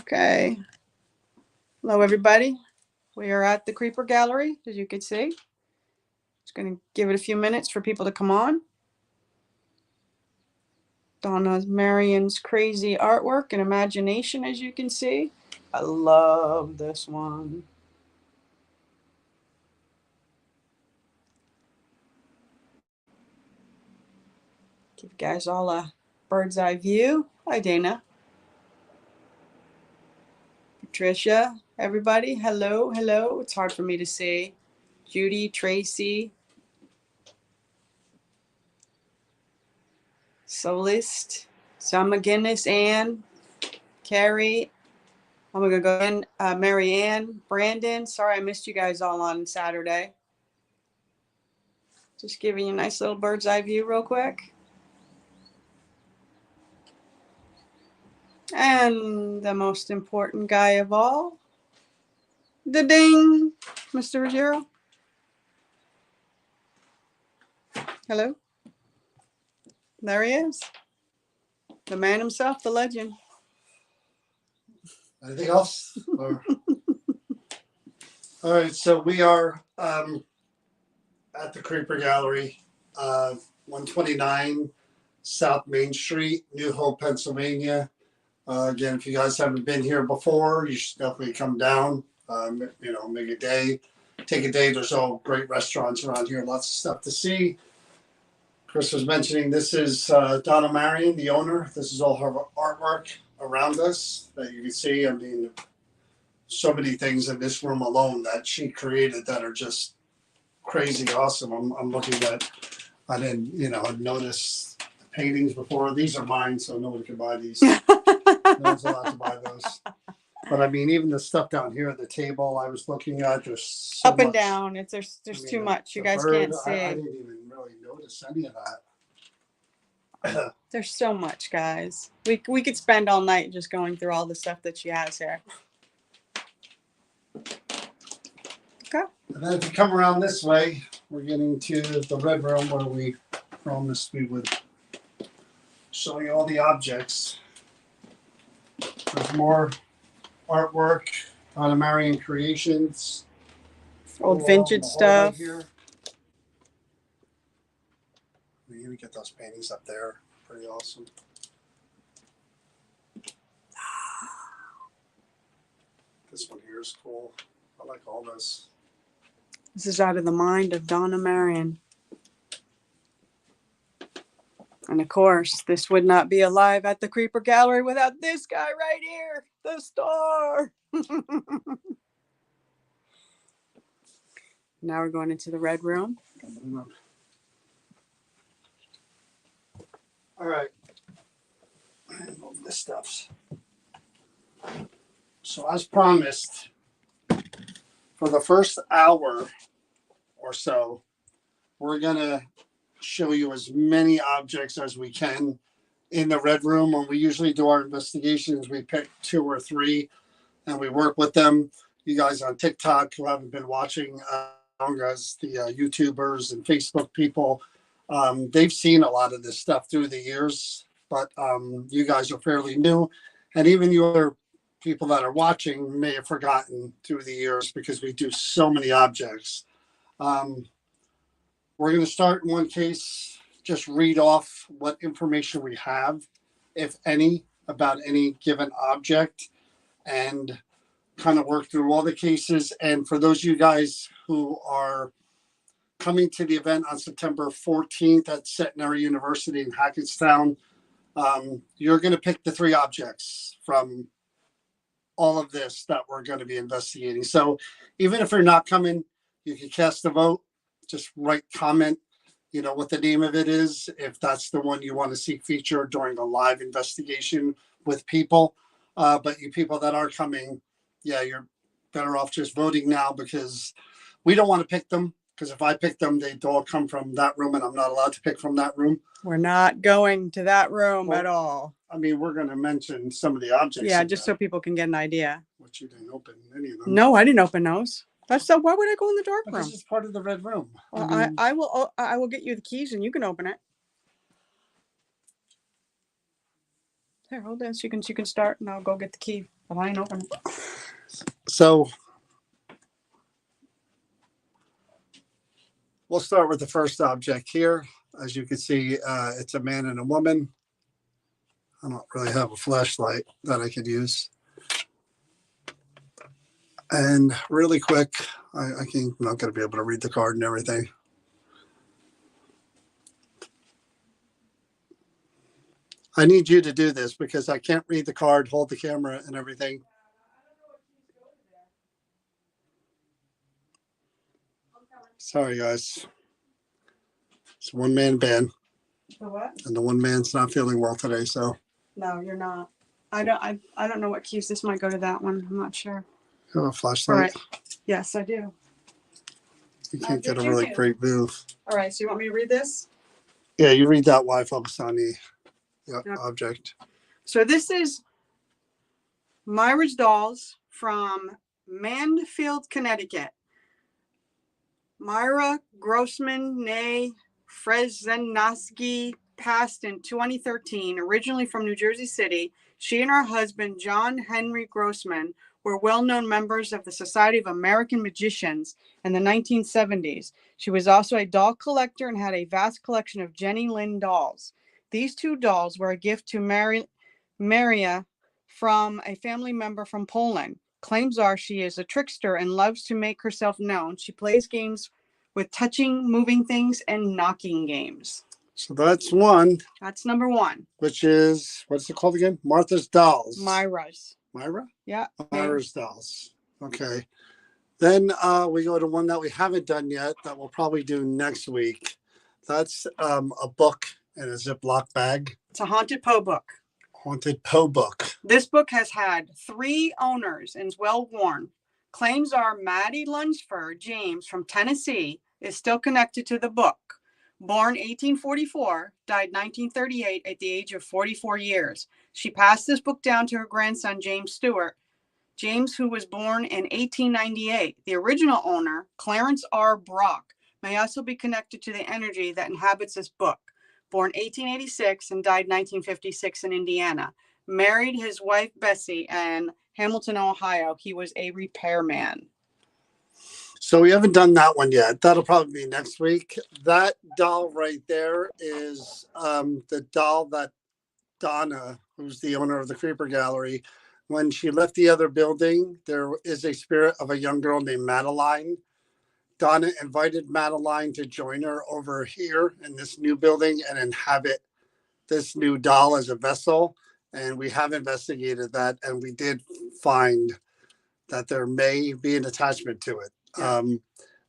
Okay. Hello, everybody. We are at the Creeper Gallery, as you can see. Just going to give it a few minutes for people to come on. Donna Marion's crazy artwork and imagination, as you can see. I love this one. Give you guys all a bird's eye view. Hi, Dana. Patricia, everybody, hello, hello. It's hard for me to see. Judy, Tracy, Solist, Sam McGinnis, Ann, Carrie. I'm going to go in. Mary Ann, Brandon. Sorry I missed you guys all on Saturday. Just giving you a nice little bird's eye view real quick. And the most important guy of all, the ding, Mr. Ruggiero. Hello. There he is. The man himself, the legend. Anything else? Or... All right, so we are at the Creeper Gallery, 129 South Main Street, New Hope, Pennsylvania. Again, if you guys haven't been here before, you should definitely come down. Make a day, take a day. There's all great restaurants around here, lots of stuff to see. Chris was mentioning this is Donna Marion, the owner. This is all her artwork around us that you can see. I mean, so many things in this room alone that she created that are just crazy awesome. I'm looking at, I didn't, notice the paintings before. These are mine, so no one can buy these. No one's allowed to buy those. But I mean, even the stuff down here at the table I was looking at, there's so up and much. down. There's too much. You guys can't see. I didn't even really notice any of that. There's so much, guys. We could spend all night just going through all the stuff that she has here. Okay. And then if you come around this way, we're getting to the Red Room where we promised we would show you all the objects. There's more artwork, Donna Marion Creations. Old vintage stuff. Right here. We get those paintings up there. Pretty awesome. This one here is cool. I like all this. This is out of the mind of Donna Marion. And of course, this would not be alive at the Creeper Gallery without this guy right here, the star. Now we're going into the Red Room. All right. Move this stuff. So as promised, for the first hour or so, we're going to show you as many objects as we can in the Red Room. When we usually do our investigations, we pick 2 or 3 and we work with them. You guys on TikTok who haven't been watching, as the YouTubers and Facebook people, they've seen a lot of this stuff through the years, but you guys are fairly new. And even you other people that are watching may have forgotten through the years because we do so many objects. We're going to start in one case, just read off what information we have, if any, about any given object, and kind of work through all the cases. And for those of you guys who are coming to the event on September 14th at Centenary University in Hackettstown, you're going to pick the 3 objects from all of this that we're going to be investigating. So even if you're not coming, you can cast a vote. Just write comment, what the name of it is, if that's the one you want to see featured during a live investigation with people. But you people that are coming, you're better off just voting now, because we don't want to pick them, because if I pick them, they'd all come from that room, and I'm not allowed to pick from that room. We're not going to that room at all. I mean, we're going to mention some of the objects. Yeah, just so people can get an idea. Which you didn't open any of them. No, I didn't open those. That's so. Why would I go in the dark room? This is part of the Red Room. Well, I will get you the keys and you can open it. Here, hold this. You can start, and I'll go get the key. But I ain't opening it. So we'll start with the first object here. As you can see, it's a man and a woman. I don't really have a flashlight that I could use. And really quick, I'm not going to be able to read the card and everything. I need you to do this because I can't read the card, hold the camera and everything. Sorry, guys. It's a one-man band. The what? And the one man's not feeling well today, so. No, you're not. I don't know what keys. This might go to that one. I'm not sure. You have a flashlight? All right. Yes, I do. You can't get a really great view. All right. So you want me to read this? Yeah, you read that while I focus on the object. So this is Myra's dolls from Manfield, Connecticut. Myra Grossman, née Frezenaski, passed in 2013, originally from New Jersey City. She and her husband, John Henry Grossman, were well-known members of the Society of American Magicians in the 1970s. She was also a doll collector and had a vast collection of Jenny Lind dolls. These two dolls were a gift to Maria from a family member from Poland. Claims are she is a trickster and loves to make herself known. She plays games with touching, moving things, and knocking games. So that's one. That's number one. Which is, what's it called again? Martha's Dolls. Myra's. Myra? Yeah. Myra's Dolls. Okay. Then we go to one that we haven't done yet that we'll probably do next week. That's a book in a Ziploc bag. It's a Haunted Poe book. Haunted Poe book. This book has had 3 owners and is well worn. Claims are Maddie Lunsford James from Tennessee is still connected to the book. Born 1844, died 1938 at the age of 44 years. She passed this book down to her grandson, James Stewart. James, who was born in 1898. The original owner, Clarence R. Brock, may also be connected to the energy that inhabits this book. Born 1886 and died 1956 in Indiana. Married his wife, Bessie, in Hamilton, Ohio. He was a repairman. So we haven't done that one yet. That'll probably be next week. That doll right there is the doll that Donna, who's the owner of the Creeper Gallery, when she left the other building, there is a spirit of a young girl named Madeline. Donna invited Madeline to join her over here in this new building and inhabit this new doll as a vessel. And we have investigated that, and we did find that there may be an attachment to it. Yeah.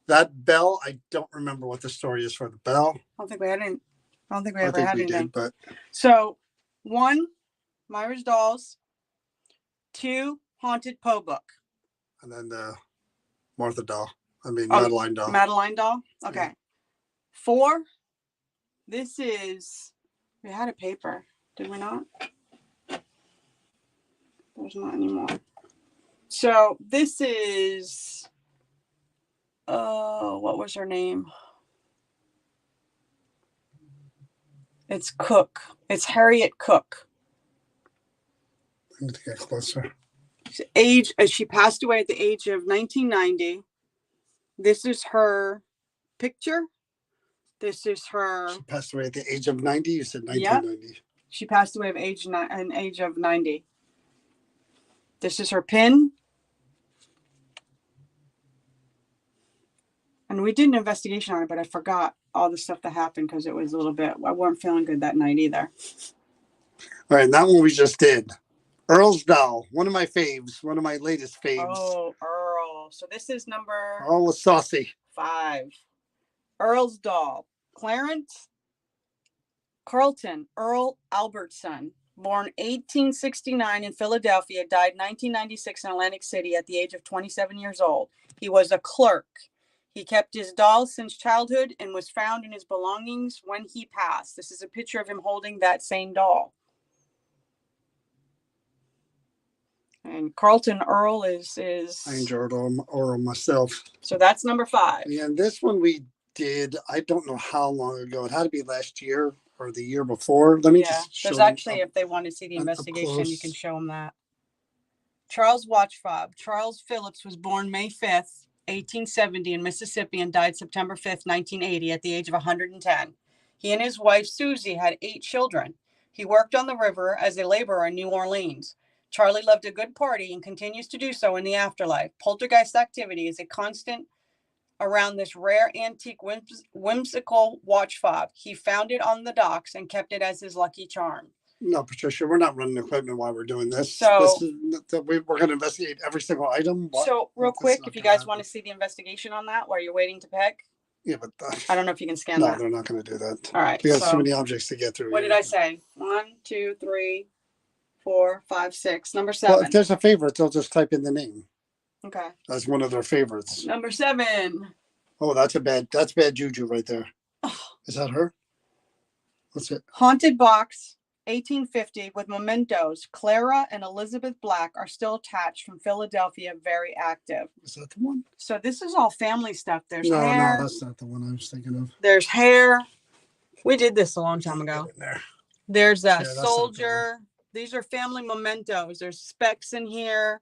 That bell, I don't remember what the story is for the bell. I don't think we ever had anything. Did, but so 1, Myra's Dolls. 2, Haunted Poe book. And then the Madeline doll. Madeline doll. Okay. Yeah. 4, this is, we had a paper, did we not? There's not anymore. So this is, what was her name? It's Cook. It's Harriet Cook. I need to get closer. She passed away at the age of 1990. This is her picture. This is her. She passed away at the age of 90. You said 1990. Yep. She passed away at an age of 90. This is her pin. And we did an investigation on it, but I forgot all the stuff that happened because it was a little bit, I wasn't feeling good that night either. All right, that one we just did. Earl's doll, one of my faves, one of my latest faves. Oh, Earl. So this is number... Earl was saucy. 5. Earl's doll. Clarence Carlton Earl Albertson, born 1869 in Philadelphia, died 1996 in Atlantic City at the age of 27 years old. He was a clerk. He kept his dolls since childhood and was found in his belongings when he passed. This is a picture of him holding that same doll. And Carlton Earl is I enjoyed Earl myself. So that's number 5. Yeah, and this one we did, I don't know how long ago. It had to be last year or the year before. Let me just show there's actually, if they want to see the investigation, you can show them that. Charles watch fob. Charles Phillips was born May 5th, 1870 in Mississippi and died September 5th, 1980 at the age of 110. He and his wife Susie had 8 children. He worked on the river as a laborer in New Orleans. Charlie loved a good party and continues to do so in the afterlife. Poltergeist activity is a constant around this rare antique whimsical watch fob. He found it on the docks and kept it as his lucky charm. No, Patricia, we're not running equipment while we're doing this. So we're going to investigate every single item. So real quick, if you guys want to see the investigation on that while you're waiting to pick. Yeah, but I don't know if you can scan no, that. they're not going to do that. All right. We got so many objects to get through. What did I say? 1, 2, 3, 4, 5, 6. Number 7. Well, if there's a favorite, they'll just type in the name. Okay. That's one of their favorites. Number 7. Oh, that's bad juju right there. Oh. Is that her? What's it? Haunted box, 1850, with mementos. Clara and Elizabeth Black are still attached from Philadelphia, very active. Is that the one? So this is all family stuff. There's no, hair. No, that's not the one I was thinking of. There's hair. We did this a long time ago. There's a soldier. These are family mementos. There's specs in here.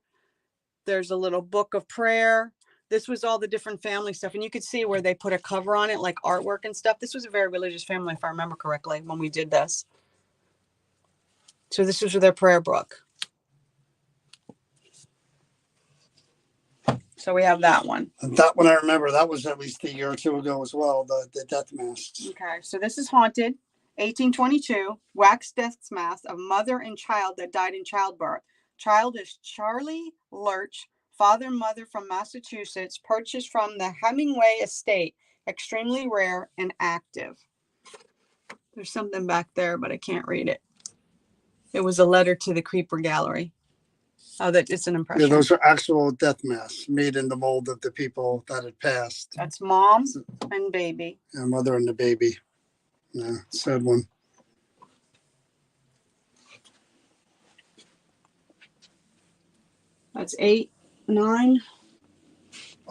There's a little book of prayer. This was all the different family stuff. And you could see where they put a cover on it, like artwork and stuff. This was a very religious family, if I remember correctly, when we did this. So this was their prayer book. So we have that one. And that one I remember. That was at least a year or two ago as well, the death masks. Okay, so this is Haunted, 1822, wax death mask of mother and child that died in childbirth. Child is Charlie Lurch, father and mother from Massachusetts, purchased from the Hemingway estate, extremely rare and active. There's something back there, but I can't read it. It was a letter to the Creeper Gallery. Oh, that it's an impression. Yeah, those are actual death masks made in the mold of the people that had passed. That's mom and baby. And mother and the baby. Yeah, sad one. That's 8, 9.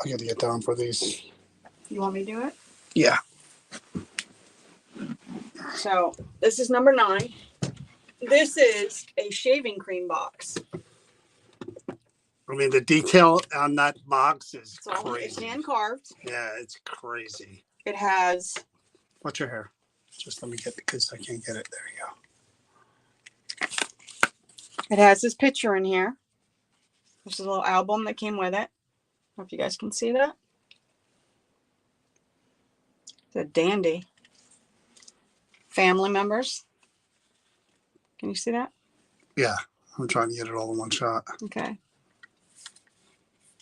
I got to get down for these. You want me to do it? Yeah. So this is number 9. This is a shaving cream box. I mean, the detail on that box is crazy. It's hand carved. Yeah, it's crazy. It has. What's your hair? Just let me get, because I can't get it. There you go. It has this picture in here. There's a little album that came with it. I don't know if you guys can see that. It's a dandy. Family members. Can you see that? Yeah, I'm trying to get it all in one shot. Okay.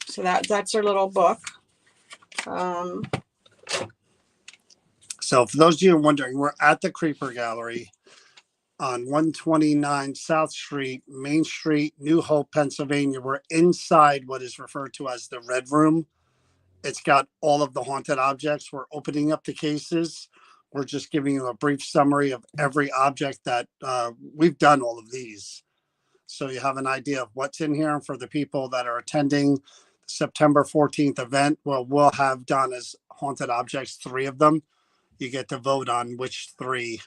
So that's our little book. So for those of you wondering, we're at the Creeper Gallery on 129 South Street, Main Street, New Hope, Pennsylvania. We're inside what is referred to as the RedRoom. It's got all of the haunted objects. We're opening up the cases. We're just giving you a brief summary of every object that we've done all of these. So you have an idea of what's in here. And for the people that are attending the September 14th event, well, we'll have done as haunted objects, 3 of them. You get to vote on which 3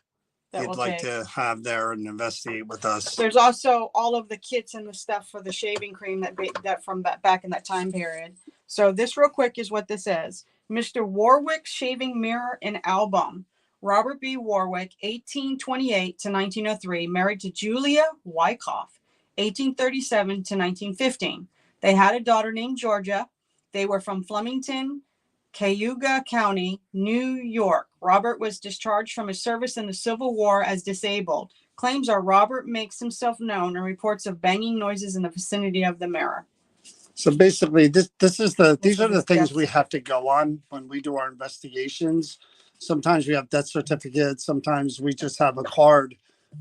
you'd like to have there and investigate with us. There's also all of the kits and the stuff for the shaving cream that from back in that time period. So this real quick is what this is. Mr. Warwick's shaving mirror and album. Robert B. Warwick, 1828 to 1903, married to Julia Wyckoff, 1837 to 1915. They had a daughter named Georgia. They were from Flemington, Cayuga County, New York. Robert was discharged from his service in the Civil War as disabled. Claims are Robert makes himself known and reports of banging noises in the vicinity of the mirror. So basically, these are the things we have to go on when we do our investigations. Sometimes we have death certificates. Sometimes we just have a card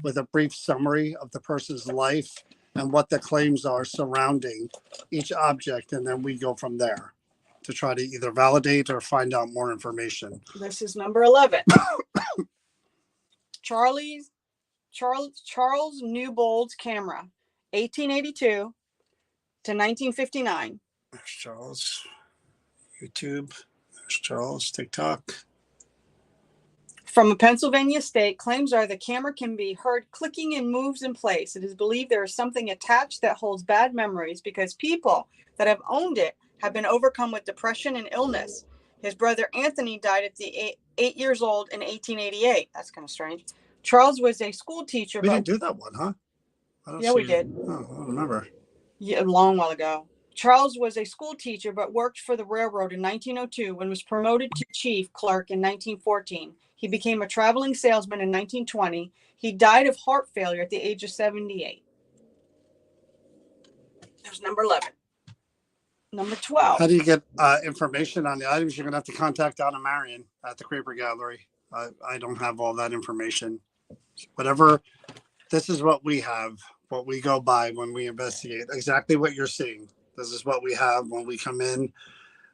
with a brief summary of the person's life and what the claims are surrounding each object. And then we go from there to try to either validate or find out more information. This is number 11. Charles Newbold's camera, 1882 to 1959. There's Charles. YouTube. There's Charles. TikTok. From a Pennsylvania state, claims are the camera can be heard clicking and moves in place. It is believed there is something attached that holds bad memories because people that have owned it have been overcome with depression and illness. His brother Anthony died at the 8 years old in 1888. That's kind of strange. Charles was a school teacher. We didn't do that one, huh? Yeah, we did. Oh, I don't remember. Yeah, a long while ago. Charles was a school teacher but worked for the railroad in 1902 and was promoted to chief clerk in 1914. He became a traveling salesman in 1920. He died of heart failure at the age of 78. There's number 11. Number 12. How do you get information on the items? You're going to have to contact Donna Marion at the Creeper Gallery. I don't have all that information. Whatever, this is what we have, what we go by when we investigate. Exactly what you're seeing. This is what we have when we come in,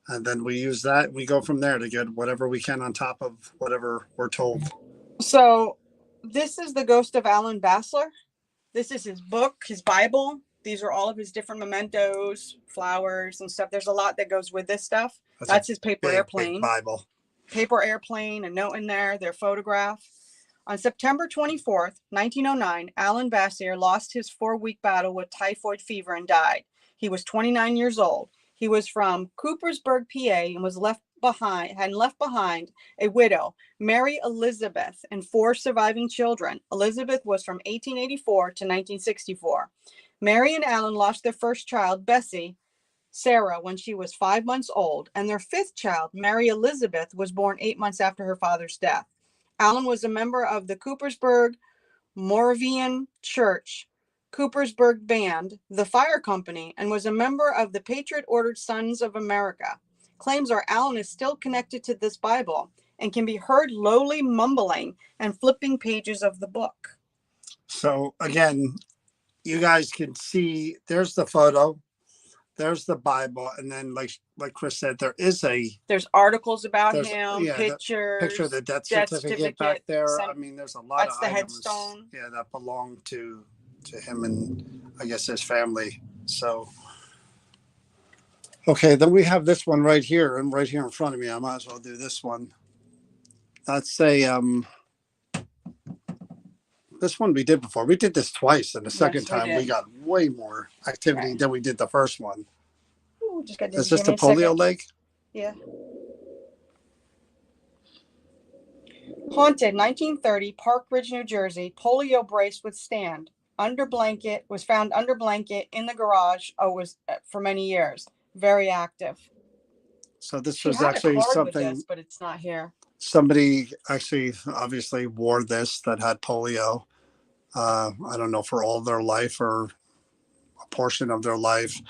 and then we use that. We go from there to get whatever we can on top of whatever we're told. So this is the ghost of Alan Bassler. This is his book, his Bible. These are all of his different mementos, flowers and stuff. There's a lot that goes with this stuff. That's his paper airplane. Big Bible. Paper airplane, a note in there, their photograph. On September 24th, 1909, Alan Bassler lost his 4-week battle with typhoid fever and died. He was 29 years old. He was from Coopersburg, PA, and had left behind a widow, Mary Elizabeth, and 4 surviving children. Elizabeth was from 1884 to 1964. Mary and Alan lost their first child, Bessie, Sarah, when she was 5 months old, and their 5th child, Mary Elizabeth, was born 8 months after her father's death. Alan was a member of the Coopersburg Moravian Church, Coopersburg Band, the Fire Company, and was a member of the Patriot Ordered Sons of America. Claims are Alan is still connected to this Bible and can be heard lowly mumbling and flipping pages of the book. So again, you guys can see there's the photo, there's the Bible, and then like Chris said, there's articles about him, pictures, picture of the death certificate back there. I mean, there's a lot of items, headstone. Yeah, that belong to him and I guess his family. So okay, then we have this one right here, and right here in front of me. I might as well do this one. That's a this one we did before. We did this twice, and the second time we got way more activity than we did the first one. Ooh, is this the polio lake? Yeah. Haunted, 1930, Park Ridge, New Jersey. Polio brace was found under blanket in the garage. Was for many years. Very active. So this was actually something, but it's not here. Somebody actually obviously wore this that had polio. I don't know, for all their life or a portion of their life.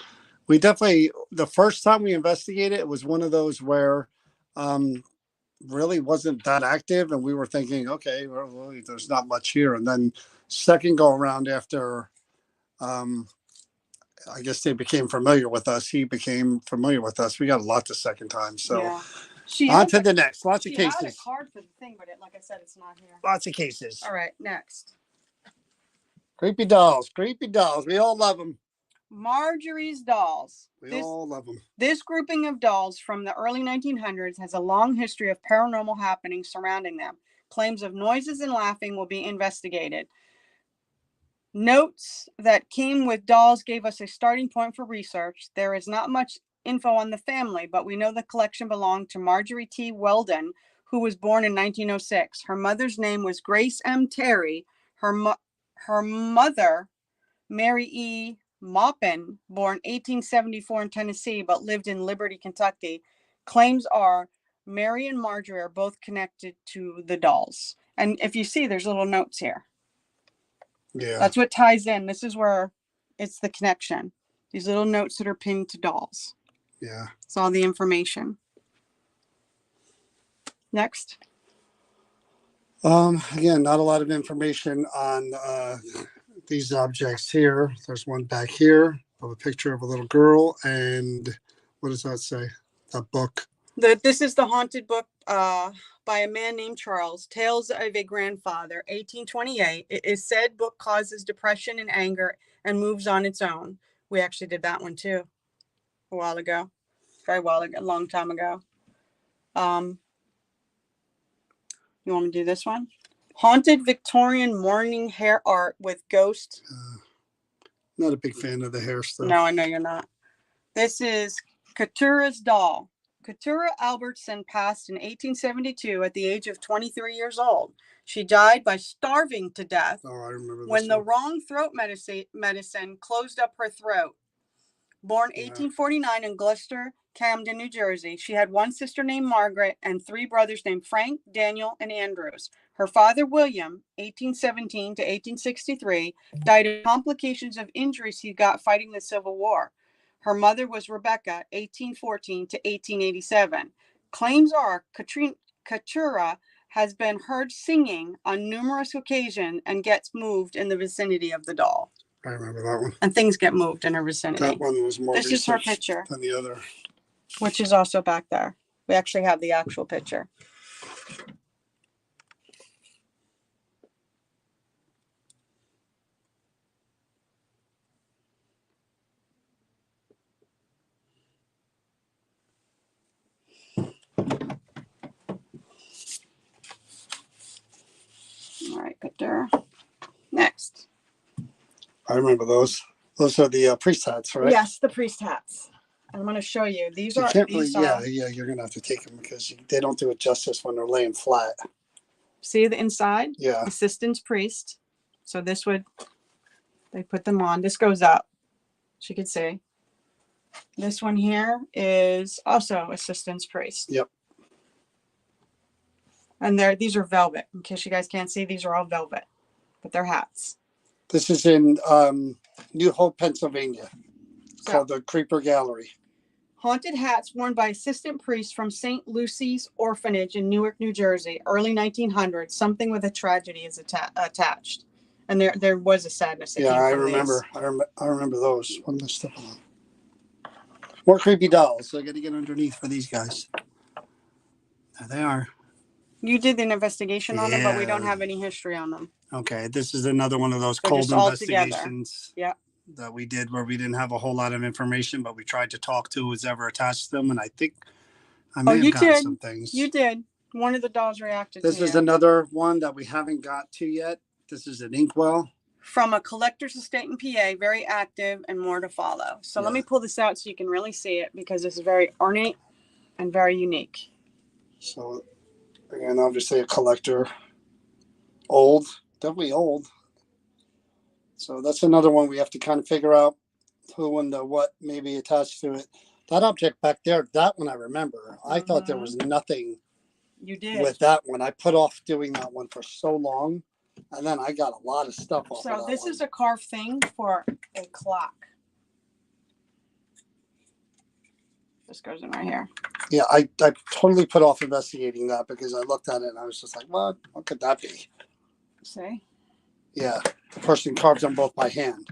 We definitely, the first time we investigated, it was one of those where really wasn't that active, and we were thinking, okay, well, there's not much here. And then second go around after, I guess they became familiar with us. He became familiar with us. We got a lot the second time. So on to the next. Lots of cases. She had a card for the thing, but like I said, it's not here. Lots of cases. All right, next. Creepy dolls. Creepy dolls. We all love them. Marjorie's dolls. We all love them. This grouping of dolls from the early 1900s has a long history of paranormal happenings surrounding them. Claims of noises and laughing will be investigated. Notes that came with dolls gave us a starting point for research. There is not much info on the family, but we know the collection belonged to Marjorie T. Weldon, who was born in 1906. Her mother's name was Grace M. Terry. Her mother, Mary E. Maupin, born 1874 in Tennessee, but lived in Liberty, Kentucky. Claims are Mary and Marjorie are both connected to the dolls. And if you see, there's little notes here. Yeah. That's what ties in. This is where it's the connection. These little notes that are pinned to dolls. Yeah. It's all the information. Next. Again, not a lot of information on these objects here. There's one back here of a picture of a little girl, and what does that say? That book. This is the haunted book by a man named Charles, Tales of a Grandfather, 1828. It is said book causes depression and anger and moves on its own. We actually did that one too a while ago. A long time ago. You want me to do this one? Haunted Victorian morning hair art with ghost. Not a big fan of the hair stuff. No, I know you're not. This is Katura's doll. Katura Albertson passed in 1872 at the age of 23 years old. She died by starving to death Oh, I remember this when the one. wrong throat medicine closed up her throat. Born 1849 in Gloucester, Camden, New Jersey, she had one sister named Margaret and three brothers named Frank, Daniel, and Andrews. Her father, William, 1817 to 1863, died of complications of injuries he got fighting the Civil War. Her mother was Rebecca, 1814 to 1887. Claims are Katura has been heard singing on numerous occasions and gets moved in the vicinity of the doll. I remember that one. And things get moved in her vicinity. That one was more This is her picture than the other. Which is also back there. We actually have the actual picture. All right, good there. Next. I remember those. Those are the priest hats, right? Yes, the priest hats. I'm going to show you. These you are. Can't these really, are. Yeah, you're going to have to take them because they don't do it justice when they're laying flat. See the inside? Yeah. Assistant's priest. So this would, they put them on. This goes up. As you can see. This one here is also assistant's priest. Yep. And these are velvet. In case you guys can't see, these are all velvet. But they're hats. This is in New Hope, Pennsylvania, called the Creeper Gallery. Haunted hats worn by assistant priests from St. Lucy's Orphanage in Newark, New Jersey, early 1900s. Something with a tragedy is attached. And there was a sadness that came from I remember. these. I remember those. What am I stepping on? More creepy dolls. So I got to get underneath for these guys. There they are. You did an investigation on them, but we don't have any history on them. Okay, this is another one of those They're cold just all investigations. Yeah. That we did where we didn't have a whole lot of information, but we tried to talk to who's ever attached to them, and I think I may have gotten some things. You did. One of the dolls reacted This is another one that we haven't got to yet. This is an inkwell. From a collector's estate in PA, very active and more to follow. So let me pull this out so you can really see it because this is very ornate and very unique. So again, obviously a collector. Old, definitely old. So that's another one we have to kind of figure out who and the what may be attached to it. That object back there, that one I remember. I thought there was nothing with that one. I put off doing that one for so long. And then I got a lot of stuff off of that. So this is a carved thing for a clock. This goes in right here. Yeah, I totally put off investigating that because I looked at it and I was just like, what could that be? See? Yeah, the person carved them both by hand.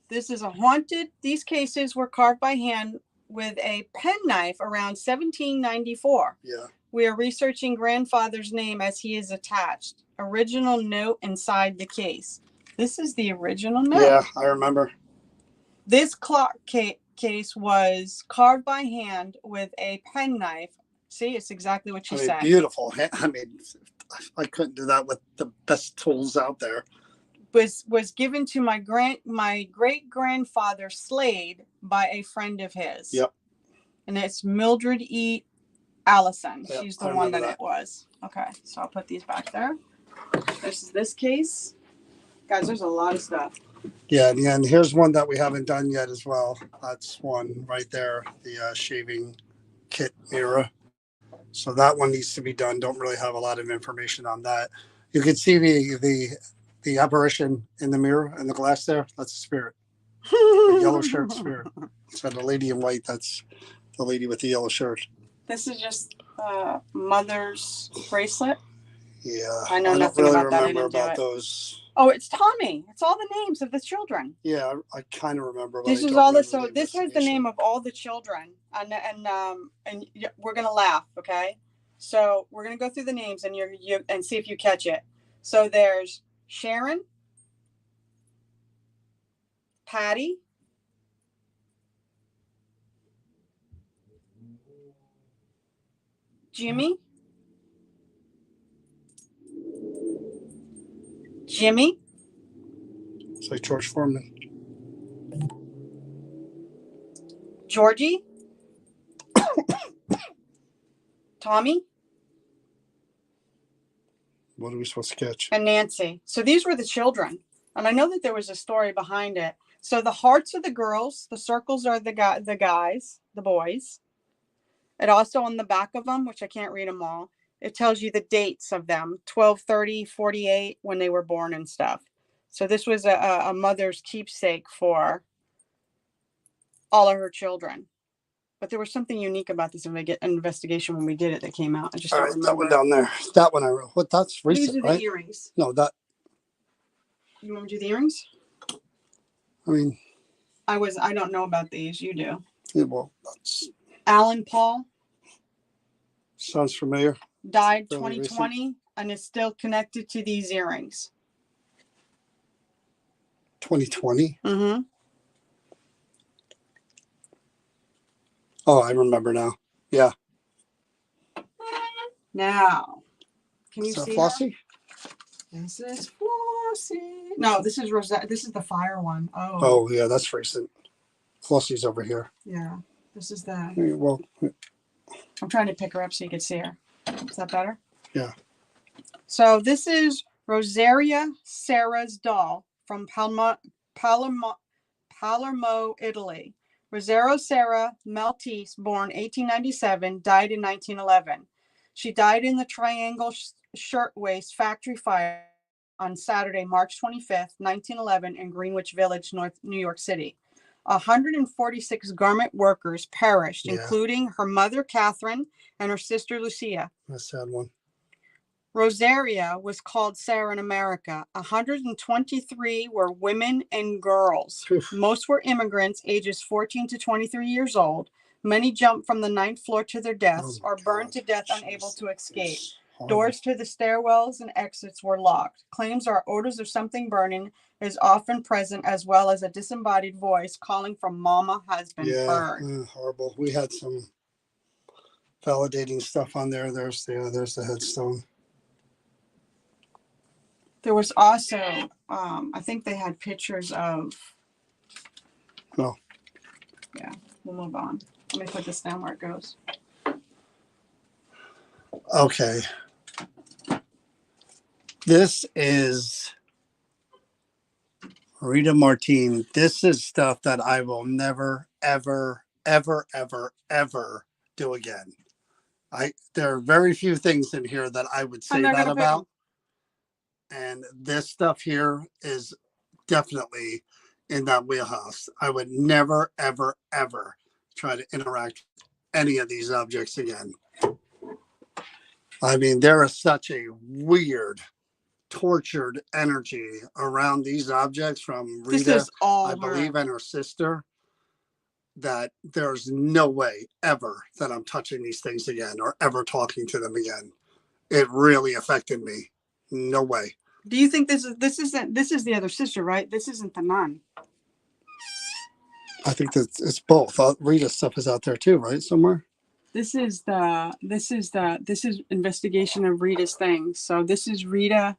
This is a haunted. These cases were carved by hand with a penknife around 1794. Yeah. We are researching grandfather's name as he is attached. Original note inside the case. This is the original note. Yeah, I remember. This clock case was carved by hand with a penknife. See, it's exactly what you said. Beautiful. I mean, I couldn't do that with the best tools out there. Was given to my great grandfather Slade by a friend of his. Yep. And it's Mildred E. Allison. Yep, She's the one that it was. Okay, so I'll put these back there. This is this case. Guys, there's a lot of stuff. Yeah, and here's one that we haven't done yet as well. That's one right there, the shaving kit mirror. So that one needs to be done. Don't really have a lot of information on that. You can see the apparition in the mirror and the glass there. That's a spirit. The yellow shirt spirit. So the lady in white, that's the lady with the yellow shirt. This is just mother's bracelet. Yeah, I know nothing really about that. I remember didn't do about it. those. Oh, it's Tommy. It's all the names of the children. Yeah, I kind of remember. But This is all this. So this has the name of all the children, and we're gonna laugh, okay? So we're gonna go through the names and you and see if you catch it. So there's Sharon, Patty, Jimmy, Jimmy, It's like George Foreman. Georgie, Tommy, What are we supposed to catch? and Nancy. So these were the children. And I know that there was a story behind it. So the hearts are the girls, the circles are the guys, the boys. It also on the back of them, which I can't read them all, it tells you the dates of them, 12/30, 48, when they were born and stuff. So this was a mother's keepsake for all of her children. But there was something unique about this investigation when we did it that came out. I just All don't right, remember. that one down there. That one I wrote. What? That's recent, These are the right? earrings. No, that. You want me to do the earrings? I mean, I don't know about these. You do. yeah, well, that's Alan Paul sounds familiar. died Fairly 2020 recent. and is still connected to these earrings. 2020. Mm-hmm. Oh, I remember now. Yeah. Now, can you Is that see Flossie? her? This is Flossie. No, this is Rosette. This is the fire one. Oh. Oh, yeah, that's recent. Flossie's over here. Yeah. This is the. Well, I'm trying to pick her up so you can see her. Is that better? yeah. So this is Rosaria Serra's doll from Palermo, Italy. Rosario Serra Maltese, born 1897, died in 1911. She died in the Triangle Shirtwaist Factory fire on Saturday, March 25th, 1911, in Greenwich Village, New York City. 146 garment workers perished, including her mother, Catherine, and her sister, Lucia. That's a sad one. Rosaria was called Sarah in America. 123 were women and girls. Oof. Most were immigrants, ages 14 to 23 years old. Many jumped from the 9th floor to their deaths or burned to death, unable to escape. Doors to the stairwells and exits were locked. Claims are odors of something burning is often present, as well as a disembodied voice calling for Mama has been burned. Horrible. We had some validating stuff on there. There's the headstone. There was also, I think they had pictures of. No. Yeah, we'll move on. Let me put this down where it goes. Okay. This is Rita Martine. This is stuff that I will never, ever, ever, ever, ever do again. There are very few things in here that I would say that about. And this stuff here is definitely in that wheelhouse. I would never, ever, ever try to interact with any of these objects again. I mean, there is such a weird, tortured energy around these objects from Rita, I believe, and her sister, that there's no way ever that I'm touching these things again or ever talking to them again. It really affected me. No way. Do you think this is the other sister, right? This isn't the nun. I think that it's both. Rita's stuff is out there too, right? Somewhere. This is investigation of Rita's things. So this is Rita.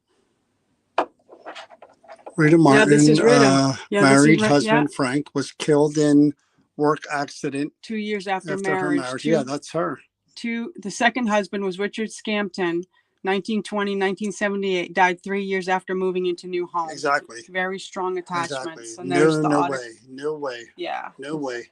Rita Martin, yeah, this is Rita. Married husband Frank was killed in work accident 2 years after her marriage. Yeah, that's her. The second husband was Richard Scampton, 1920-1978, died 3 years after moving into new home. Exactly. Very strong attachments. Exactly. And there's no way. Yeah. No way.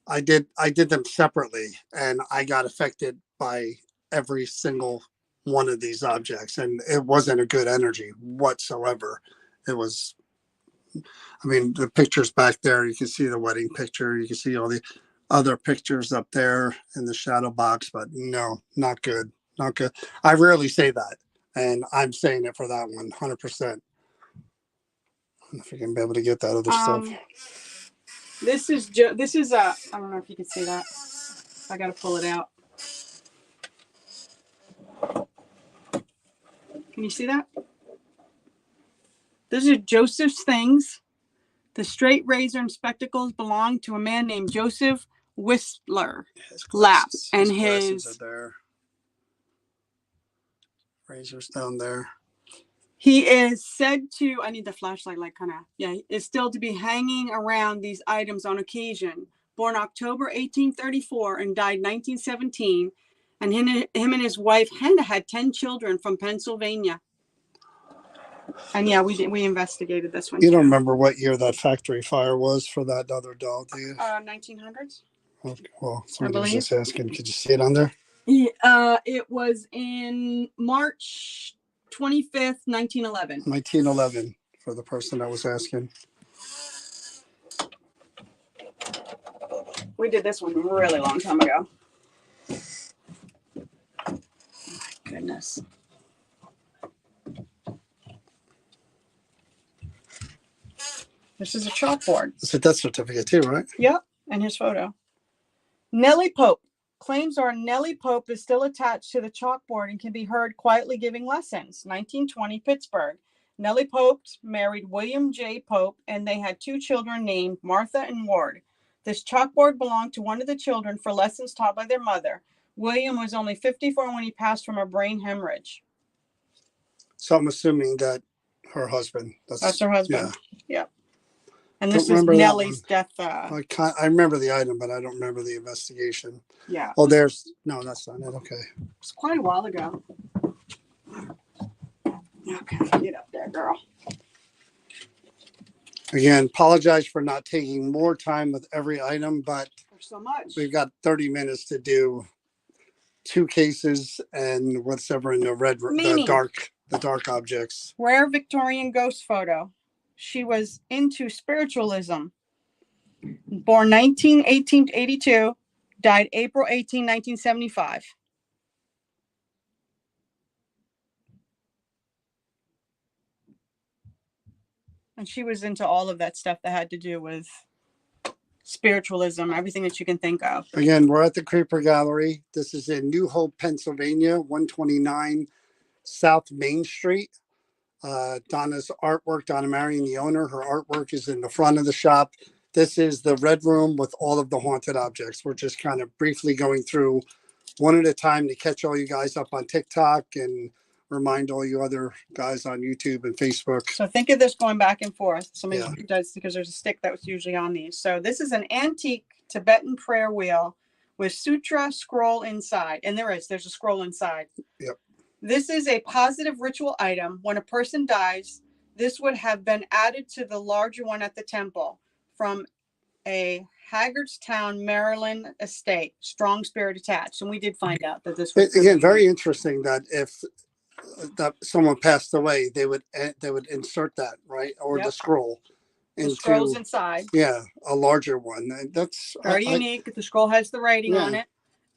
I did them separately, and I got affected by every single one of these objects, and it wasn't a good energy whatsoever. It was, I mean, the pictures back there, you can see the wedding picture, you can see all the other pictures up there in the shadow box, but no, not good. Not good. I rarely say that, and I'm saying it for that one, 100%. I don't know if you can be able to get that other stuff. This is I don't know if you can see that. I got to pull it out. Can you see that? Those are Joseph's things. The straight razor and spectacles belong to a man named Joseph Whistler Lapp, and his are there. Razors down there. He is said to, I need the flashlight, like kind of, yeah, is still to be hanging around these items on occasion. Born October 1834 and died 1917. And him and his wife, Hannah, had 10 children from Pennsylvania. And yeah, we investigated this one You too. don't remember what year that factory fire was for that other doll, do you? 1900s. Okay, well, I somebody was believe. just asking. Could you see it on there? It was in March 25th, 1911. 1911 for the person that was asking. We did this one a really long time ago. My goodness. This is a chalkboard. It's a death certificate too, right? Yep, and his photo. Nellie Pope. Claims are Nellie Pope is still attached to the chalkboard and can be heard quietly giving lessons. 1920, Pittsburgh. Nellie Pope married William J. Pope, and they had 2 children named Martha and Ward. This chalkboard belonged to one of the children for lessons taught by their mother. William was only 54 when he passed from a brain hemorrhage. So I'm assuming that her husband. That's her husband. Yeah. Yep. And Don't this is remember that Nellie's one. death. I remember the item, but I don't remember the investigation. Yeah. Oh, there's no, that's not it. Okay. It's quite a while ago. Okay, get up there, girl. Again, apologize for not taking more time with every item, but There's so much. we've got 30 minutes to do 2 cases and whatever in the Mimi. the dark objects. Rare Victorian ghost photo. She was into spiritualism. Born 1882, died April 18, 1975. And she was into all of that stuff that had to do with spiritualism, everything that you can think of. Again, we're at the Creeper Gallery. This is in New Hope, Pennsylvania, 129 South Main Street. Donna's artwork, Donna Marion, the owner, her artwork is in the front of the shop. This is the Red Room with all of the haunted objects. We're just kind of briefly going through one at a time to catch all you guys up on TikTok and remind all you other guys on YouTube and Facebook. So think of this going back and forth. Somebody Yeah. does, because there's a stick that was usually on these. So this is an antique Tibetan prayer wheel with sutra scroll inside. And there's a scroll inside. Yep. This is a positive ritual item. When a person dies, this would have been added to the larger one at the temple from a Haggardstown, Maryland estate. Strong spirit attached. And we did find out that this was Again, very interesting that if that someone passed away, they would insert that, right, or Yep. the scroll the scrolls inside. Yeah, a larger one. That's Very unique. The scroll has the writing Yeah. on it.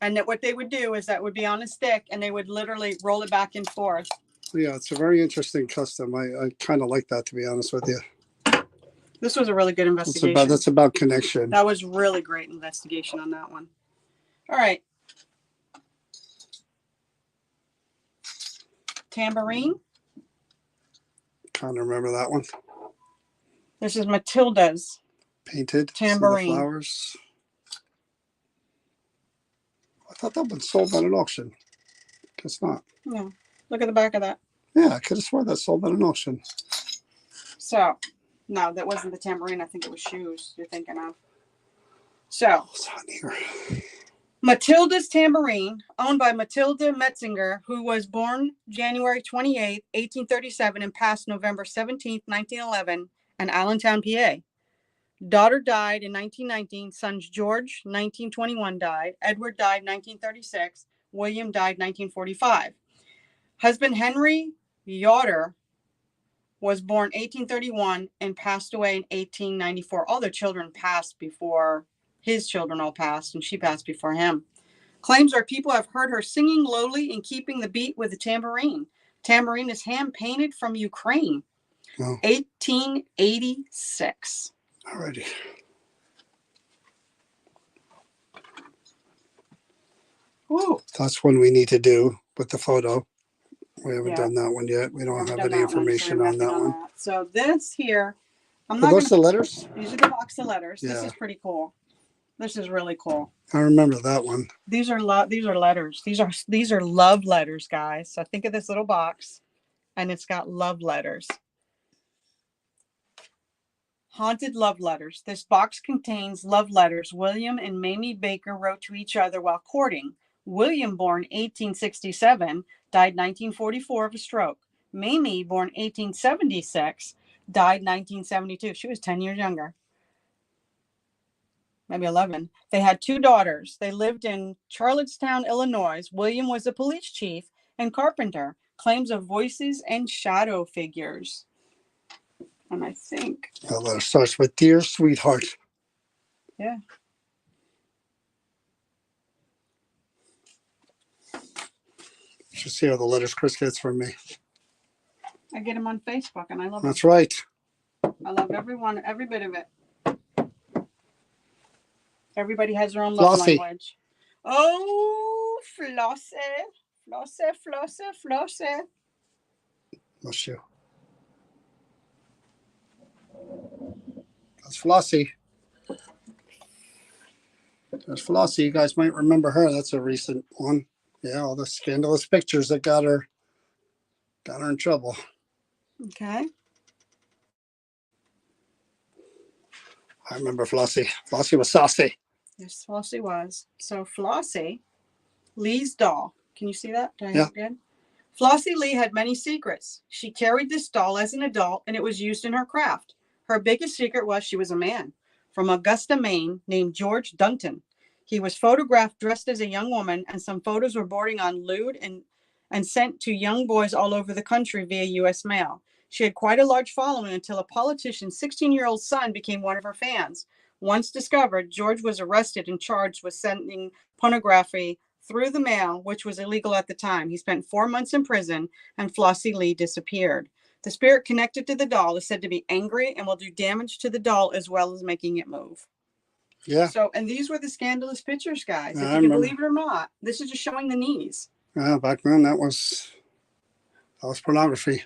And that what they would do is that would be on a stick and they would literally roll it back and forth. Yeah, it's a very interesting custom. I kind of like that, to be honest with you. This was a really good investigation. That's about connection. That was really great investigation on that one. All right. Tambourine. Kind of remember that one. This is Matilda's Painted tambourine. Flowers. I thought that one sold at an auction. Guess not. Yeah. Look at the back of that. Yeah, I could have sworn that sold at an auction. So, no, that wasn't the tambourine. I think it was shoes you're thinking of. So, What's on here? Matilda's tambourine, owned by Matilda Metzinger, who was born January 28, 1837, and passed November 17, 1911, in Allentown, PA. Daughter died in 1919. Sons George, 1921, died. Edward died 1936. William died 1945. Husband Henry Yoder was born 1831 and passed away in 1894. All their children passed before his children all passed, and she passed before him. Claims are people have heard her singing lowly and keeping the beat with the tambourine. Tambourine is hand painted from Ukraine. Oh. 1886. Alrighty. Ooh. That's one we need to do with the photo. We haven't Yeah. done that one yet. We don't have Done any that one, so information we're on that working one. that. So this here, I'm Are not those gonna, the letters? these are the box of letters. This Yeah. is pretty cool. This is really cool. I remember that one. These are letters. These are love letters, guys. So think of this little box. and it's got love letters. Haunted love letters. This box contains love letters William and Mamie Baker wrote to each other while courting. William, born 1867, died 1944 of a stroke. Mamie, born 1876, died 1972. She was 10 years younger, maybe 11. They had 2 daughters. They lived in Charlottetown, Illinois. William was a police chief and carpenter. Claims of voices and shadow figures. And I think, The letter starts with "Dear Sweetheart." yeah. Should see all the letters Chris gets from me. I get them on Facebook, and I love them. That's right. I love everyone, every bit of it. Everybody has their own love Flossie. language. Oh, Flossie, Flossie, Flossie, Flossie. Bless you. That's Flossie. There's Flossie. You guys might remember her. That's a recent one. Yeah, all the scandalous pictures that got her in trouble. Okay. I remember Flossie. Flossie was saucy. Yes, Flossie was. So Flossie, Lee's doll. Can you see that? Did I Yeah. have it good? Flossie Lee had many secrets. She carried this doll as an adult, and it was used in her craft. Her biggest secret was she was a man from Augusta, Maine, named George Dunton. He was photographed dressed as a young woman, and some photos were boarding on lewd and sent to young boys all over the country via U.S. mail. She had quite a large following until a politician's 16-year-old son became one of her fans. Once discovered, George was arrested and charged with sending pornography through the mail, which was illegal at the time. He spent 4 months in prison, and Flossie Lee disappeared. The spirit connected to the doll is said to be angry and will do damage to the doll as well as making it move. Yeah. So, and these were the scandalous pictures, guys. Yeah, If I you can remember. believe it or not, this is just showing the knees. Yeah, back then that was pornography.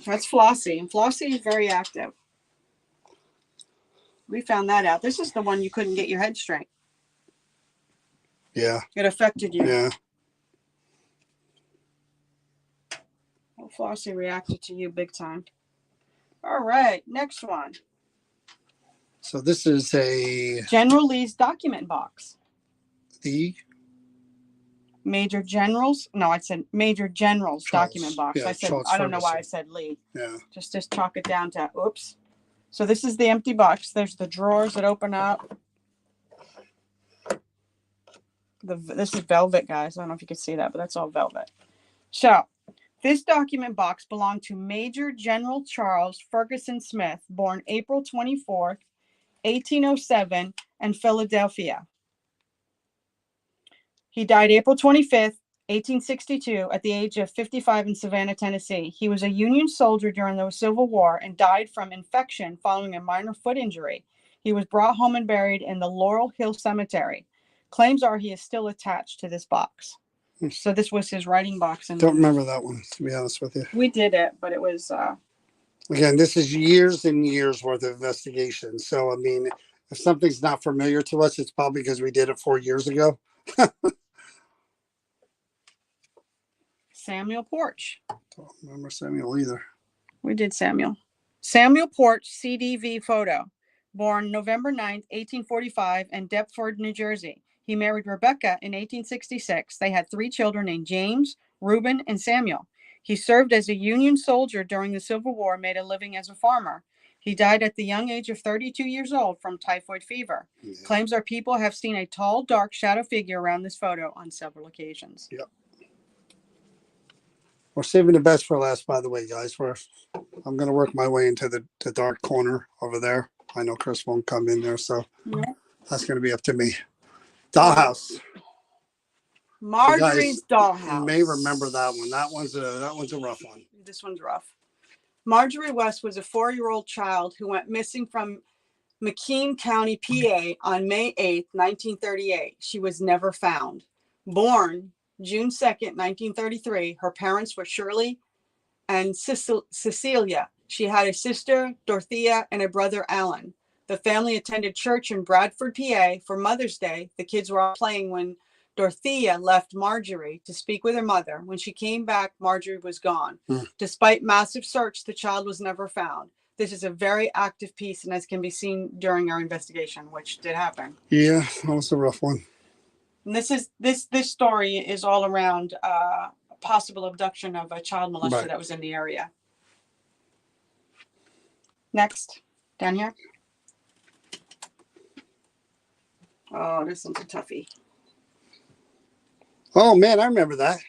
That's Flossie, and Flossie is very active. We found that out. This is the one you couldn't get your head straight. Yeah. It affected you. Yeah. Well, Flossie reacted to you big time. All right, next one. So this is General Lee's document box. the Major General's. No, I said Major General's Charles. document box. Yeah, I said, Charles I don't know why I Ferguson. said Lee. Yeah. Just chalk it down to, oops. So this is the empty box. There's the drawers that open up. This is velvet, guys. I don't know if you can see that, but that's all velvet. So this document box belonged to Major General Charles Ferguson Smith, born April 24th, 1807, in Philadelphia. He died April 25th, 1862, at the age of 55 in Savannah, Tennessee. He was a Union soldier during the Civil War and died from infection following a minor foot injury. He was brought home and buried in the Laurel Hill Cemetery. Claims are he is still attached to this box. So this was his writing box. And Don't remember that one, to be honest with you. we did it, but it was... Again, this is years and years worth of investigation. So, I mean, if something's not familiar to us, it's probably because we did it 4 years ago. Samuel Porch. Don't remember Samuel either. We did Samuel. Samuel Porch, CDV photo. Born November 9th, 1845 in Deptford, New Jersey. He married Rebecca in 1866. They had 3 children named James, Reuben, and Samuel. He served as a Union soldier during the Civil War, made a living as a farmer. He died at the young age of 32 years old from typhoid fever. Yeah. Claims are people have seen a tall, dark shadow figure around this photo on several occasions. Yep. We're saving the best for last, by the way, guys. I'm going to work my way into the dark corner over there. I know Chris won't come in there, so that's going to be up to me. Dollhouse. Marjorie's dollhouse. You may remember that one. That one's a rough one. This one's rough. Marjorie West was a 4-year-old child who went missing from McKean County, PA on May 8th, 1938. She was never found. Born June 2nd, 1933, her parents were Shirley and Cecilia. She had a sister, Dorothea, and a brother, Alan. The family attended church in Bradford, PA for Mother's Day. The kids were all playing when Dorothea left Marjorie to speak with her mother. When she came back, Marjorie was gone. Hmm. Despite massive search, the child was never found. This is a very active piece, and as can be seen during our investigation, which did happen. Yeah, that was a rough one. And this story is all around possible abduction of a child molester Right. that was in the area. Next, down here. Oh, this one's a toughie. Oh man, I remember that.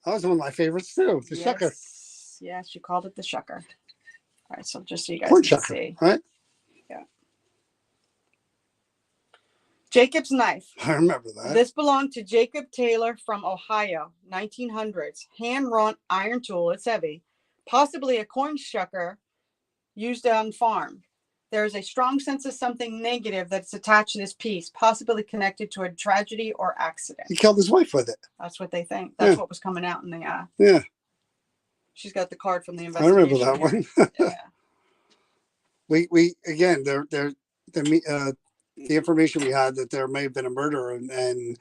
That was one of my favorites too. The shucker. Yes, you called it the shucker. All right, so just so you guys Corn can shucker, see. right? Yeah. Jacob's knife. I remember that. This belonged to Jacob Taylor from Ohio, 1900s. Hand-wrought iron tool. It's heavy. Possibly a corn shucker used on farm. There is a strong sense of something negative that's attached to this piece, possibly connected to a tragedy or accident. He killed his wife with it. That's what they think. That's Yeah. what was coming out in the Yeah. She's got the card from the I investigation. remember that one. Yeah. We again, the information we had that there may have been a murder, and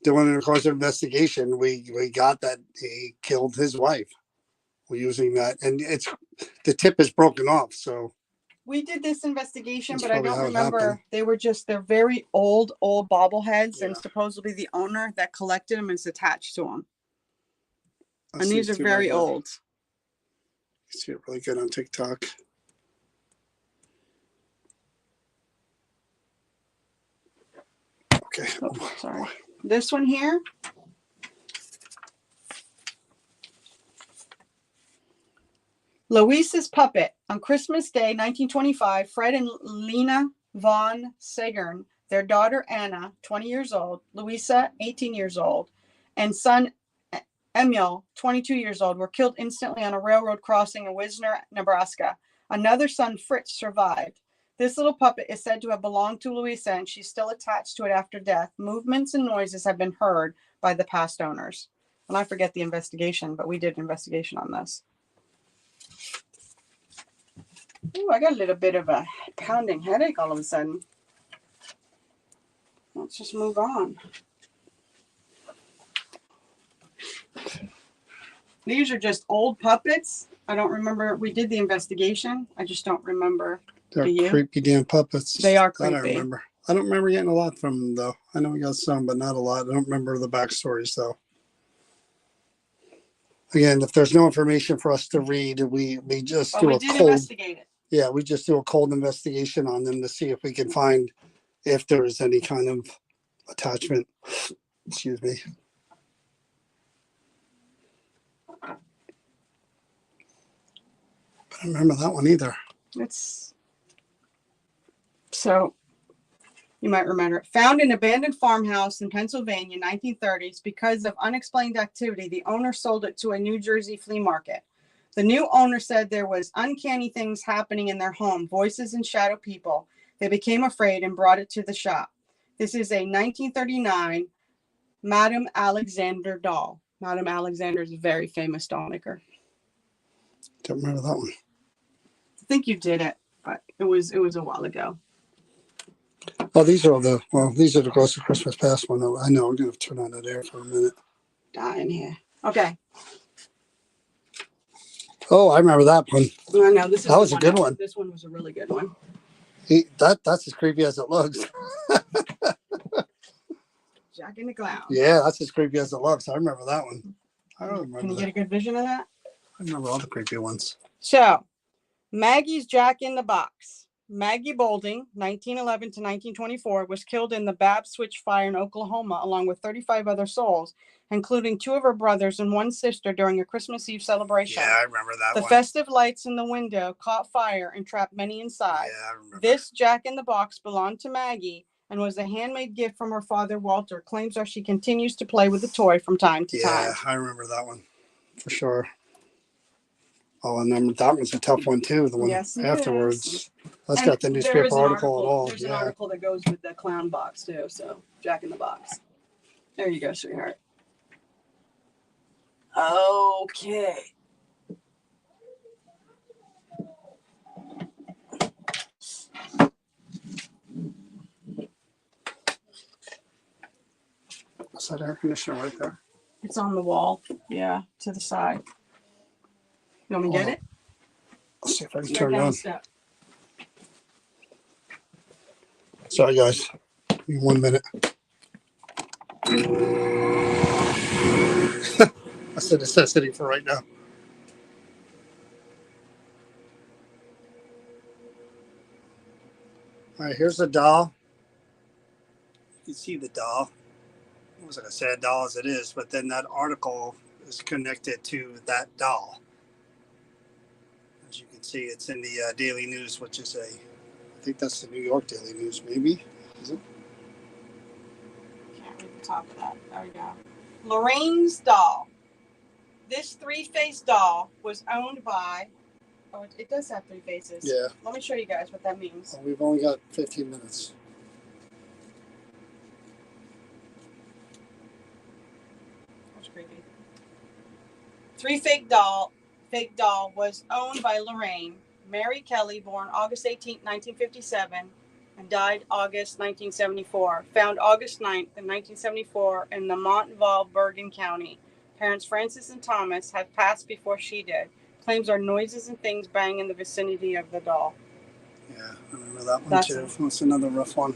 during the course of investigation, we got that he killed his wife. We're using that, and the tip is broken off. So We did this investigation, that's but I probably don't how it remember. happened. They're very old bobbleheads, Yeah. and supposedly the owner that collected them is attached to them. I And see these are it too, very right now. old. I see it really good on TikTok. Okay. Oh, sorry. This one here. Louise's puppet. On Christmas Day, 1925, Fred and Lena von Sagern, their daughter Anna, 20 years old, Louisa, 18 years old, and son Emil, 22 years old, were killed instantly on a railroad crossing in Wisner, Nebraska. Another son, Fritz, survived. This little puppet is said to have belonged to Louisa, and she's still attached to it after death. Movements and noises have been heard by the past owners. And I forget the investigation, but we did an investigation on this. Ooh, I got a little bit of a pounding headache all of a sudden. Let's just move on. These are just old puppets. I don't remember. We did the investigation. I just don't remember. They're Do you? creepy damn puppets. They are That I creepy. remember. I don't remember getting a lot from them though. I know we got some, but not a lot. I don't remember the backstories though. Again, if there's no information for us to read, we just But do we a did cold. investigate it. Yeah, we just do a cold investigation on them to see if we can find if there is any kind of attachment. Excuse me. I don't remember that one either. It's so you might remember it. Found in an abandoned farmhouse in Pennsylvania, 1930s. Because of unexplained activity, the owner sold it to a New Jersey flea market. The new owner said there was uncanny things happening in their home, voices and shadow people. They became afraid and brought it to the shop. This is a 1939 Madame Alexander doll. Madame Alexander is a very famous doll maker. Don't remember that one. I think you did it, but it was a while ago. Oh, these are the Ghost of Christmas Past one. I know. I'm going to turn on that air for a minute. Dying here. Okay. Oh, I remember that one. I know this is That was a good one. This one was a really good one. That's as creepy as it looks. Jack and the Clown. Yeah, that's as creepy as it looks. I remember that one. I don't remember Can you that. get a good vision of that? I remember all the creepy ones. So, Maggie's Jack in the Box. Maggie Boulding, 1911 to 1924, was killed in the Bab Switch fire in Oklahoma, along with 35 other souls, including 2 of her brothers and 1 sister during a Christmas Eve celebration. Yeah, I remember that The one. festive lights in the window caught fire and trapped many inside. Yeah, I remember. This Jack in the Box belonged to Maggie and was a handmade gift from her father, Walter. Claims are she continues to play with the toy from time to time. Yeah, I remember that one for sure. Oh, and then that one's a tough one too. The one afterwards. That's got the newspaper article at all. There's an article that goes with the clown box too. So Jack in the Box. There you go, sweetheart. Okay. Is that air conditioner right there? It's on the wall. Yeah, to the side. You want me to get it? Let's see if I can You're turn it down on. a step. Sorry, guys. Give me 1 minute. That's a necessity for right now. All right, here's the doll. You can see the doll. It was like a sad doll as it is, but then that article is connected to that doll. As you can see, it's in the Daily News, which is I think that's the New York Daily News, maybe. Is it? Can't read the top of that. There we go. Lorraine's doll. This three-faced doll was owned by. Oh, it does have three faces. Yeah. Let me show you guys what that means. Well, we've only got 15 minutes. That's creepy. Fake doll was owned by Lorraine Mary Kelly, born August 18, 1957, and died August 1974. Found August 9th in 1974 in the Monteval, Bergen County. Parents Francis and Thomas have passed before she did. Claims are noises and things bang in the vicinity of the doll. Yeah, I remember that one too. That's another rough one.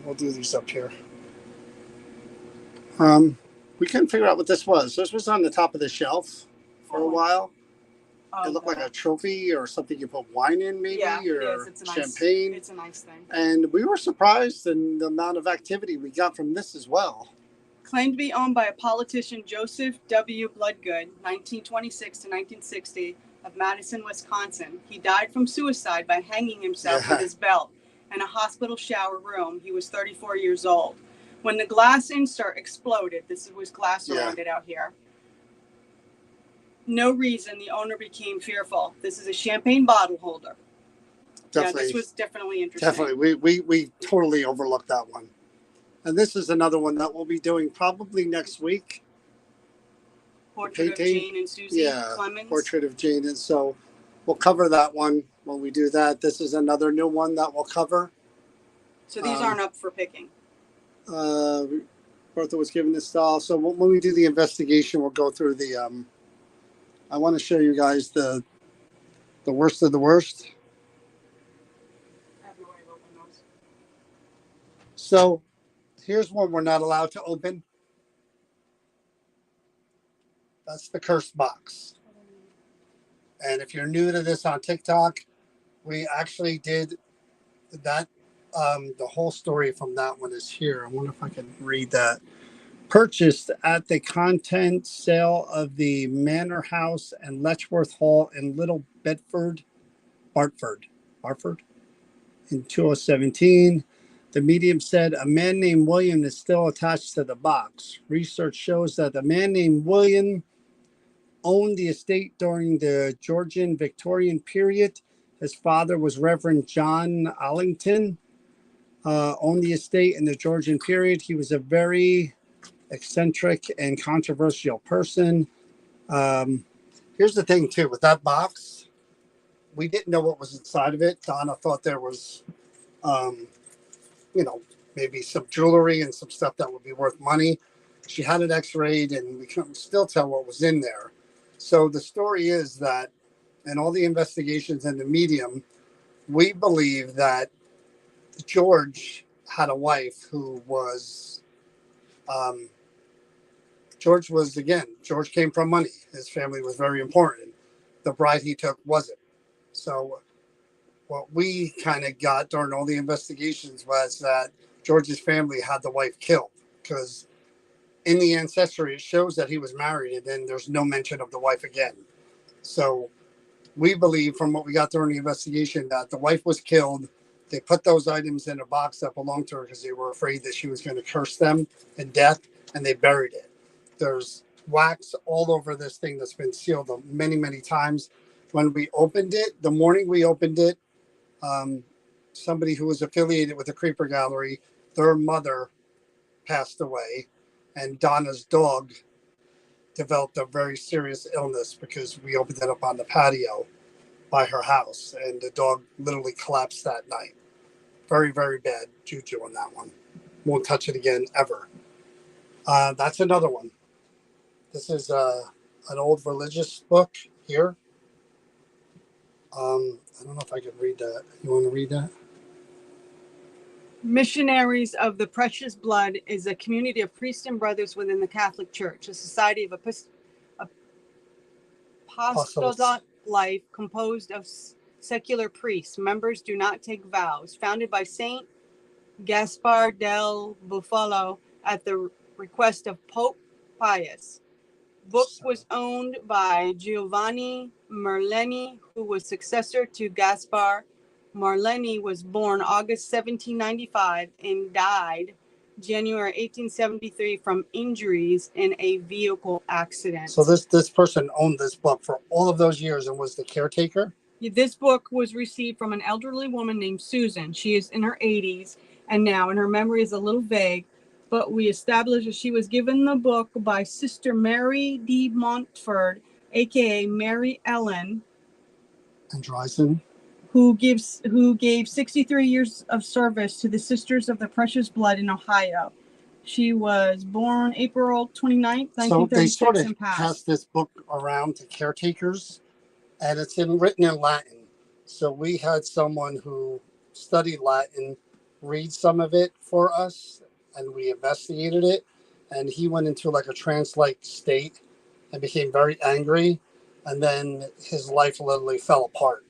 We'll do these up here. We couldn't figure out what this was. This was on the top of the shelf for a while. It looked like a trophy or something you put wine in, maybe, or it's champagne. It's a nice thing. And we were surprised in the amount of activity we got from this as well. Claimed to be owned by a politician, Joseph W. Bloodgood, 1926 to 1960, of Madison, Wisconsin. He died from suicide by hanging himself with his belt in a hospital shower room. He was 34 years old. When the glass insert exploded, this was glass around it out here. No reason the owner became fearful. This is a champagne bottle holder. Definitely. Yeah, this was definitely interesting. Definitely. We totally overlooked that one. And this is another one that we'll be doing probably next week. Portrait of Jane and Susie Clemens. Portrait of Jane. And so we'll cover that one when we do that. This is another new one that we'll cover. So these aren't up for picking. Bertha was given this doll. So when we do the investigation, we'll go through the... I want to show you guys the worst of the worst. I have no way of opening those. So here's one we're not allowed to open. That's the cursed box. And if you're new to this on TikTok, we actually did that. The whole story from that one is here. I wonder if I can read that. Purchased at the content sale of the Manor House and Letchworth Hall in Little Bedford, Bartford, in 2017. The medium said a man named William is still attached to the box. Research shows that the man named William owned the estate during the Georgian Victorian period. His father was Reverend John Allington, owned the estate in the Georgian period. He was a very eccentric and controversial person. Here's the thing too, with that box, we didn't know what was inside of it. Donna thought there was, maybe some jewelry and some stuff that would be worth money. She had it x-rayed and we couldn't still tell what was in there. So the story is that in all the investigations in the medium, we believe that George had a wife who was, George came from money. His family was very important. The bride he took wasn't. So what we kind of got during all the investigations was that George's family had the wife killed because in the ancestry, it shows that he was married and then there's no mention of the wife again. So we believe from what we got during the investigation that the wife was killed. They put those items in a box that belonged to her because they were afraid that she was going to curse them in death, and they buried it. There's wax all over this thing that's been sealed many, many times. When we opened it, the morning we opened it, somebody who was affiliated with the Creeper Gallery, their mother passed away, and Donna's dog developed a very serious illness because we opened it up on the patio by her house, and the dog literally collapsed that night. Very, very bad juju on that one. Won't touch it again ever. That's another one. This is an old religious book here. I don't know if I could read that. You want to read that? Missionaries of the Precious Blood is a community of priests and brothers within the Catholic Church, a society of apostolate life composed of secular priests. Members do not take vows. Founded by Saint Gaspar del Bufalo at the request of Pope Pius. Book was owned by Giovanni Merlini, who was successor to Gaspar. Merlini was born August 1795 and died January 1873 from injuries in a vehicle accident. So this person owned this book for all of those years and was the caretaker? This book was received from an elderly woman named Susan. She is in her 80s and now, and her memory is a little vague, but we established that she was given the book by Sister Mary de Montfort, aka Mary Ellen Andreessen, who gave 63 years of service to the Sisters of the Precious Blood in Ohio. She was born April 29th, 1936, so they sort of and passed this book around to caretakers, and it's written in Latin. So we had someone who studied Latin read some of it for us, and we investigated it, and he went into like a trance-like state and became very angry, and then his life literally fell apart.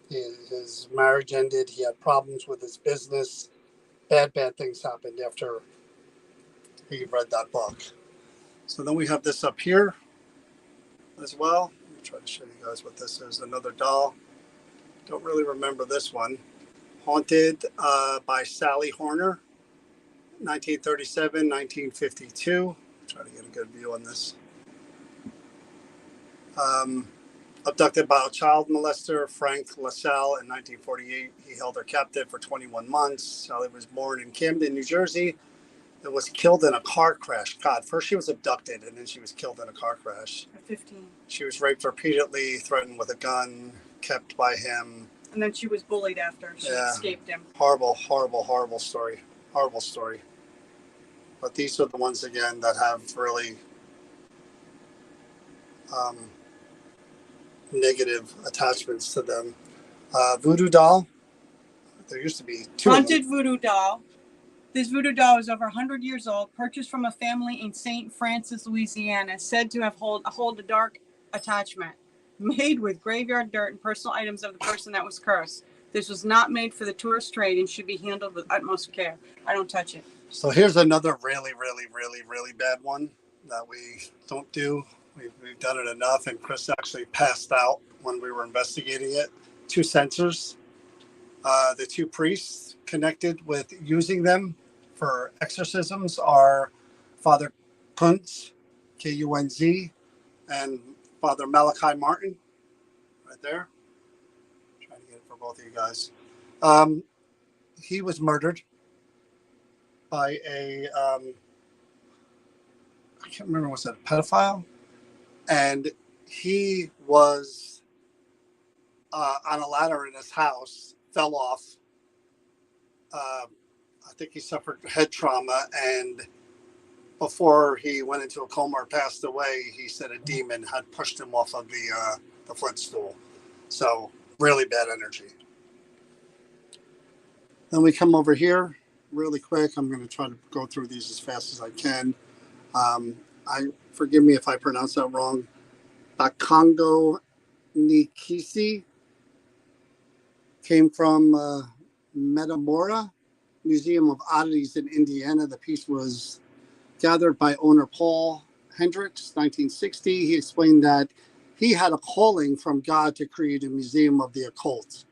His marriage ended. He had problems with his business. Bad things happened after he read that book. So then we have this up here as well. Let me try to show you guys what this is. Another doll. Don't really remember this one. Haunted by Sally Horner, 1937, 1952. Try to get a good view on this. Abducted by a child molester, Frank LaSalle, in 1948. He held her captive for 21 months. Sally was born in Camden, New Jersey. It was killed in a car crash. God, first she was abducted, and then she was killed in a car crash. At 15. She was raped repeatedly, threatened with a gun, kept by him. And then she was bullied after. She escaped him. Horrible, horrible, horrible story. Horrible story. But these are the ones, again, that have really negative attachments to them. Voodoo doll. There used to be two. Haunted voodoo doll. This voodoo doll is over 100 years old, purchased from a family in St. Francis, Louisiana, said to have hold a dark attachment, made with graveyard dirt and personal items of the person that was cursed. This was not made for the tourist trade and should be handled with utmost care. I don't touch it. So here's another really, really, really, really bad one that we don't do. We've done it enough, and Chris actually passed out when we were investigating it. 2 censors. The 2 priests connected with using them for exorcisms are Father Kunz, Kunz, and Father Malachi Martin, right there. I'm trying to get it for both of you guys. He was murdered by a, I can't remember, was that a pedophile? And he was on a ladder in his house, fell off. I think he suffered head trauma, and before he went into a coma or passed away, he said a demon had pushed him off of the footstool. So really bad energy. Then we come over here really quick. I'm going to try to go through these as fast as I can. Forgive me if I pronounce that wrong. Bakongo Nikisi came from Metamora Museum of Oddities in Indiana. The piece was gathered by owner Paul Hendricks, 1960. He explained that he had a calling from God to create a museum of the occult,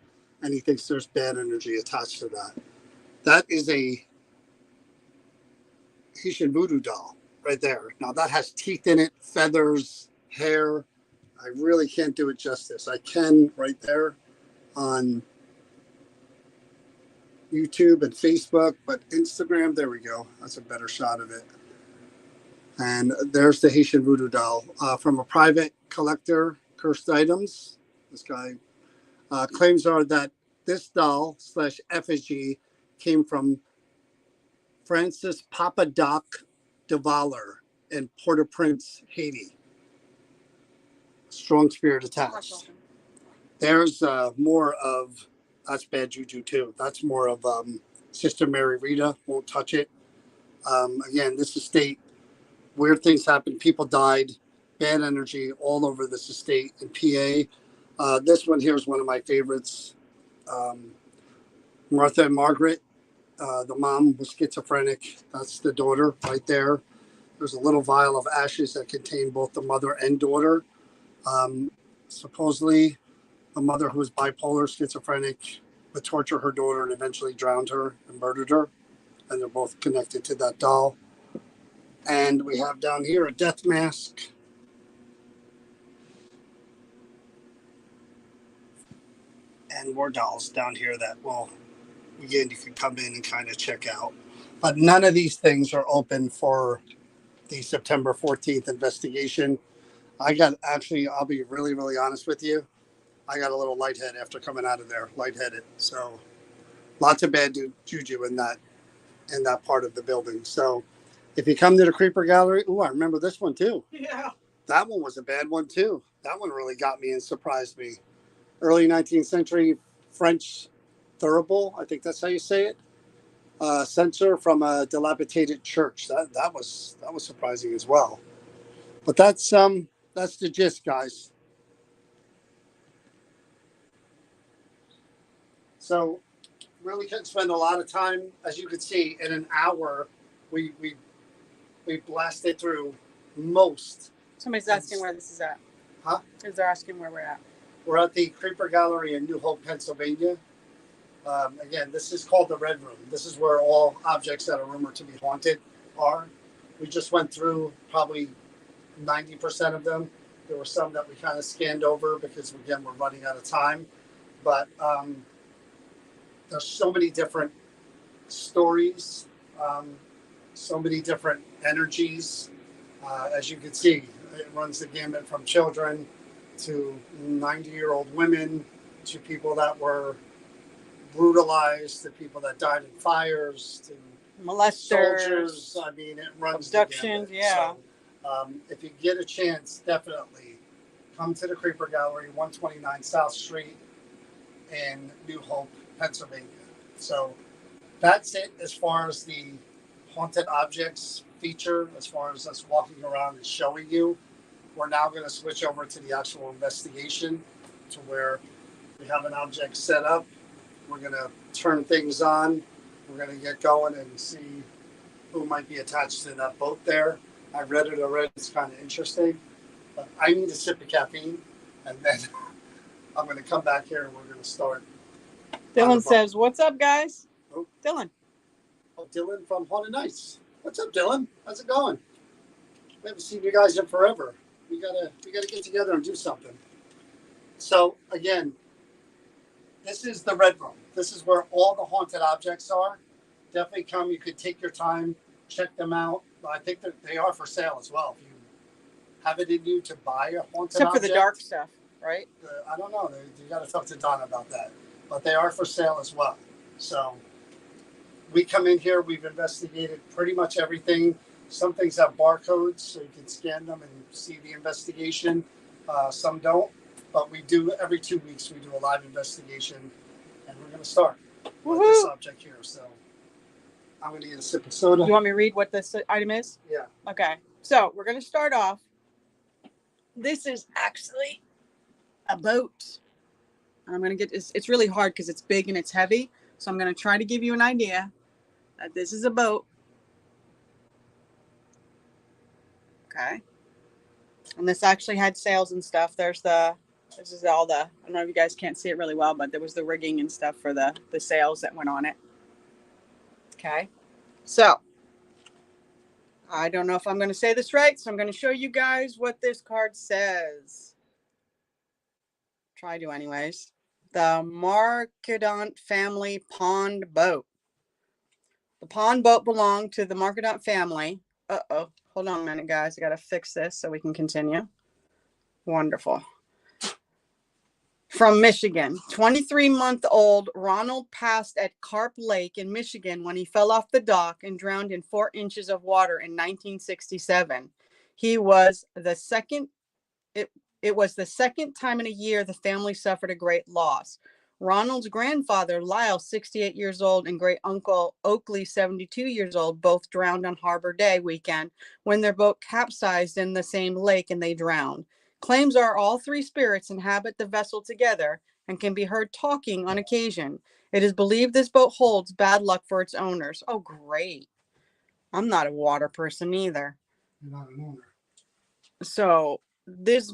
and he thinks there's bad energy attached to that. That is a Haitian voodoo doll right there. Now that has teeth in it, feathers, hair. I really can't do it justice. I can right there on YouTube and Facebook, but Instagram, there we go. That's a better shot of it. And there's the Haitian voodoo doll from a private collector, Cursed Items. This guy claims are that this doll slash effigy came from Francis Papadoc de Valer in Port-au-Prince, Haiti. Strong spirit attached. There's more of, that's bad juju too. That's more of Sister Mary Rita, won't touch it. Again, this estate, weird things happened. People died, bad energy all over this estate in PA. This one here is one of my favorites. Martha and Margaret, the mom was schizophrenic. That's the daughter right there. There's a little vial of ashes that contain both the mother and daughter. Supposedly, a mother who was bipolar, schizophrenic, would torture her daughter and eventually drowned her and murdered her. And they're both connected to that doll. And we have down here a death mask. And more dolls down here that, well, again, you can come in and kind of check out. But none of these things are open for the September 14th investigation. I got, actually, I'll be really, really honest with you. I got a little lightheaded after coming out of there, lightheaded. So lots of bad juju in that part of the building. So if you come to the Creeper Gallery, I remember this one too. Yeah. That one was a bad one too. That one really got me and surprised me. Early 19th century French thurible, I think that's how you say it. Censer from a dilapidated church. That was surprising as well. But that's the gist, guys. So really couldn't spend a lot of time, as you can see, in an hour. We blasted through most. Somebody's asking where this is at. Huh? They're asking where we're at. We're at the Creeper Gallery in New Hope, Pennsylvania. Again, this is called the Red Room. This is where all objects that are rumored to be haunted are. We just went through probably 90% of them. There were some that we kind of scanned over because, again, we're running out of time. But there's so many different stories, so many different energies. As you can see, it runs the gamut from children to 90-year-old women to people that were brutalized, to people that died in fires, to Molesters, soldiers. I mean, it runs abductions. Yeah. So, if you get a chance, definitely come to the Creeper Gallery, 129 South Street in New Hope, Pennsylvania. So that's it as far as the haunted objects feature, as far as us walking around and showing you. We're now going to switch over to the actual investigation, to where we have an object set up. We're going to turn things on. We're going to get going and see who might be attached to that boat there. I read it already. It's kind of interesting. But I need a sip of caffeine, and then I'm going to come back here and we're going to start. Dylan says, "What's up, guys?" Oh. Dylan. Oh, Dylan from Haunted Nights. What's up, Dylan? How's it going? We haven't seen you guys in forever. We gotta get together and do something. So again, this is the Red Room. This is where all the haunted objects are. Definitely come. You could take your time, check them out. I think that they are for sale as well. If you have it in you to buy a haunted Except object, for the dark stuff, right? I don't know. You got to talk to Don about that. But they are for sale as well. So we come in here. We've investigated pretty much everything. Some things have barcodes, so you can scan them and see the investigation. Some don't. But we do, every 2 weeks, we do a live investigation. And we're going to start with this object here. So I'm going to get a sip of soda. You want me to read what this item is? Yeah. Okay. So we're going to start off. This is actually a boat. I'm going to get this. It's really hard because it's big and it's heavy. So I'm going to try to give you an idea that this is a boat. Okay. And this actually had sails and stuff. This is all the, I don't know if you guys can't see it really well, but there was the rigging and stuff for the sails that went on it. Okay. So I don't know if I'm going to say this right. So I'm going to show you guys what this card says. Try to anyways. The Marquardant family pond boat. The pond boat belonged to the Marquardant family Uh-oh. Hold on a minute, guys. I got to fix this so we can continue. Wonderful. From Michigan, 23-month-old Ronald passed at Carp Lake in Michigan when he fell off the dock and drowned in 4 inches of water in 1967. He was the second. It was the second time in a year the family suffered a great loss. Ronald's grandfather, Lyle, 68 years old, and great uncle Oakley, 72 years old, both drowned on Harbor Day weekend when their boat capsized in the same lake and they drowned. Claims are all 3 spirits inhabit the vessel together and can be heard talking on occasion. It is believed this boat holds bad luck for its owners. Oh, great. I'm not a water person either. You're not an owner. So this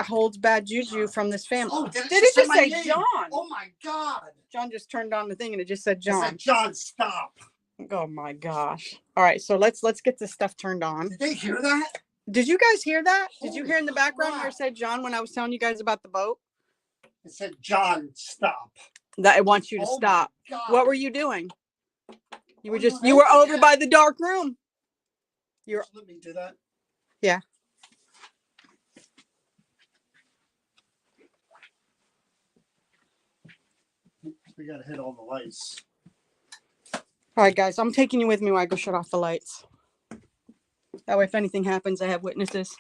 holds bad juju from this family. Oh, did it just say name? John? Oh my God. John just turned on the thing and it just said John. It said John, stop. Oh my gosh. All right, so let's get this stuff turned on. Did they hear that? Did you guys hear that? Did you hear in the background crap. where it said John when I was telling you guys about the boat? It said John, stop. That it wants you to stop. What were you doing? You were over by the dark room. Let me do that. Yeah. We gotta hit all the lights. All right, guys, I'm taking you with me while I go shut off the lights. That way, if anything happens, I have witnesses.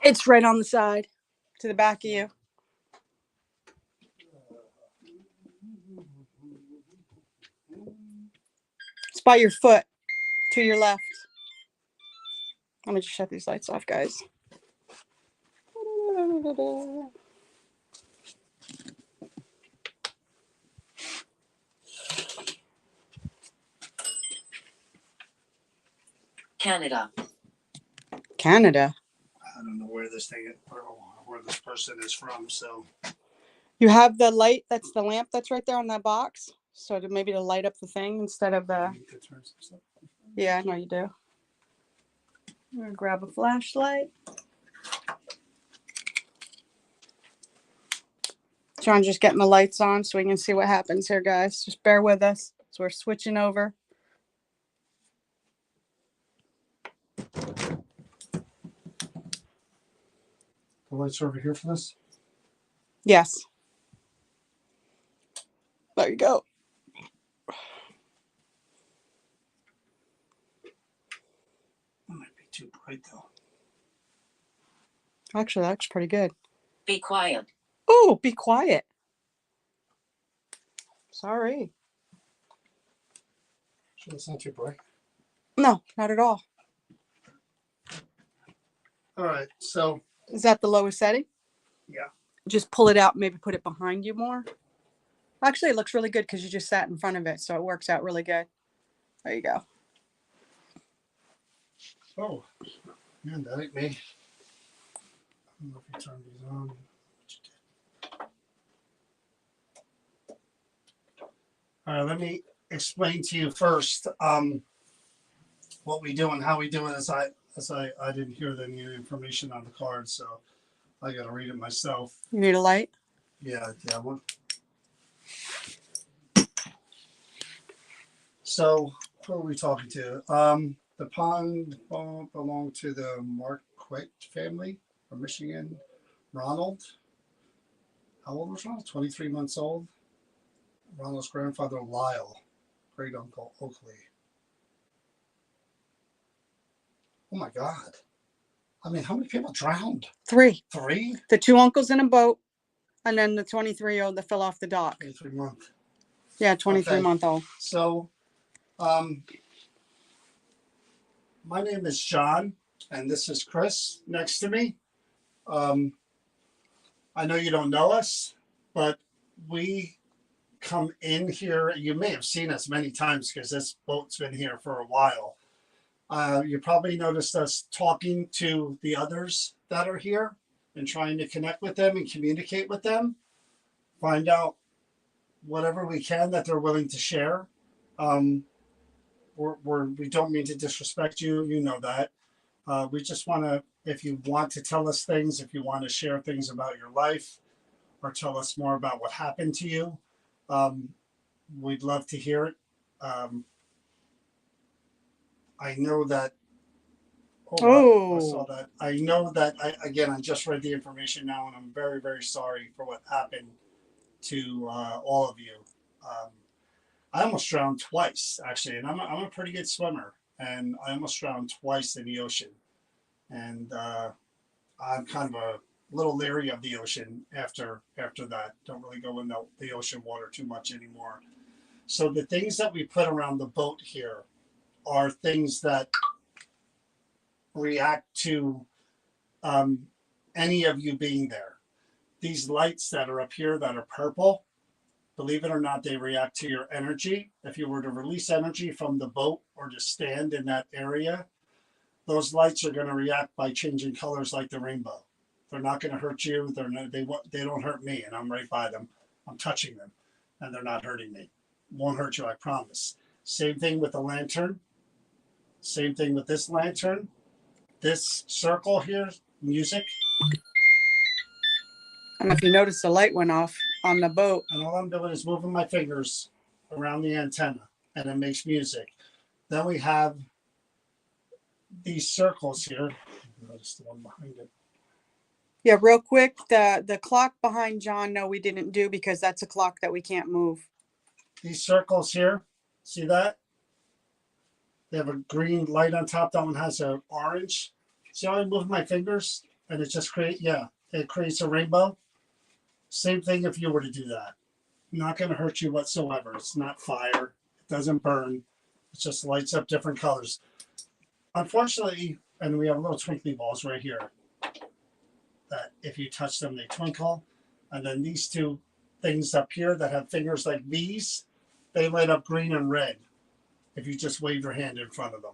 It's right on the side, to the back of you. It's by your foot, to your left. Let me just shut these lights off, guys. Canada. Canada. I don't know where this thing is, where this person is from. So you have the light. That's the lamp that's right there on that box. So maybe to light up the thing instead of the. Yeah, I know you do. I'm gonna grab a flashlight. John's just getting the lights on so we can see what happens here, guys. Just bear with us. So we're switching over. The lights are over here for this? Yes. There you go. That might be too bright though. Actually, that looks pretty good. Be quiet. Oh, be quiet. Sorry. Sure, it's not too bright. No, not at all. All right, so. Is that the lowest setting? Yeah. Just pull it out, maybe put it behind you more. Actually, it looks really good because you just sat in front of it, so it works out really good. There you go. Oh, man, that ain't me. I don't know if you turned these on. All right, let me explain to you first what we do and how we do it. As I didn't hear any information on the card, so I got to read it myself. You need a light? Yeah. One. So who are we talking to? The pond belonged to the Marquette family from Michigan. Ronald. How old was Ronald? 23 months old. Ronald's grandfather, Lyle. Great uncle, Oakley. Oh my God. I mean, how many people drowned? 3. 3? The 2 uncles in a boat, and then the 23-year-old that fell off the dock. 23-month. Yeah, 23-month-old. So, my name is John, and this is Chris next to me. I know you don't know us, but we come in here. You may have seen us many times because this boat's been here for a while. You probably noticed us talking to the others that are here and trying to connect with them and communicate with them, find out whatever we can that they're willing to share. We don't mean to disrespect you. You know that. We just want to, if you want to tell us things, if you want to share things about your life, or tell us more about what happened to you, we'd love to hear it. I know that. Oh, wow, I saw that. I know that. I just read the information now, and I'm very, very sorry for what happened to all of you. Um, I almost drowned twice, actually, and I'm a pretty good swimmer, and I almost drowned twice in the ocean, and I'm kind of a little leery of the ocean after that. Don't really go in the ocean water too much anymore. So the things that we put around the boat here are things that react to any of you being there. These lights that are up here that are purple, believe it or not, they react to your energy. If you were to release energy from the boat or to stand in that area, those lights are going to react by changing colors like the rainbow. They're not going to hurt you. They don't hurt me, and I'm right by them. I'm touching them, and they're not hurting me. Won't hurt you, I promise. Same thing with the lantern. Same thing with this lantern. This circle here, music. I don't know if you noticed the light went off on the boat. And all I'm doing is moving my fingers around the antenna, and it makes music. Then we have these circles here. Notice the one behind it. Yeah, real quick, the clock behind John, no, we didn't do because that's a clock that we can't move. These circles here, see that? They have a green light on top. That one has an orange. See how I move my fingers and it just it creates a rainbow. Same thing if you were to do that. Not going to hurt you whatsoever. It's not fire. It doesn't burn. It just lights up different colors. Unfortunately, and we have little twinkly balls right here that if you touch them, they twinkle. And then these two things up here that have fingers like V's, they light up green and red if you just wave your hand in front of them.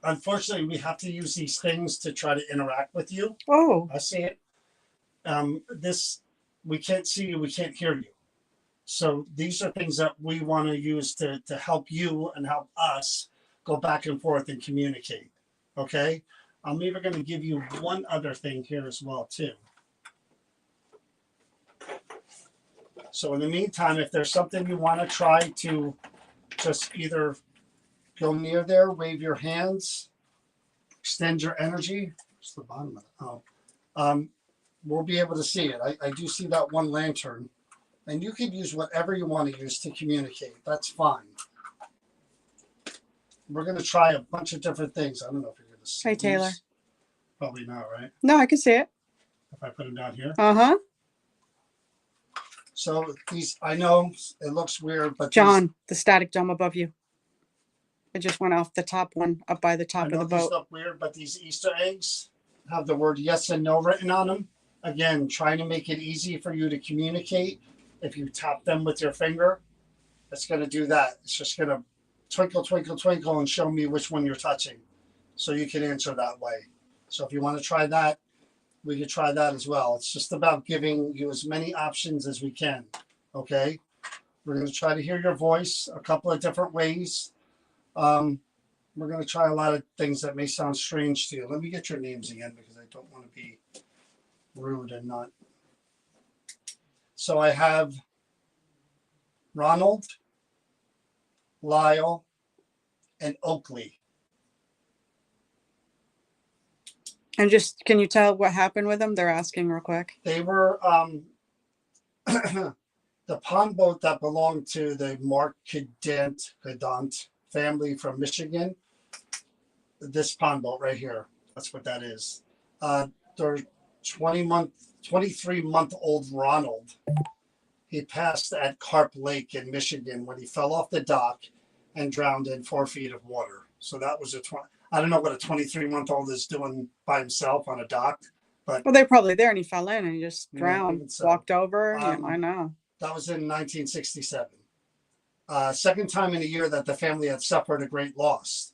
Unfortunately, we have to use these things to try to interact with you. Oh, I see it. This, we can't see you, we can't hear you. So these are things that we want to use to help you and help us go back and forth and communicate. Okay? I'm even going to give you one other thing here as well, too. So in the meantime, if there's something you want to try to just either go near there, wave your hands, extend your energy. What's the bottom of it? We'll be able to see it. I do see that one lantern. And you can use whatever you want to use to communicate. That's fine. We're going to try a bunch of different things. I don't know if you're going to see hey, Taylor. these. Probably not, right? No, I can see it. If I put them down here. Uh-huh. So these, I know it looks weird, but John, the static dome above you. It just went off the top one up by the top I know of the these boat. look weird, but these Easter eggs have the word yes and no written on them. Again, trying to make it easy for you to communicate. If you tap them with your finger, it's going to do that. It's just going to twinkle, twinkle, twinkle and show me which one you're touching. So you can answer that way. So if you want to try that, we could try that as well. It's just about giving you as many options as we can. Okay? We're going to try to hear your voice a couple of different ways. We're going to try a lot of things that may sound strange to you. Let me get your names again because I don't want to be rude and not. So I have Ronald, Lyle, and Oakley. And just, can you tell what happened with them? They're asking real quick. They were the pond boat that belonged to the Cadant family from Michigan. This pond boat right here. That's what that is. Their 23-month-old Ronald. He passed at Carp Lake in Michigan when he fell off the dock and drowned in 4 feet of water. So that was I don't know what a 23-month-old is doing by himself on a dock, but Well, they're probably there and he fell in and he just drowned, even so. walked over. I know. That was in 1967. Second time in a year that the family had suffered a great loss.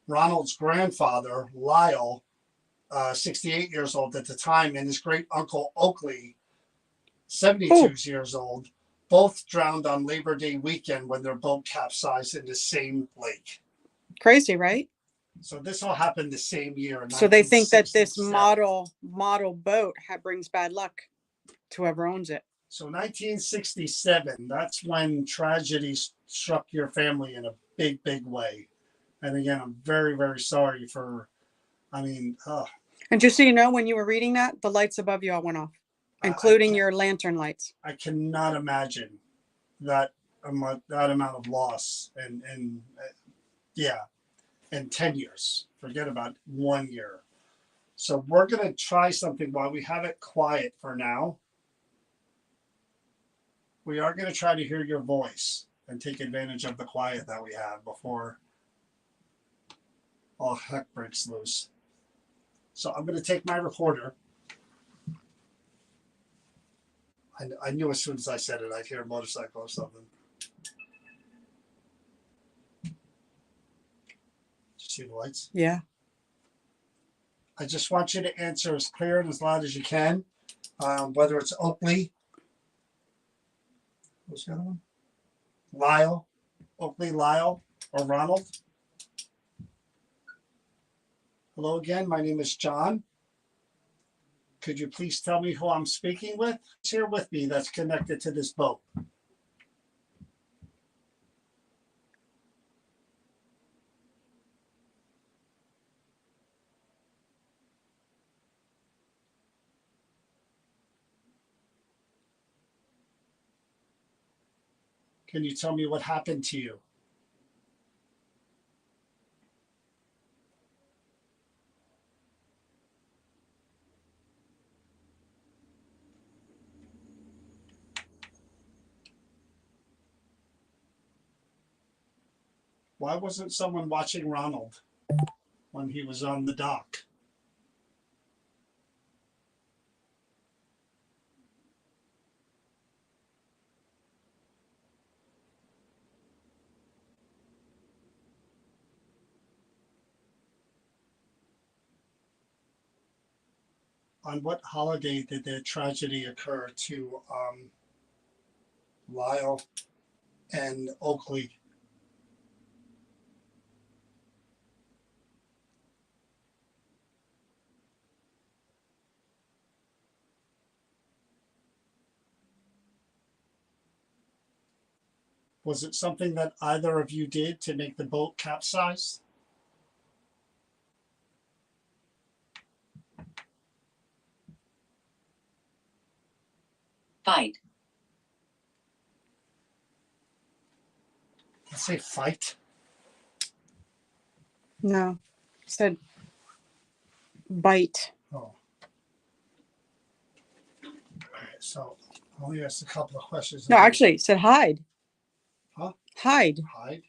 Ronald's grandfather, Lyle, 68 years old at the time, and his great uncle Oakley, 72 years old, both drowned on Labor Day weekend when their boat capsized in the same lake. Crazy, right? So this all happened the same year. So they think that this 1967. model boat brings bad luck. to whoever owns it. So 1967, that's when tragedy struck your family in a big, big way. And again, I'm very, very sorry for, I mean, And just so you know, when you were reading that, the lights above you all went off, including your lantern lights. I cannot imagine that that amount of loss and yeah, in 10 years. Forget about 1 year. So we're going to try something while we have it quiet for now. We are going to try to hear your voice and take advantage of the quiet that we have before all heck breaks loose. So I'm going to take my recorder. I knew as soon as I said it, I'd hear a motorcycle or something. Did you see the lights? Yeah. I just want you to answer as clear and as loud as you can, whether it's Oakley. What's the other one? Lyle. Oakley, Lyle, or Ronald. Hello again. My name is John. Could you please tell me who I'm speaking with? Who's here with me that's connected to this boat? Can you tell me what happened to you? Why wasn't someone watching Ronald when he was on the dock? On what holiday did the tragedy occur to Lyle and Oakley? Was it something that either of you did to make the boat capsize? Fight. Let's say fight. No. It said bite. Oh. All right, so I'll only ask a couple of questions. No, actually, it said hide. Huh? Hide. Hide.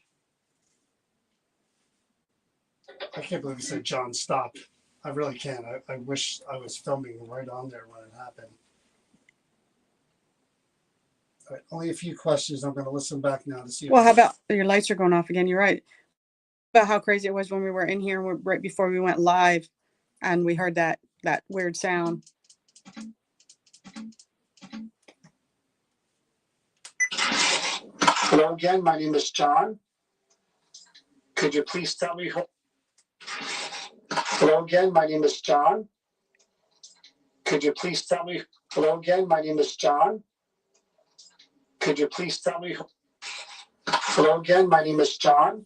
I can't believe it said John, stop. I really can't. I wish I was filming right on there when it happened. All right, only a few questions. I'm going to listen back now to see. Well, how about your lights are going off again? You're right. About how crazy it was when we were in here right before we went live, and we heard that weird sound. Hello again. My name is John. Could you please tell me who? Hello again. My name is John. Could you please tell me? Hello again. My name is John. Could you please tell me? Hello again. My name is John.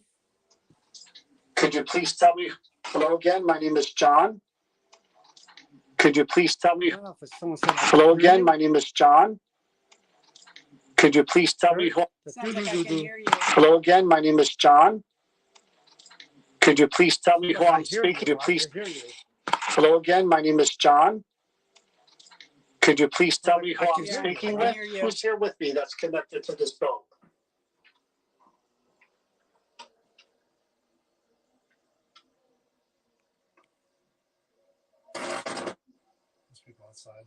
Could you please tell me? Hello again. My name is John. Could you please tell me? Hello again. My name is John. Could you please tell me? Sounds like I can hear you. Hello again. My name is John. Could you please tell me who I'm speaking? Could you please? Hello again. My name is John. Could you please tell me who I'm speaking with? Who's here with me that's connected to this boat? There's people outside.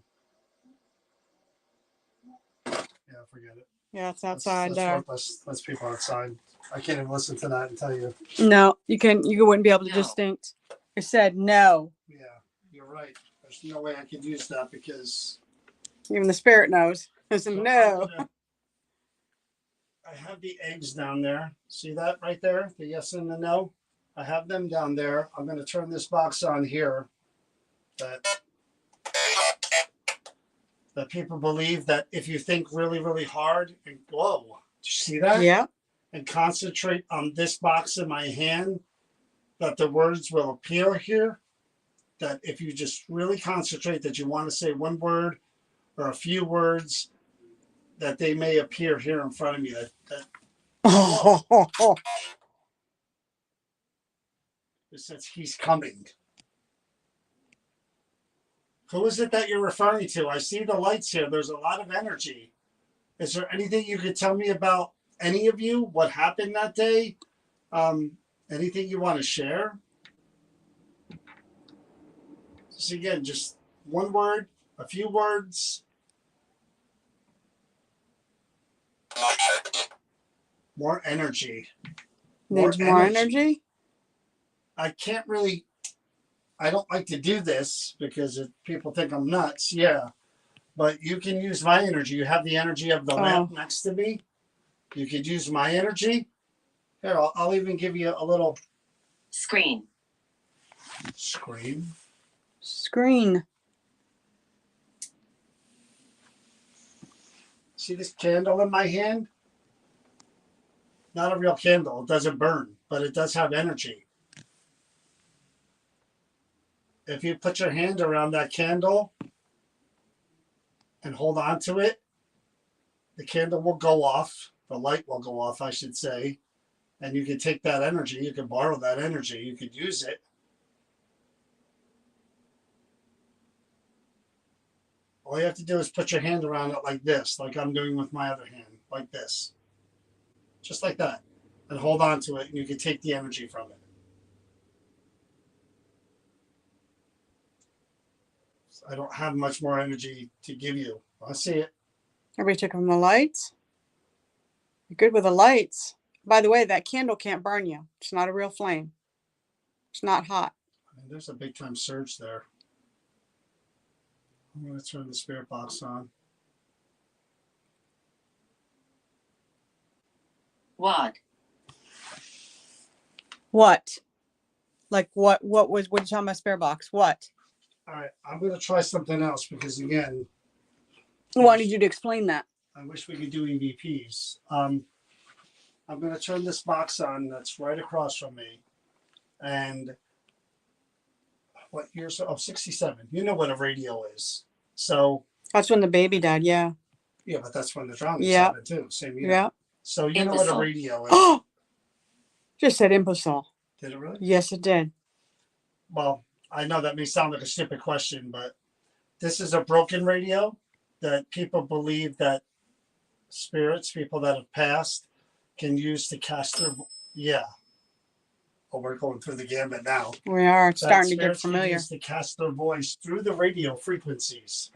Yeah, forget it. Yeah, it's outside there. Let's people outside. I can't even listen to that and tell you. No, you wouldn't be able to No. distinct. It said no. Yeah, you're right. There's no way I could use that because Even the spirit knows. It said no. I have the eggs down there. See that right there? The yes and the no. I have them down there. I'm going to turn this box on here. that people believe that if you think really, really hard and whoa, did you see that? Yeah. And concentrate on this box in my hand, that the words will appear here. That if you just really concentrate that you want to say one word or a few words, that they may appear here in front of me. It says he's coming. Who is it that you're referring to? I see the lights here. There's a lot of energy. Is there anything you could tell me about any of you? What happened that day? Anything you want to share? So again, just one word, a few words. More energy. Needs more energy. I can't really, I don't like to do this because people think I'm nuts. Yeah. But you can use my energy. You have the energy of the lamp next to me. You could use my energy. Here, I'll even give you a little Screen. screen. See this candle in my hand? Not a real candle. It doesn't burn, but it does have energy. If you put your hand around that candle and hold on to it, the candle will go off. The light will go off, I should say. And you can take that energy. You can borrow that energy. You could use it. All you have to do is put your hand around it like this, like I'm doing with my other hand, like this. Just like that. And hold on to it, and you can take the energy from it. I don't have much more energy to give you. I see it. Everybody took from the lights. You're good with the lights. By the way, that candle can't burn you. It's not a real flame. It's not hot. I mean, there's a big time surge there. I'm going to turn the spirit box on. What? What? Like what? What was? What you talking about? Spare box? What? All right, I'm going to try something else because again, I wanted you to explain that. I wish we could do EVPs. I'm going to turn this box on that's right across from me. And what years? Oh, 67. You know what a radio is. So. That's when the baby died. Yeah. Yeah, but that's when the drums yeah. started too. Same year. Yeah. So you know what a radio is. Oh! Just said imbecile. Did it really? Yes, it did. Well, I know that may sound like a stupid question, but this is a broken radio that people believe that spirits, people that have passed, can use to cast their. Yeah. Oh, we're going through the gambit now. We are starting to get spirits familiar. Can use to cast their voice through the radio frequencies,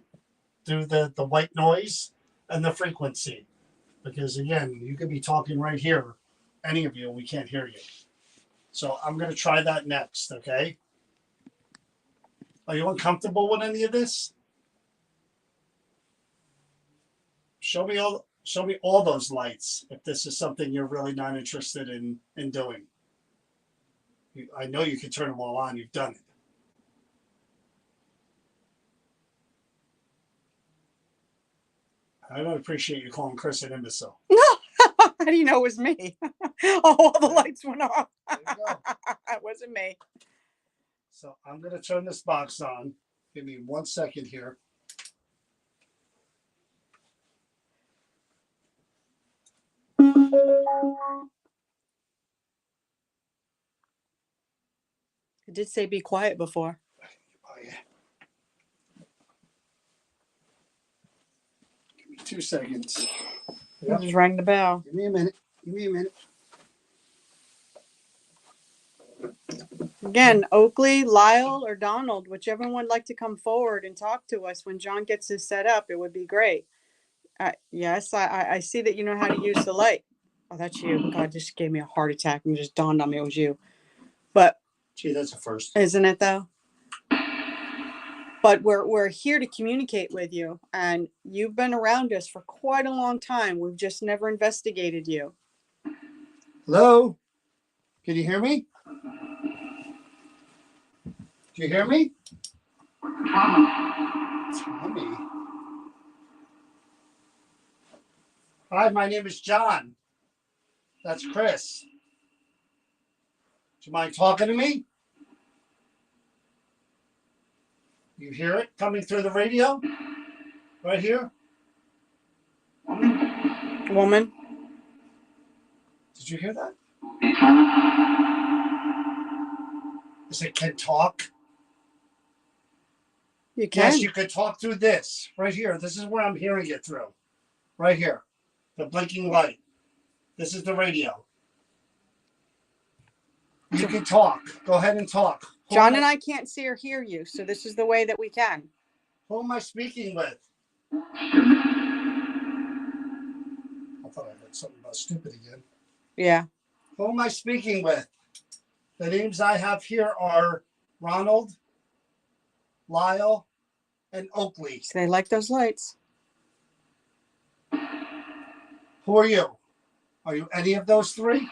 through the white noise and the frequency. Because again, you could be talking right here. Any of you, we can't hear you. So I'm going to try that next, okay? Are you uncomfortable with any of this? Show me all those lights if this is something you're really not interested in doing. I know you can turn them all on. You've done it. I don't appreciate you calling Chris an imbecile. No. How do you know it was me? All the lights went off. There you go. It wasn't me. So I'm going to turn this box on. Give me 1 second here. It did say be quiet before. Oh, yeah. Give me 2 seconds. Yep. Just rang the bell. Give me a minute. Again, Oakley, Lyle, or Donald, whichever one would like to come forward and talk to us when John gets this set up, it would be great. Yes, I see that you know how to use the light. Oh, that's you. God just gave me a heart attack and just dawned on me it was you. But gee, that's a first. Isn't it though? But we're here to communicate with you, and you've been around us for quite a long time. We've just never investigated you. Hello? Can you hear me? Do you hear me? Tommy. Hi, my name is John. That's Chris. Do you mind talking to me? You hear it coming through the radio? Right here? Woman. Did you hear that? Is it can talk? You can. Yes, you could talk through this. Right here. This is where I'm hearing it through. Right here. The blinking light. This is the radio. You can talk. Go ahead and talk. John and I can't see or hear you, so this is the way that we can. Who am I speaking with? I thought I heard something about stupid again. Yeah. Who am I speaking with? The names I have here are Ronald, Lyle, and Oakley. So they like those lights. Who are you? Are you any of those three?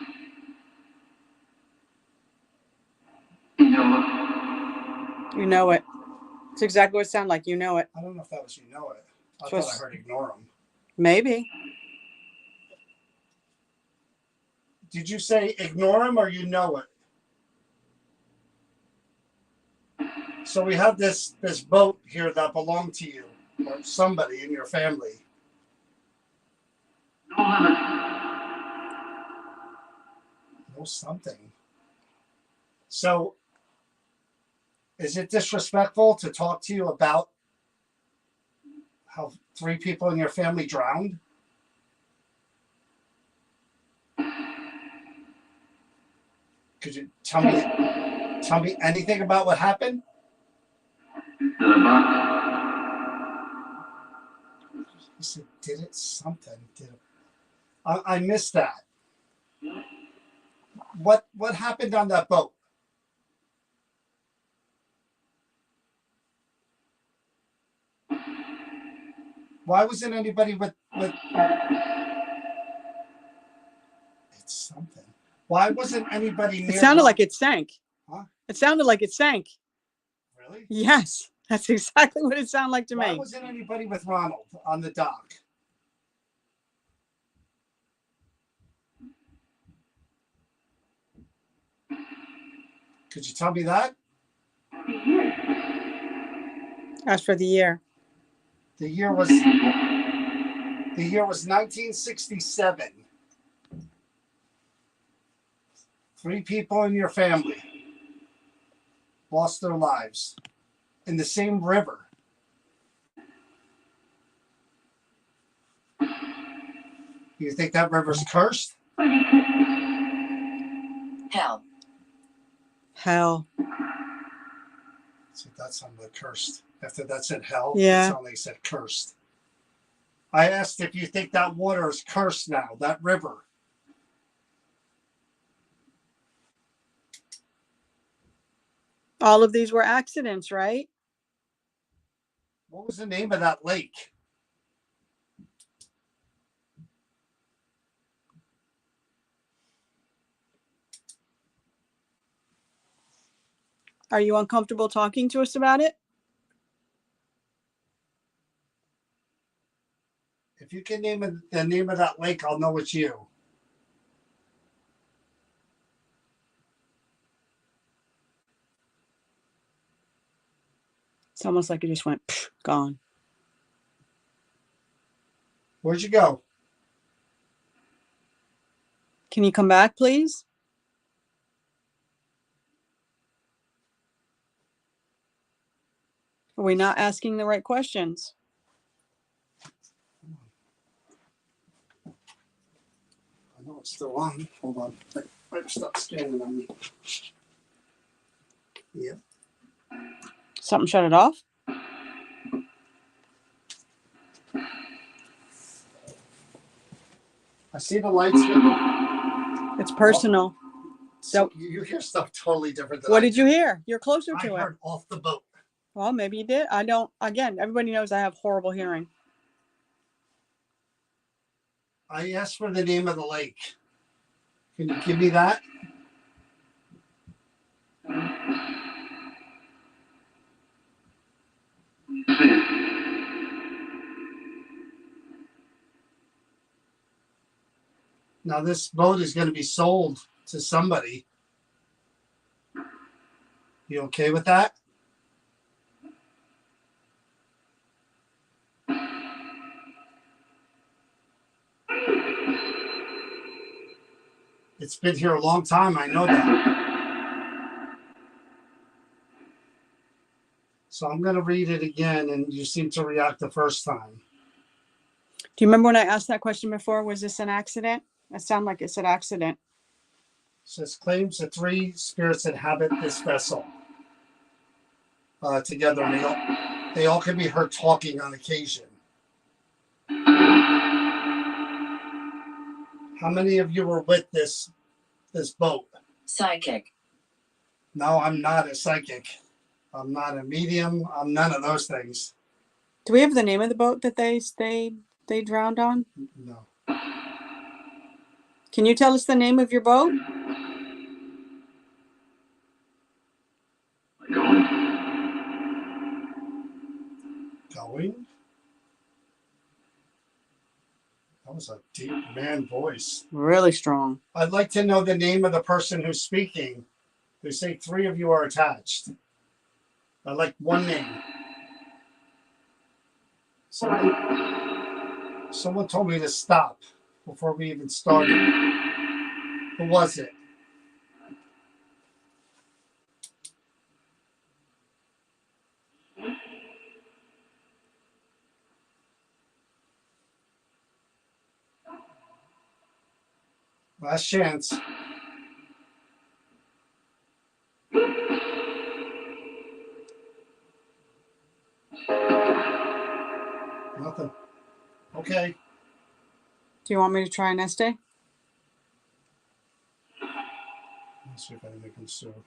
You know it. It's exactly what it sounds like. You know it. I don't know if that was you know it. I So thought I heard ignore them. maybe. Did you say ignore them or you know it? So we have this boat here that belonged to you or somebody in your family. Know something. So is it disrespectful to talk to you about how 3 people in your family drowned? Could you tell me anything about what happened? He said, did it something? I missed that. What happened on that boat? Why wasn't anybody with it's something? Why wasn't anybody near? It sounded like it sank. Huh? It sounded like it sank. Really? Yes. That's exactly what it sounded like to Why me. wasn't anybody with Ronald on the dock? Could you tell me that? As for the year. The year was 1967. 3 people in your family lost their lives in the same river. You think that river's cursed? Hell. Hell. So that sounded cursed. After that said hell, Yeah. it sounded like it said cursed. I asked if you think that water is cursed now, that river. All of these were accidents, right? What was the name of that lake? Are you uncomfortable talking to us about it? If you can name the name of that lake, I'll know it's you. It's almost like it just went gone. Where'd you go? Can you come back, please? Are we not asking the right questions? I know it's still on. Hold on. I've stopped scanning on me. Yeah. Something shut it off? I see the lights. It's personal. So you hear stuff totally different than What I did you hear? You're closer I to it. heard off the boat. Well, maybe you did. I don't. Again, everybody knows I have horrible hearing. I asked for the name of the lake. Can you give me that? Now this boat is going to be sold to somebody. You okay with that? It's been here a long time. I know that. So I'm going to read it again, and you seem to react the first time. Do you remember when I asked that question before? Was this an accident? It sounded like it said accident. It says claims the three spirits inhabit this vessel together. And they all can be heard talking on occasion. How many of you were with this boat? Psychic. No, I'm not a psychic. I'm not a medium. I'm none of those things. Do we have the name of the boat that they drowned on? No. Can you tell us the name of your boat? Going? That was a deep man voice. Really strong. I'd like to know the name of the person who's speaking. They say three of you are attached. I'd like one name. Someone told me to stop before we even started. Who was it? Last chance. Nothing. Okay. Do you want me to try an Este? Let's see if anything comes through.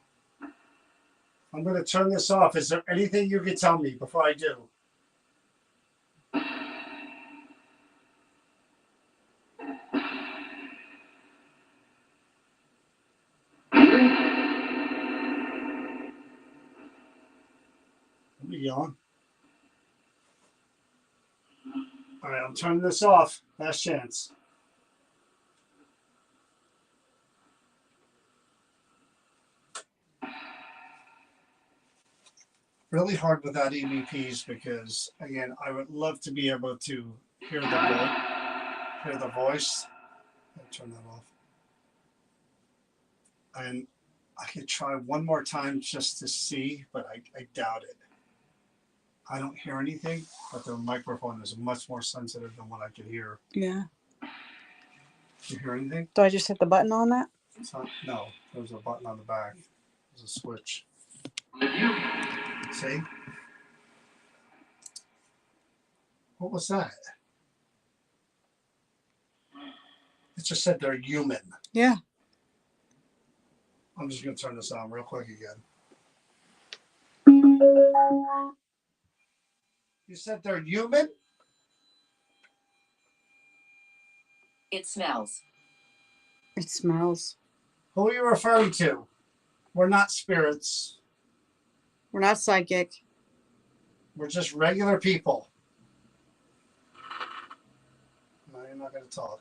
I'm going to turn this off. Is there anything you can tell me before I do? Let me yawn. All right, I'm turning this off. Last chance. Really hard without EVPs because, again, I would love to be able to hear the voice. I'll turn that off. And I could try one more time just to see, but I doubt it. I don't hear anything, but the microphone is much more sensitive than what I could hear. Yeah. Do you hear anything? Do I just hit the button on that? No, there's a button on the back. There's a switch. See? What was that? It just said they're human. Yeah. I'm just going to turn this on real quick again. You said they're human? It smells. It smells. Who are you referring to? We're not spirits. We're not psychic. We're just regular people. No, you're not going to talk.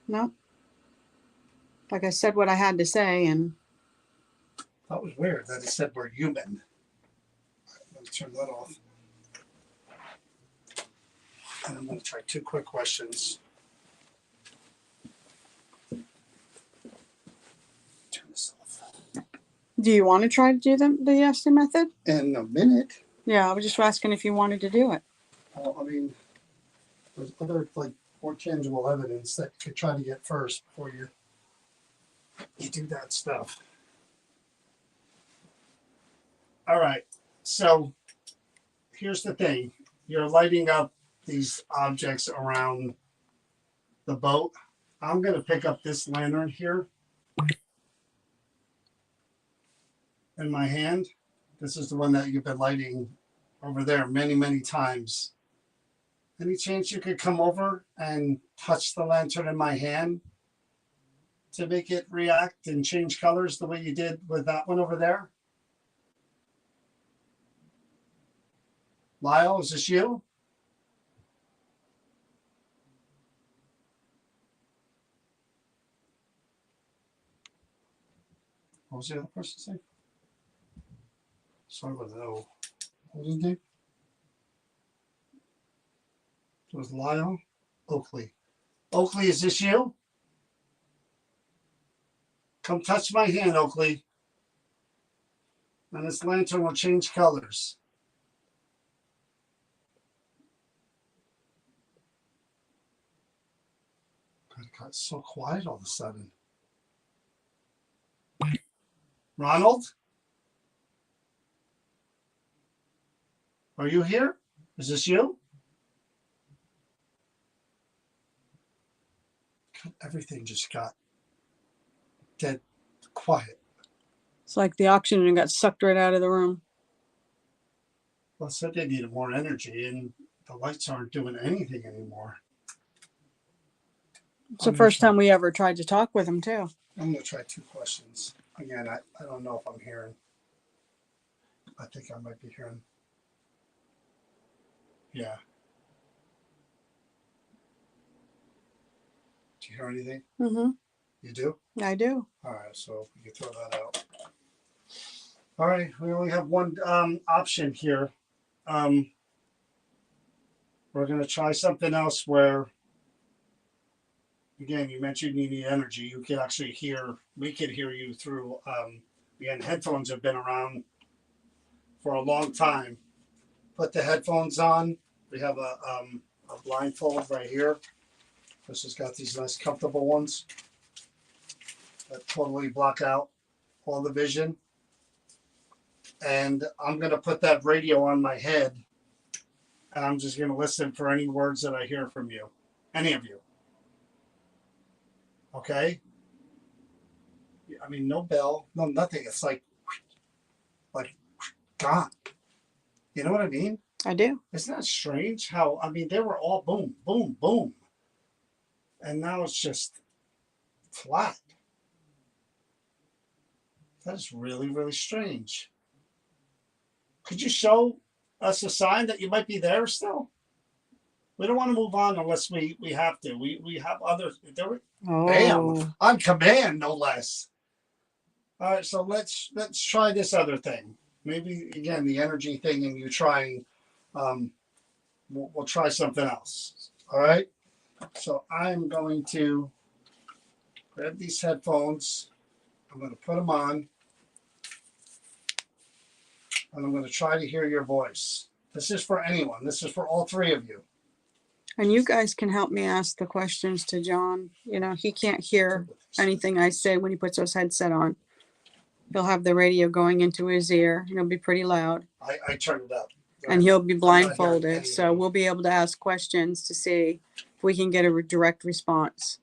No. Like I said what I had to say, and That was weird that it said we're human. Let me turn that off. And I'm going to try two quick questions. Turn this off. do you want to try to do the Este method? In a minute. Yeah, I was just asking if you wanted to do it. Well, I mean, there's other more tangible evidence that you could try to get first before you do that stuff. All right. So here's the thing. You're lighting up these objects around the boat. I'm going to pick up this lantern here in my hand. This is the one that you've been lighting over there many, many times. Any chance you could come over and touch the lantern in my hand to make it react and change colors the way you did with that one over there? Lyle, is this you? What was the other person's name? Sorry with an O. What was his name? It was Lyle Oakley. Oakley, is this you? Come touch my hand, Oakley. And this lantern will change colors. God, it got so quiet all of a sudden. Ronald? Are you here? Is this you? God, everything just got dead quiet. It's like the oxygen got sucked right out of the room. Well, I said they needed more energy, and the lights aren't doing anything anymore. It's the first time we ever tried to talk with him, too. I'm going to try 2 questions. Again, I don't know if I'm hearing. I think I might be hearing. Yeah. Do you hear anything? Mm-hmm. You do? I do. All right, so you can throw that out. All right, we only have one option here. We're going to try something else where, again, you mentioned you need energy. You can actually hear, we could hear you through, again, headphones have been around for a long time. Put the headphones on. We have a blindfold right here. This has got these nice comfortable ones that totally block out all the vision. And I'm going to put that radio on my head, and I'm just going to listen for any words that I hear from you, any of you. Okay? I mean, no bell, no nothing. It's like gone. You know what I mean? I do. Isn't that strange? How, I mean, they were all boom, boom, boom. And now it's just flat. That is really, really strange. Could you show us a sign that you might be there still? We don't want to move on unless we have to. We have other. Bam! On command, no less. All right, so let's try this other thing. Maybe again the energy thing, and you trying. We'll try something else. All right. So I'm going to grab these headphones. I'm going to put them on. And I'm going to try to hear your voice. This is for anyone. This is for all 3 of you. And you guys can help me ask the questions to John. You know, he can't hear anything I say when he puts those headset on. He'll have the radio going into his ear. It'll be pretty loud. I turned it up. And he'll be blindfolded. So we'll be able to ask questions to see if we can get a direct response.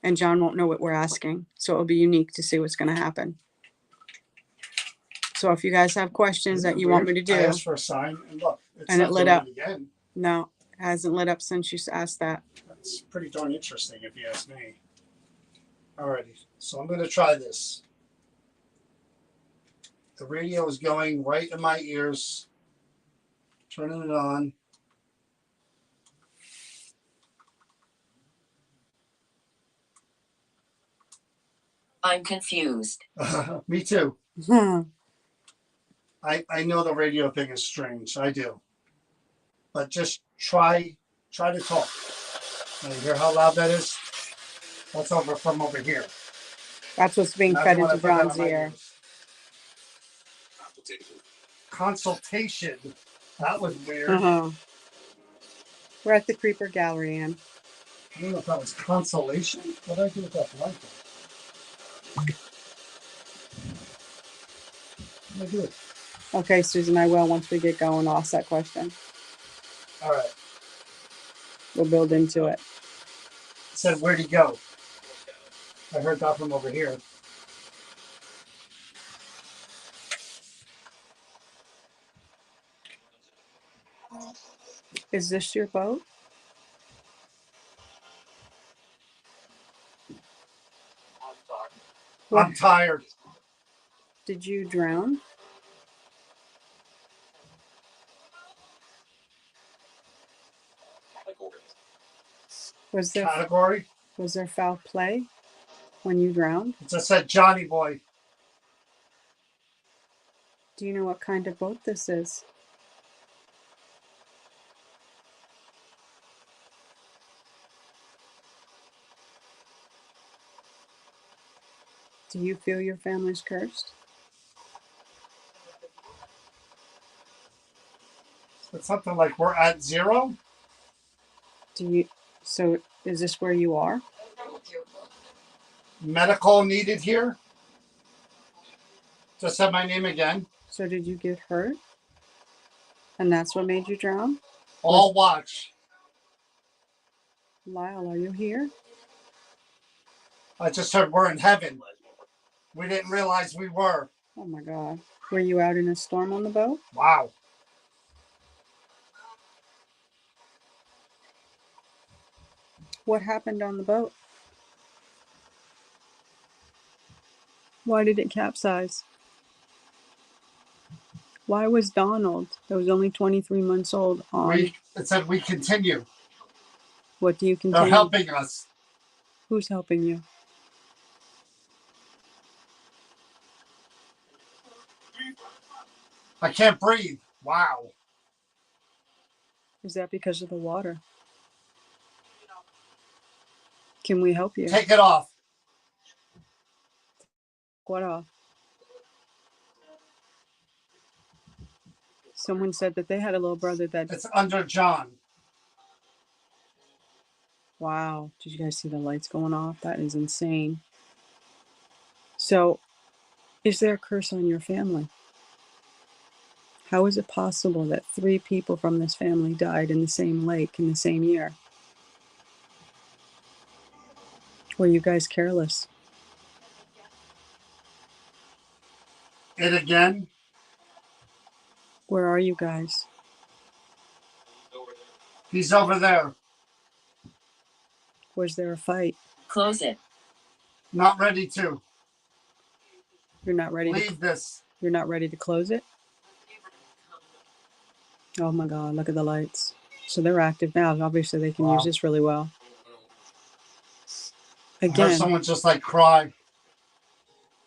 And John won't know what we're asking. So it'll be unique to see what's going to happen. So if you guys have questions that you want me to do. I asked for a sign, and look, it's and not it lit doing up. it again. No, it hasn't lit up since you asked that. That's pretty darn interesting if you ask me. Alrighty, so I'm going to try this. The radio is going right in my ears. Turning it on. I'm confused. Me too. Hmm. I know the radio thing is strange. I do. But just try to talk. Now, you hear how loud that is? That's from over here. That's what's being fed into John's ear. Consultation. That was weird. Uh-huh. We're at the Creeper Gallery, Ann. I don't know if that was consolation. What did I do with that blanket? What did I do? Okay, Susan, I will once we get going. I'll ask that question. All right. We'll build into it. It said, where'd he go? I heard that from over here. Is this your boat? I'm tired. Did you drown? Was there foul play when you drowned? It just said Johnny boy. Do you know what kind of boat this is? Do you feel your family's cursed? It's something like we're at zero. Do you? So is this where you are? Medical needed here. Just said my name again. So did you get hurt? And that's what made you drown? All watch. Lyle, are you here? I just heard we're in heaven. We didn't realize we were. Oh my God. Were you out in a storm on the boat? Wow. What happened on the boat? Why did it capsize? Why was Donald, that was only 23 months old, on? It said we continue. What do you They're continue? helping us. Who's helping you? I can't breathe. Wow. Is that because of the water? Can we help you? Take it off. What off? Someone said that they had a little brother that. It's under John. Wow. Did you guys see the lights going off? That is insane. So, is there a curse on your family? How is it possible that 3 people from this family died in the same lake in the same year? Were you guys careless? It again. Where are you guys? He's over there. Was there a fight? Close it. Not ready to. You're not ready Leave this. You're not ready to close it? Oh my God, look at the lights. So they're active now. Obviously they can use this really well. I heard Again, someone just like cry.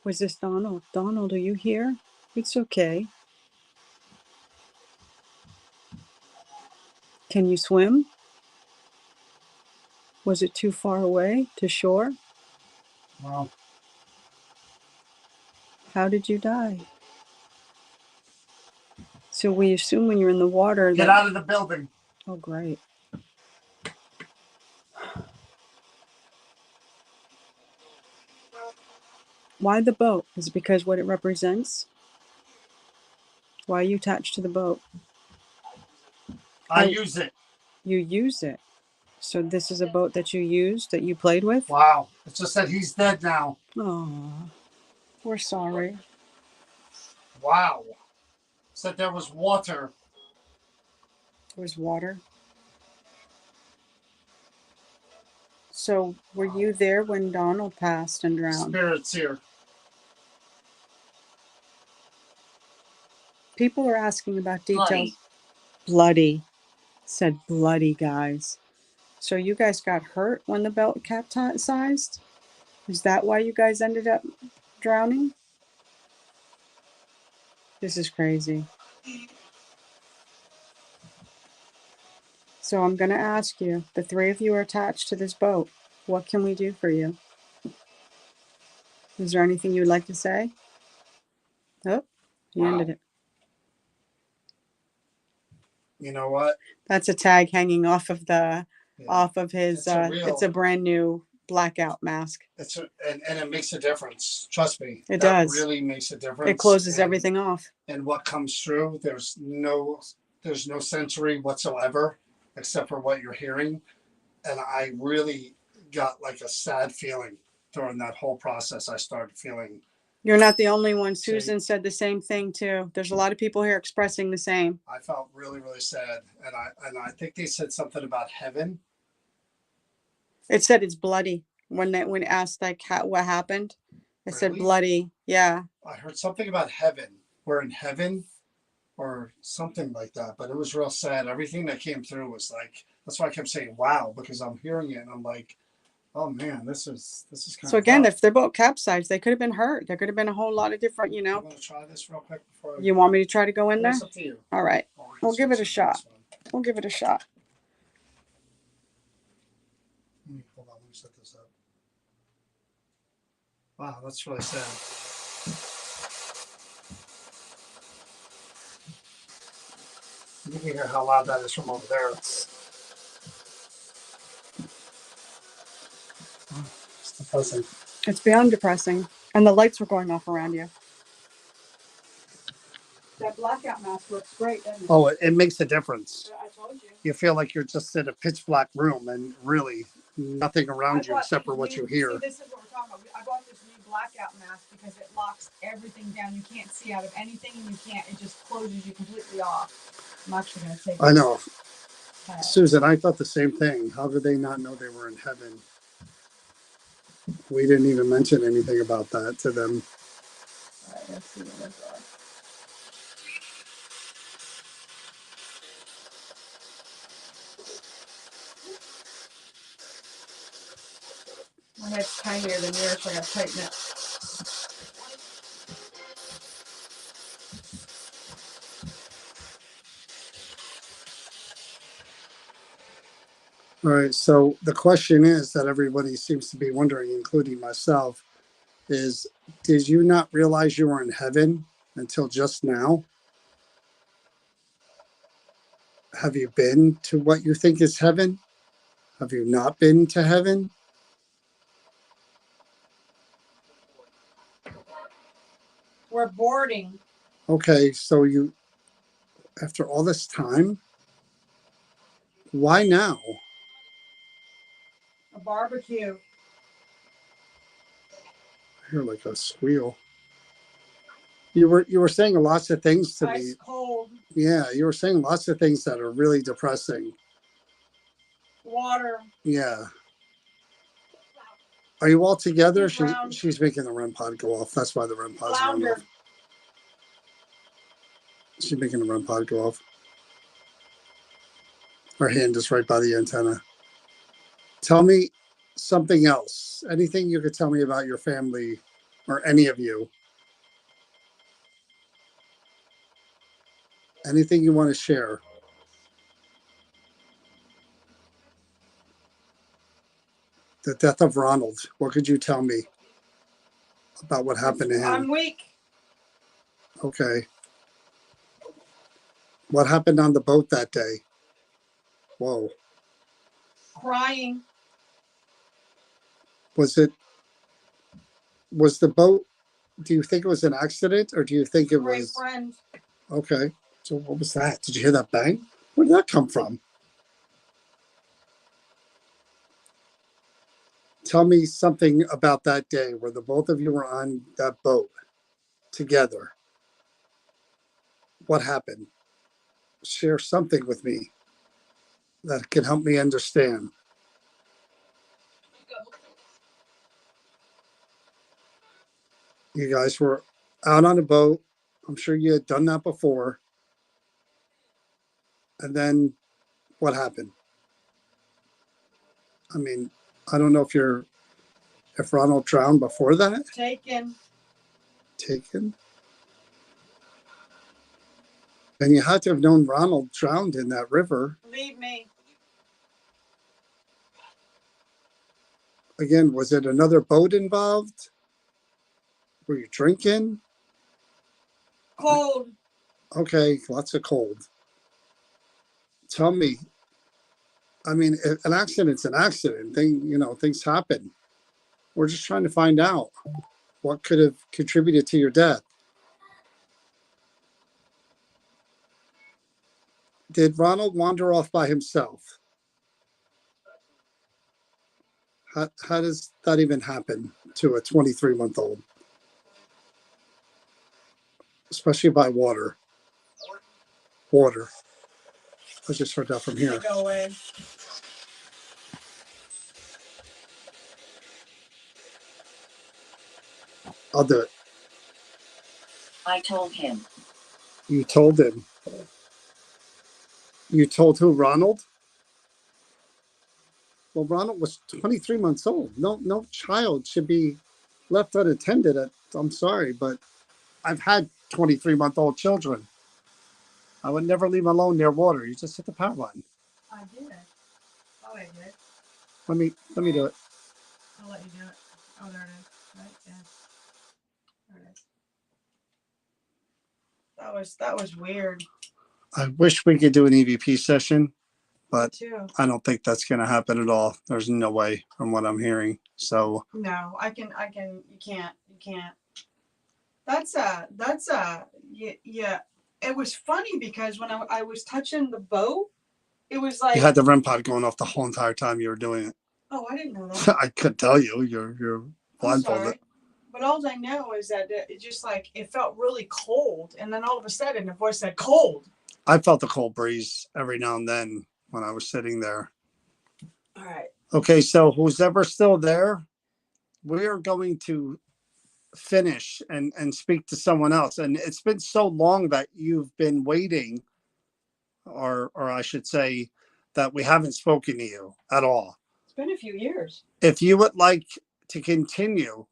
was this Donald? Donald, are you here? It's okay. Can you swim? Was it too far away to shore? Wow. How did you die? So we assume when you're in the water Get out of the building. Oh, great. Why the boat? Is it because what it represents? Why are you attached to the boat? I use it. You use it. So this is a boat that you used, that you played with? Wow. It's just that he's dead now. Oh, we're sorry. Wow. Said there was water. There was water. So were you there when Donald passed and drowned? Spirits here. People are asking about details. Bloody. Bloody. Said bloody, guys. So you guys got hurt when the boat capsized? Is that why you guys ended up drowning? This is crazy. So I'm going to ask you, the 3 of you are attached to this boat. What can we do for you? Is there anything you would like to say? Oh, he ended it. You know what? That's a tag hanging off of the off of his. It's It's a brand new blackout mask. And it makes a difference. Trust me. It does. Really makes a difference. It closes everything off. And what comes through, there's no sensory whatsoever except for what you're hearing. And I really got like a sad feeling during that whole process. I started feeling. You're not the only one. Susan said the same thing too. There's a lot of people here expressing the same. I felt really, really sad, and I think they said something about heaven. It said it's bloody when asked like what happened. It said bloody. Yeah. I heard something about heaven. We're in heaven, or something like that. But it was real sad. Everything that came through was like. That's why I kept saying "wow" because I'm hearing it and I'm like, Oh man, this is kind So of again, rough. if their boat capsized, they could have been hurt. There could have been a whole lot of different, I'm gonna try this real quick before. You want me to try to go in there? It's up to you. All right. Or we can We'll give it a switch to the shot. next one. We'll give it a shot. Hold on, let me set this up. Wow, that's really sad. You can hear how loud that is from over there. It's depressing. It's beyond depressing. And the lights were going off around you. That blackout mask looks great, doesn't it? Oh, it makes a difference. I told you. You feel like you're just in a pitch black room and really nothing around you except for what you hear. See, this is what we're talking about. I bought this new blackout mask because it locks everything down. You can't see out of anything, and you can't. It just closes you completely off. I'm actually going to take. I know. This. Susan, I thought the same thing. How did they not know they were in heaven? We didn't even mention anything about that to them. All right, let's see what those are. My head's tinier than yours, so I got to tighten it. All right, so the question is that everybody seems to be wondering, including myself, is did you not realize you were in heaven until just now? Have you been to what you think is heaven? Have you not been to heaven? We're boarding. Okay, so you, after all this time, why now? A barbecue. I hear like a squeal. You were saying lots of things to me. Ice cold. Yeah, you were saying lots of things that are really depressing. Water. Yeah. Are you all together? Drowned. She's making the REM pod go off. That's why the REM pod's going off. She's making the REM pod go off. Her hand is right by the antenna. Tell me something else. Anything you could tell me about your family or any of you. Anything you want to share. The death of Ronald. What could you tell me about what happened to him? I'm weak. Okay. What happened on the boat that day? Whoa. Crying. Was the boat, do you think it was an accident or do you think it Great was? friend. Okay. So what was that? Did you hear that bang? Where did that come from? Tell me something about that day where the both of you were on that boat together. What happened? Share something with me that can help me understand. You guys were out on a boat. I'm sure you had done that before. And then what happened? I mean, I don't know if Ronald drowned before that. Taken. And you had to have known Ronald drowned in that river. Believe me. Again, was it another boat involved? Were you drinking? Cold. Okay, lots of cold. Tell me, I mean, an accident's an accident. Things happen. We're just trying to find out what could have contributed to your death. Did Ronald wander off by himself? How does that even happen to a 23-month-old? Especially by water. Water. I just heard that from here. Go away. I'll do it. I told him. You told him. You told who, Ronald? Well, Ronald was 23 months old. No child should be left unattended. I'm sorry, but I've had 23-month-old children. I would never leave them alone near water. You just hit the power button. I did. Oh, I did. Let me do it. I'll let you do it. Oh, there it is. Right, yeah. There it is. That was weird. I wish we could do an EVP session, but too. I don't think that's going to happen at all. There's no way from what I'm hearing. So No, you can't. Yeah. It was funny because when I was touching the boat, it was like, you had the REM pod going off the whole entire time you were doing it. oh, I didn't know that. I could tell you. You're I'm blindfolded. sorry. But all I know is that it just like, it felt really cold. And then all of a sudden the voice said cold. I felt the cold breeze every now and then when I was sitting there. All right. Okay, so who's ever still there, we are going to finish and speak to someone else. And it's been so long that you've been waiting, or I should say that we haven't spoken to you at all. It's been a few years. If you would like to continue,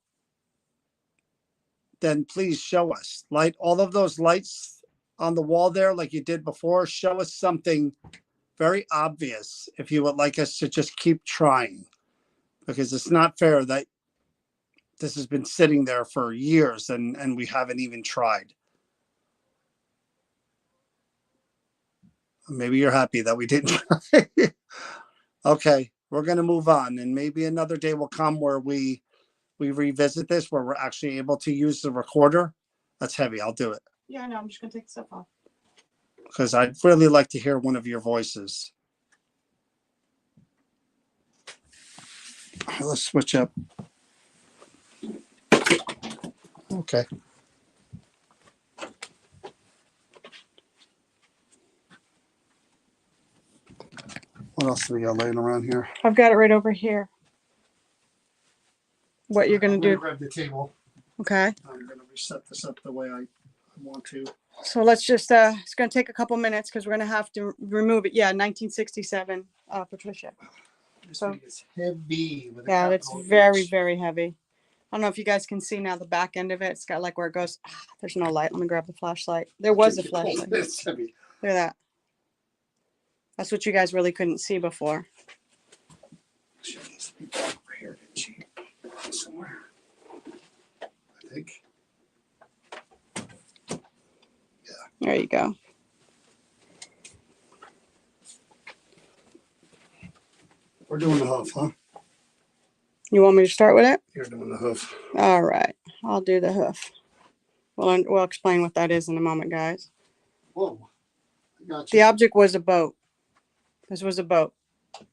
then please show us. Light all of those lights on the wall there like you did before. Show us something very obvious if you would like us to just keep trying, because it's not fair that this has been sitting there for years and we haven't even tried. Maybe you're happy that we didn't try. Okay, we're going to move on, and maybe another day will come where we revisit this, where we're actually able to use the recorder. That's heavy. I'll do it. Yeah, I know. I'm just going to take stuff off. Because I'd really like to hear one of your voices. All right, let's switch up. Okay. What else do we got laying around here? I've got it right over here. What you're going to do. Grab the table. Okay. I'm going to reset this up the way I want to. So let's just, it's going to take a couple minutes because we're going to have to remove it. Yeah, 1967, Patricia. This So- thing is heavy. With a Yeah, it's capital very, H. very heavy. I don't know if you guys can see now the back end of it. It's got like where it goes. There's no light. Let me grab the flashlight. There was a flashlight. Look It's heavy. at that. That's what you guys really couldn't see before. She needs to be over here, didn't she? Somewhere. I think. There you go. We're doing the hoof, huh? You want me to start with it? You're doing the hoof. All right. I'll do the hoof. We'll explain what that is in a moment, guys. Whoa. I got The you. object was a boat. This was a boat.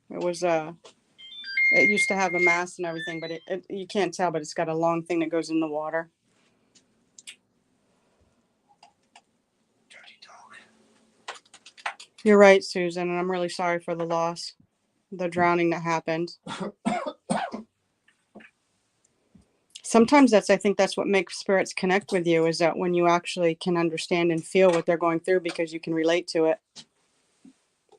It was it used to have a mast and everything, but it you can't tell, but it's got a long thing that goes in the water. Dirty dog. You're right, Susan, and I'm really sorry for the loss, the drowning that happened. Sometimes I think that's what makes spirits connect with you, is that when you actually can understand and feel what they're going through because you can relate to it.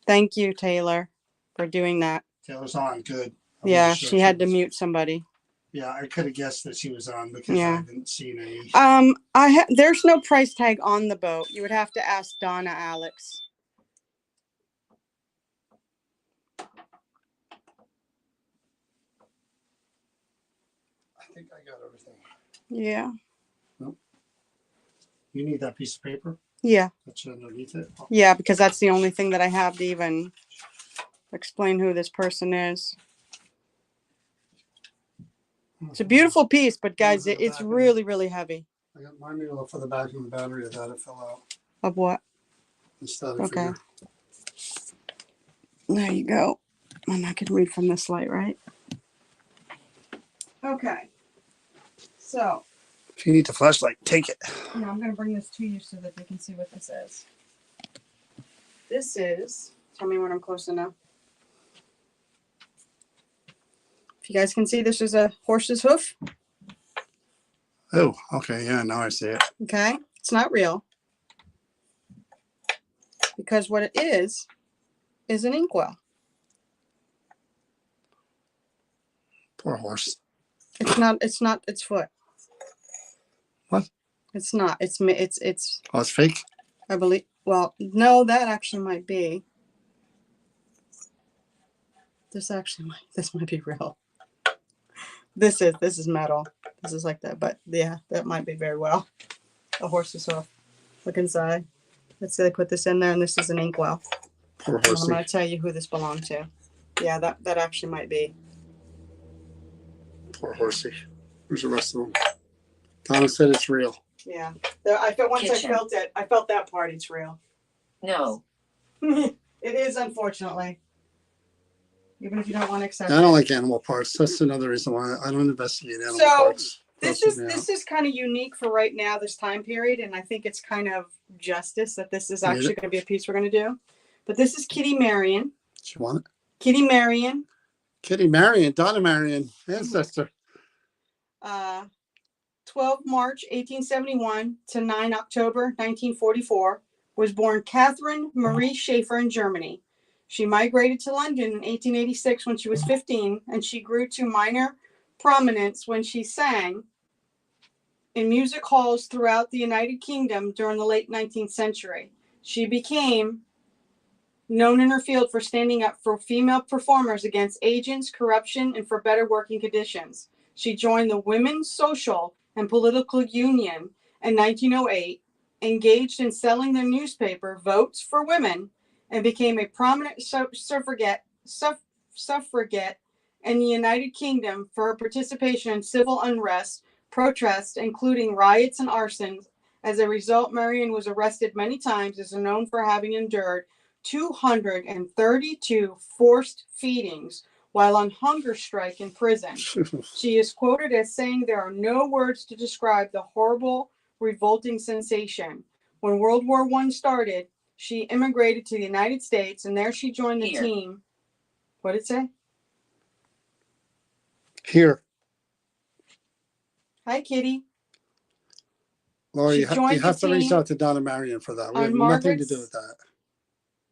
Thank you, Taylor, for doing that. Taylor's on. Good. I Yeah, wasn't sure she if had to was- mute somebody. Yeah, I could have guessed that she was on because Yeah. I didn't see any. There's no price tag on the boat. You would have to ask Donna Alex. I think I got everything. Yeah. You need that piece of paper Yeah. that's underneath it. Oh, Yeah, because that's the only thing that I have to even explain who this person is. It's a beautiful piece, but guys, it's really, really heavy. I got my needle for the back of the battery of that. It fell out. Of what? Instead of Okay. There you go. And I can read from this light, right? Okay. So, If you need the flashlight, take it. yeah, I'm going to bring this to you so that they can see what this is. This is, tell me when I'm close enough. If you guys can see, this is a horse's hoof. Oh, okay. Yeah, now I see it. Okay. It's not real. Because what it is an inkwell. Poor horse. It's not its foot. What? It's not. It's. Oh, it's fake? I believe. Well, no, that actually might be. This might be real. This is metal. This is like that, but yeah, that might be very well a horse's hoof. Look inside. Let's say they put this in there, and this is an inkwell. Poor And I'm horsey. going to tell you who this belonged to. Yeah, that actually might be. Poor horsey. Where's the rest of them? Donna said it's real. Yeah. Once Kitchen. I felt it. I felt that part. It's real. No. It is, unfortunately. Even if you don't want to accept I it. don't like animal parts. That's another reason why I don't investigate animal So, parts. This is kind of unique for right now, this time period, and I think it's kind of justice that this is actually going to be a piece we're going to do. But this is Kitty Marion. Do you want it? Kitty Marion. Kitty Marion, Donna Marion, ancestor. 12 March 1871 to 9 October 1944, was born Catherine Marie Schaefer in Germany. She migrated to London in 1886 when she was 15, and she grew to minor prominence when she sang in music halls throughout the United Kingdom during the late 19th century. She became known in her field for standing up for female performers against agents, corruption, and for better working conditions. She joined the Women's Social and Political Union in 1908, engaged in selling their newspaper, Votes for Women, and became a prominent suffragette in the United Kingdom for her participation in civil unrest, protests, including riots and arsons. As a result, Marion was arrested many times and is known for having endured 232 forced feedings while on hunger strike in prison. She is quoted as saying there are no words to describe the horrible, revolting sensation. When World War I started, she immigrated to the United States, and there she joined the team. What did it say? Here. Hi, Kitty. Laura, She you joined have the to reach team out to Donna Marion for that. We on have nothing to Margaret's- do with that.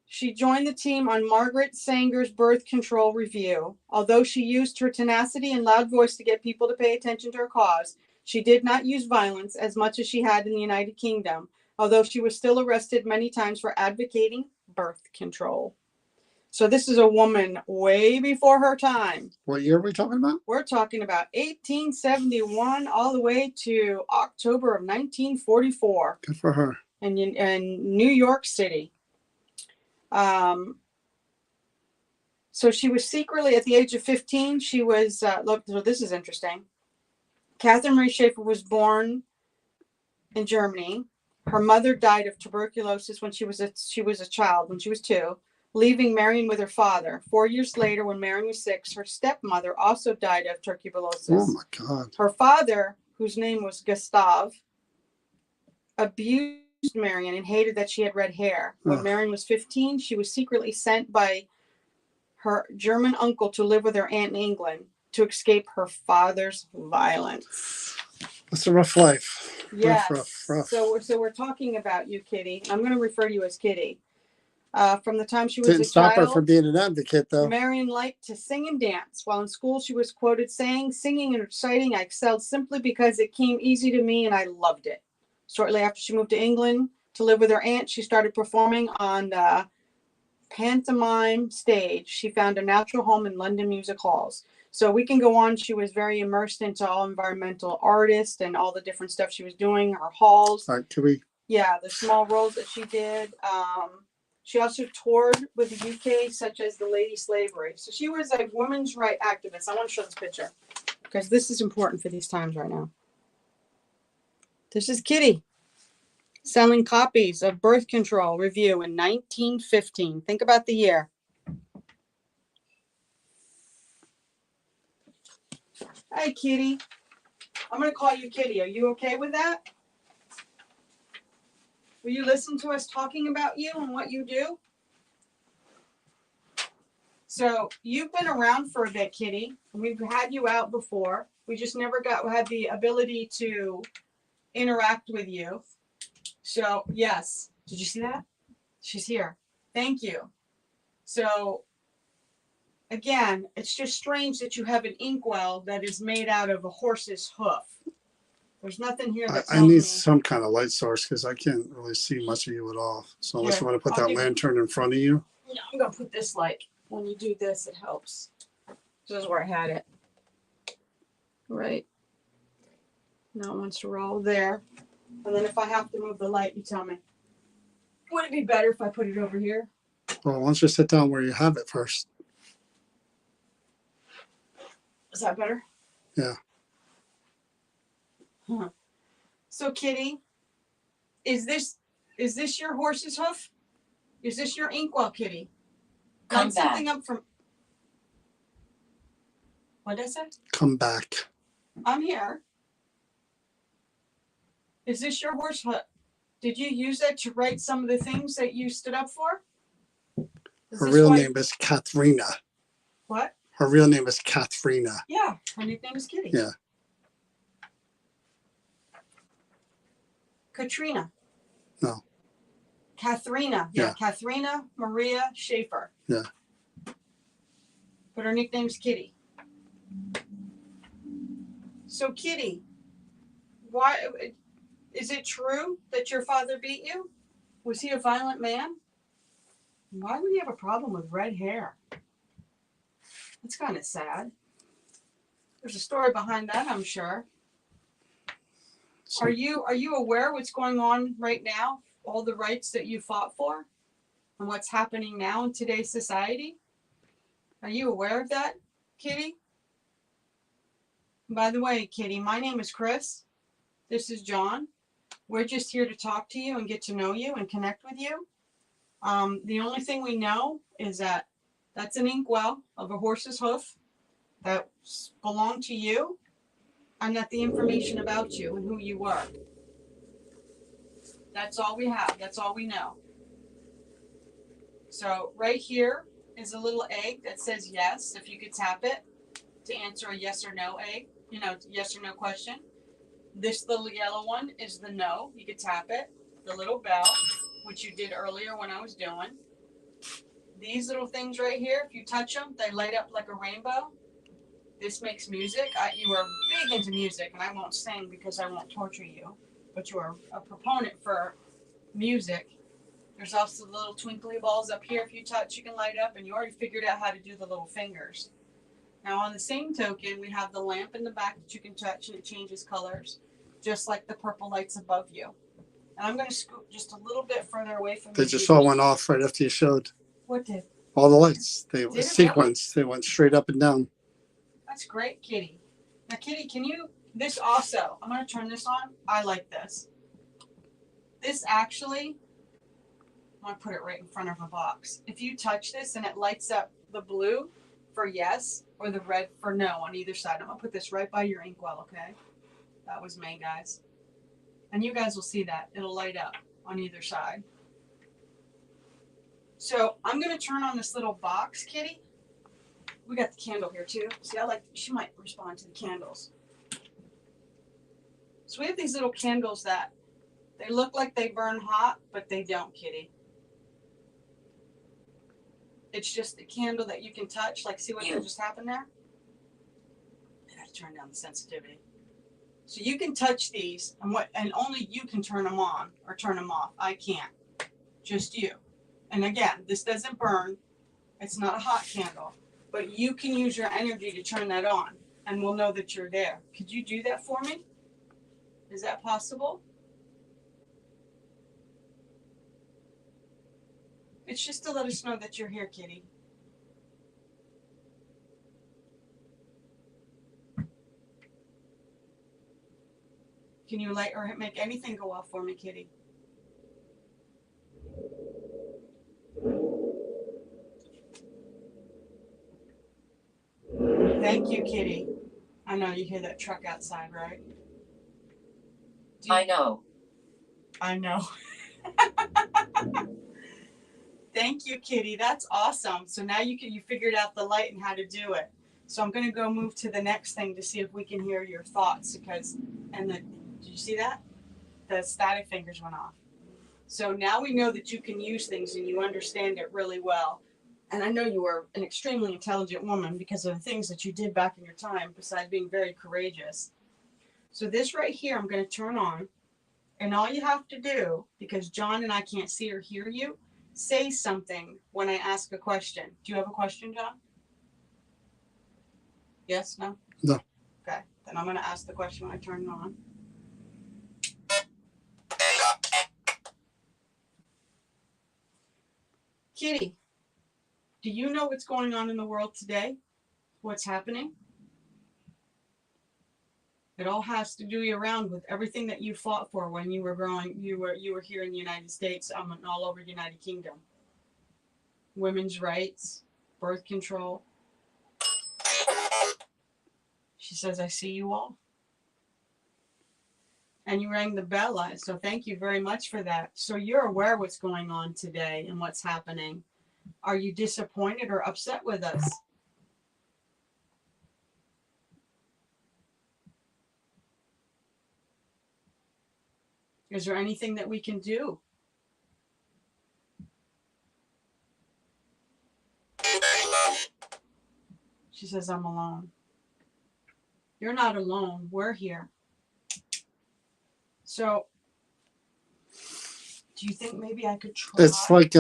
She joined the team on Margaret Sanger's birth control review. Although she used her tenacity and loud voice to get people to pay attention to her cause, she did not use violence as much as she had in the United Kingdom, although she was still arrested many times for advocating birth control. So this is a woman way before her time. What year are we talking about? We're talking about 1871 all the way to October of 1944 Good for her. in New York City. So she was secretly, at the age of 15, she was, look, so this is interesting. Catherine Marie Schaefer was born in Germany. Her mother died of tuberculosis when she was a child, when she was 2, leaving Marion with her father. 4 years later, when Marion was 6, her stepmother also died of tuberculosis. Oh my God. Her father, whose name was Gustav, abused Marion and hated that she had red hair. When Marion was 15, she was secretly sent by her German uncle to live with her aunt in England to escape her father's violence. It's a rough life. Yes. Rough. So we're talking about you, Kitty. I'm going to refer to you as Kitty. From the time she was Didn't a stop child, her from being an advocate, though. Marion liked to sing and dance. While in school, she was quoted saying, "Singing and reciting, I excelled simply because it came easy to me and I loved it." Shortly after she moved to England to live with her aunt, she started performing on the pantomime stage. She found a natural home in London music halls. So we can go on. She was very immersed into all environmental artists and all the different stuff she was doing, her halls. All right, can we? Yeah, the small roles that she did. She also toured with the UK, such as the Lady Slavery. So she was a women's rights activist. I want to show this picture because this is important for these times right now. This is Kitty selling copies of Birth Control Review in 1915. Think about the year. Hi, Kitty. I'm going to call you Kitty. Are you okay with that? Will you listen to us talking about you and what you do? So you've been around for a bit, Kitty. We've had you out before. We just never had the ability to interact with you. So yes, did you see that? She's here. Thank you. So Again, it's just strange that you have an inkwell that is made out of a horse's hoof. There's nothing here that I tells need me. some kind of light source because I can't really see much of you at all. So unless Here, you want to put I'll that give you- lantern in front of you. Yeah, I'm gonna put this light. When you do this, it helps. This is where I had it. Right. Now it wants to roll there. And then if I have to move the light, you tell me. Would it be better if I put it over here? Well, why don't you sit down where you have it first? Is that better? Yeah. Huh. So Kitty, is this your horse's hoof? Is this your inkwell, Kitty? Come Light back. something up from. What did I say? Come back. I'm here. Is this your horse hoof? Did you use that to write some of the things that you stood up for? Is Her this real why- name is Katharina. What? Her real name is Katharina. Yeah, her nickname is Kitty. Yeah. Katrina. No. Katharina. Yeah. Katharina Maria Schaefer. Yeah. But her nickname's Kitty. So Kitty, why is it true that your father beat you? Was he a violent man? Why would he have a problem with red hair? That's kind of sad. There's a story behind that, I'm sure. So, Are you aware what's going on right now? All the rights that you fought for and what's happening now in today's society? Are you aware of that, Kitty? By the way, Kitty, my name is Chris. This is John. We're just here to talk to you and get to know you and connect with you. The only thing we know is that that's an inkwell of a horse's hoof that belonged to you, and that the information about you and who you were. That's all we have. That's all we know. So right here is a little egg that says yes. If you could tap it to answer a yes or no egg, yes or no question. This little yellow one is the no. You could tap it. The little bell, which you did earlier when I was doing. These little things right here, if you touch them, they light up like a rainbow. This makes music. You are big into music, and I won't sing because I won't torture you, but you are a proponent for music. There's also the little twinkly balls up here. If you touch, you can light up, and you already figured out how to do the little fingers. Now, on the same token, we have the lamp in the back that you can touch, and it changes colors, just like the purple lights above you. And I'm going to scoot just a little bit further away from they you. just all went off right after you showed What did? all the lights. They Did it sequenced. They went straight up and down. That's great, Kitty. Now, Kitty, this also, I'm going to turn this on. I like this. This actually, I'm going to put it right in front of a box. If you touch this and it lights up the blue for yes or the red for no on either side, I'm going to put this right by your inkwell, okay? That was me, guys. And you guys will see that. It'll light up on either side. So I'm going to turn on this little box, Kitty. We got the candle here too. See, she might respond to the candles. So we have these little candles that they look like they burn hot, but they don't, Kitty. It's just a candle that you can touch. Like, see what just happened there? I gotta turn down the sensitivity. So you can touch these, and only you can turn them on or turn them off. I can't. Just you. And again, this doesn't burn. It's not a hot candle. But you can use your energy to turn that on, and we'll know that you're there. Could you do that for me? Is that possible? It's just to let us know that you're here, Kitty. Can you light or make anything go off for me, Kitty? Thank you, Kitty. I know you hear that truck outside, right? I know. I know. Thank you, Kitty. That's awesome. So now you figured out the light and how to do it. So I'm going to go move to the next thing to see if we can hear your thoughts did you see that? The static fingers went off. So now we know that you can use things and you understand it really well. and I know you were an extremely intelligent woman because of the things that you did back in your time, besides being very courageous. So this right here, I'm going to turn on, and all you have to do, because John and I can't see or hear you, say something when I ask a question. Do you have a question, John? Yes? No? No. Okay. Then I'm going to ask the question when I turn it on. Kitty, do you know what's going on in the world today? What's happening? It all has to do around with everything that you fought for when you were growing. You were here in the United States, and all over the United Kingdom. Women's rights, birth control. She says, I see you all. And you rang the bell, so thank you very much for that. So you're aware what's going on today and what's happening. Are you disappointed or upset with us? Is there anything that we can do? She says, I'm alone. You're not alone. We're here. So, do you think maybe I could try? It's like,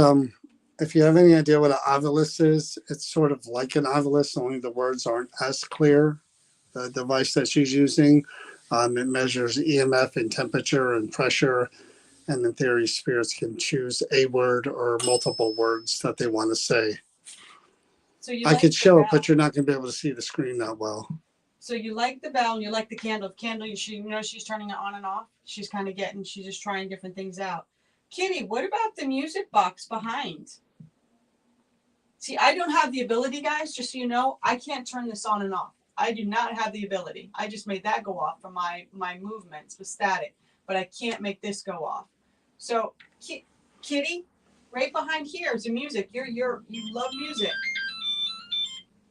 if you have any idea what an ovilus is, it's sort of like an ovilus, only the words aren't as clear. The device that she's using, it measures EMF and temperature and pressure. And in theory, spirits can choose a word or multiple words that they want to say. So you I like could the show it, bell? but you're not going to be able to see the screen that well. So you like the bell and you like the candle. The candle, she's turning it on and off. She's just trying different things out. Kitty, what about the music box behind? See, I don't have the ability, guys, just so you know, I can't turn this on and off. I do not have the ability. I just made that go off from my movements with static, but I can't make this go off. So, Kitty, right behind here is the music. You love music.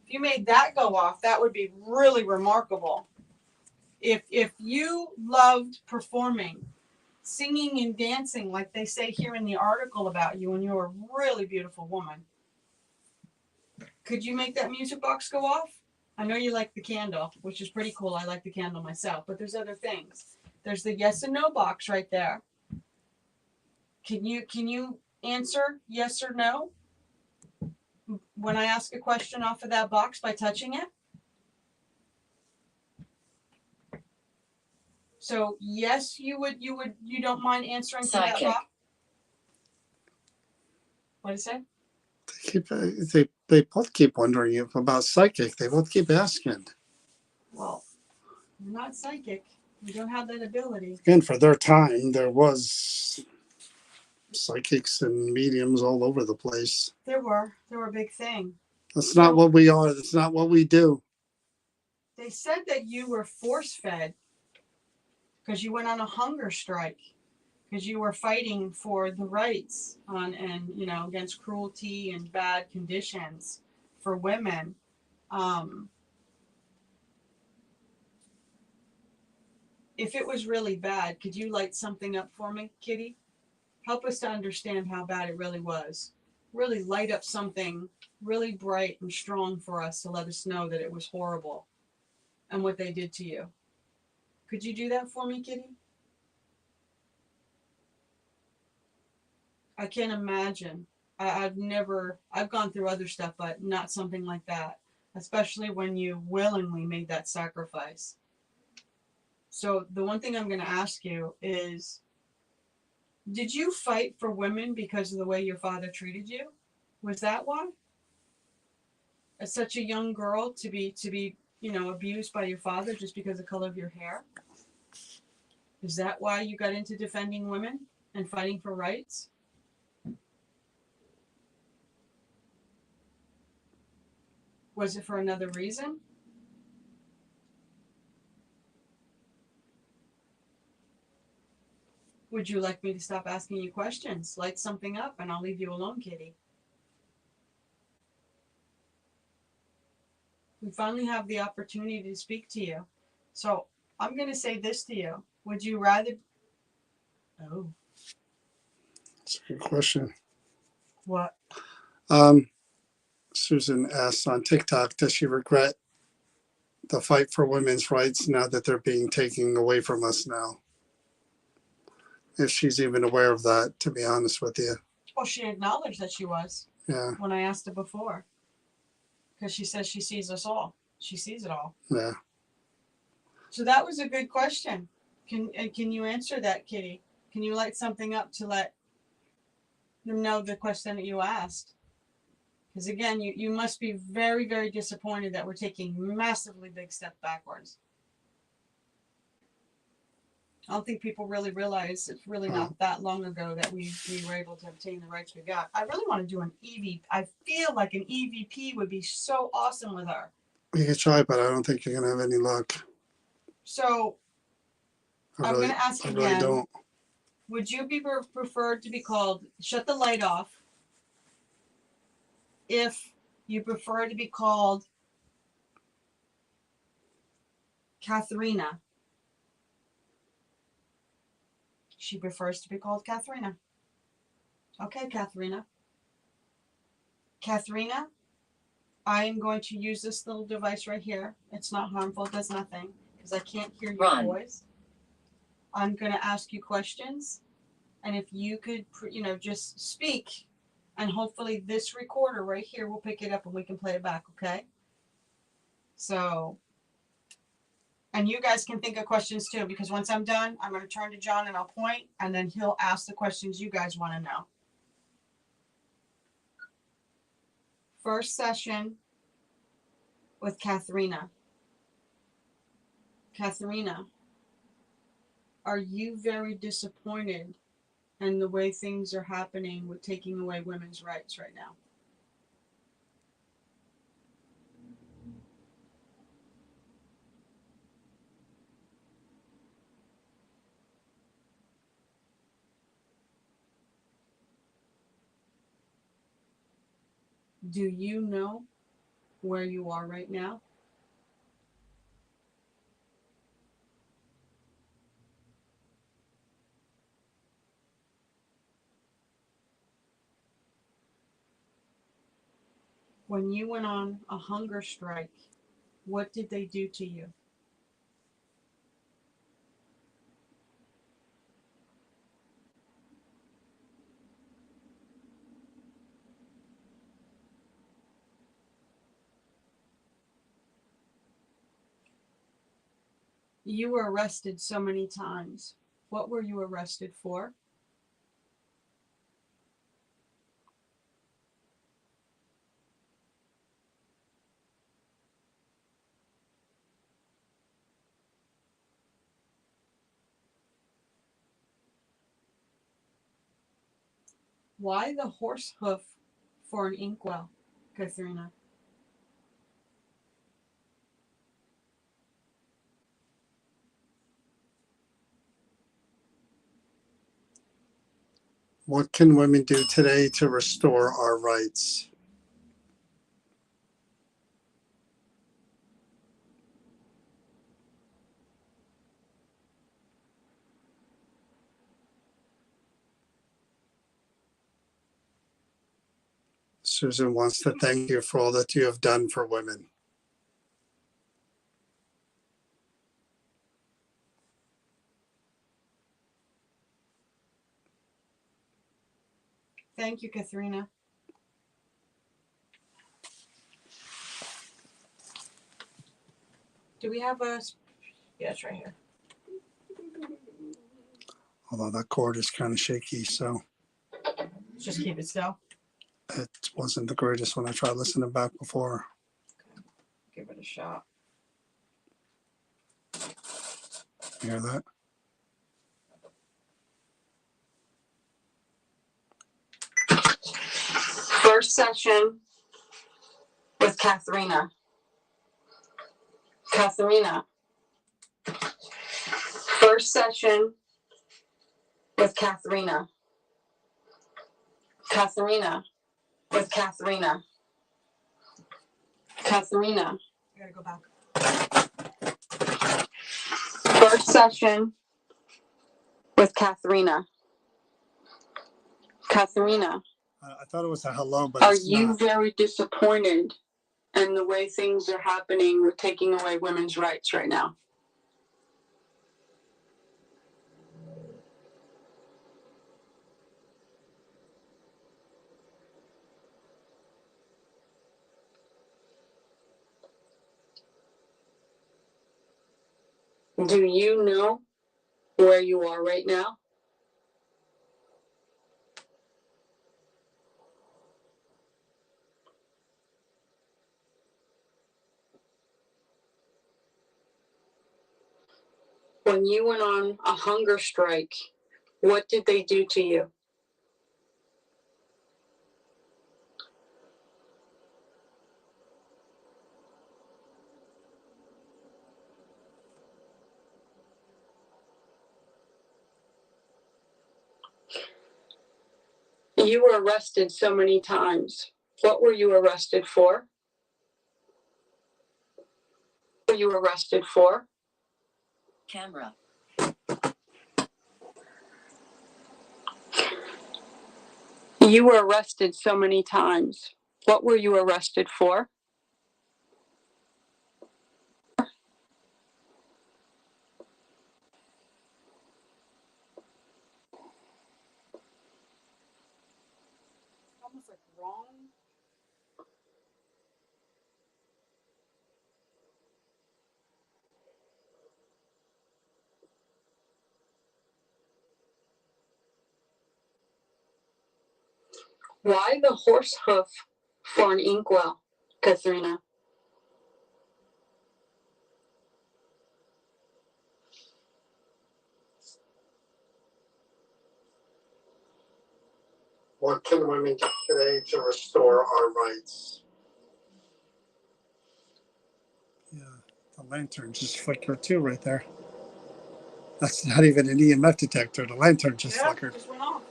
If you made that go off, that would be really remarkable. If you loved performing, singing and dancing, like they say here in the article about you, and you're a really beautiful woman, could you make that music box go off? I know you like the candle, which is pretty cool. I like the candle myself, but there's other things. There's the yes and no box right there. Can you answer yes or no when I ask a question off of that box by touching it? So yes, you don't mind answering to that Psychic. box? What is it? They both keep wondering about psychic. They both keep asking. Well, you're not psychic. You don't have that ability. Again, for their time, there was psychics and mediums all over the place. There were a big thing. That's not what we are. That's not what we do. They said that you were force fed because you went on a hunger strike, because you were fighting for the rights against cruelty and bad conditions for women. If it was really bad, could you light something up for me, Kitty? Help us to understand how bad it really was. Really light up something really bright and strong for us to let us know that it was horrible and what they did to you. Could you do that for me, Kitty? I can't imagine. I've gone through other stuff, but not something like that, especially when you willingly made that sacrifice. So the one thing I'm going to ask you is, did you fight for women because of the way your father treated you? Was that why? As such a young girl to be abused by your father just because of the color of your hair? Is that why you got into defending women and fighting for rights? Was it for another reason? Would you like me to stop asking you questions? Light something up and I'll leave you alone, Kitty. We finally have the opportunity to speak to you. So I'm going to say this to you. Would you rather... Oh. That's a good question. What? Susan asks on TikTok, does she regret the fight for women's rights now that they're being taken away from us now? If she's even aware of that, to be honest with you. Well, she acknowledged that she was Yeah, when I asked her before. Because she says she sees us all. She sees it all. yeah. So that was a good question. Can you answer that, Kitty? Can you light something up to let them know the question that you asked? Because again, you must be very, very disappointed that we're taking massively big step backwards. I don't think people really realize it's really not that long ago that we were able to obtain the rights we got. I really want to do an EVP. I feel like an EVP would be so awesome with her. You can try, but I don't think you're going to have any luck. So I'm going to ask I again. really don't. Would you be preferred to be called Shut the Light Off if you prefer to be called Katharina? She prefers to be called Katharina. Okay, Katharina. Katharina, I am going to use this little device right here. It's not harmful. It does nothing because I can't hear your voice. I'm going to ask you questions. And if you could, just speak, and hopefully this recorder right here will pick it up and we can play it back, okay? So, and you guys can think of questions too, because once I'm done, I'm going to turn to John and I'll point, and then he'll ask the questions you guys want to know. First session with Katharina. Katharina, are you very disappointed in the way things are happening with taking away women's rights right now? Do you know where you are right now? When you went on a hunger strike, what did they do to you? You were arrested so many times. What were you arrested for? Why the horse hoof for an inkwell, Katharina? What can women do today to restore our rights? Susan wants to thank you for all that you have done for women. Thank you, Katharina. Do we have a... Yeah, it's right here. Although that cord is kind of shaky, so Just keep it still. it wasn't the greatest when I tried listening back before. Give it a shot. You hear that? First session with Katharina. Katharina. First session with Katharina. Katharina. With Katharina. Katharina. I gotta go back. First session with Katharina. Katharina. I thought it was a hello, but Are it's you not. very disappointed in the way things are happening with taking away women's rights right now? Do you know where you are right now? When you went on a hunger strike, what did they do to you? You were arrested so many times. What were you arrested for? What were you arrested for? Camera. You were arrested so many times. What were you arrested for? Almost like wrong. Why the horse hoof for an inkwell, Katharina? What can women do today to restore our rights? Yeah, the lantern just flickered too right there. That's not even an EMF detector. The lantern just flickered. Just went off.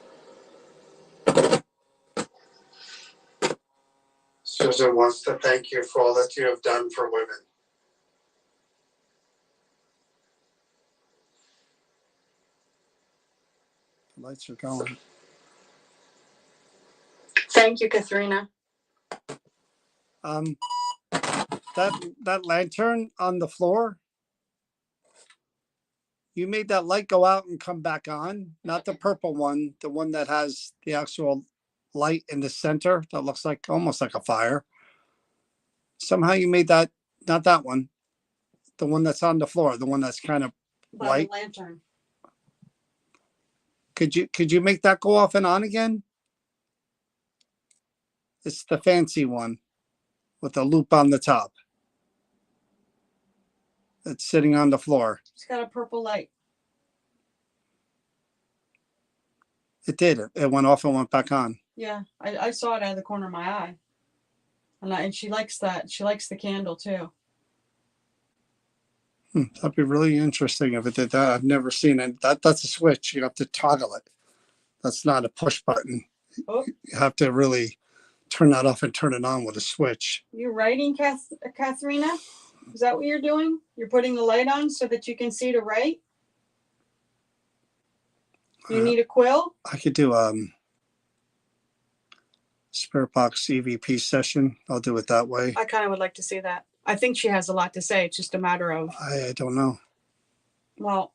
Susan wants to thank you for all that you have done for women. The lights are going. Thank you, Katharina. That lantern on the floor, you made that light go out and come back on, not the purple one, the one that has the actual light in the center that looks like almost like a fire. Somehow you made that, not that one, the one that's on the floor, the one that's kind of By white. the lantern. Could you make that go off and on again? It's the fancy one with the loop on the top. It's sitting on the floor. It's got a purple light. It did. It went off and went back on. Yeah, I saw it out of the corner of my eye. And she likes that. She likes the candle too. That'd be really interesting if it did that. I've never seen it. That's a switch. You have to toggle it. That's not a push button. Oh, You have to really turn that off and turn it on with a switch. you're writing, Katharina? Is that what you're doing? You're putting the light on so that you can see to write? You need a quill? I could do Spirit Box EVP session. I'll do it that way. I kind of would like to see that. I think she has a lot to say. It's just a matter of, I don't know. well,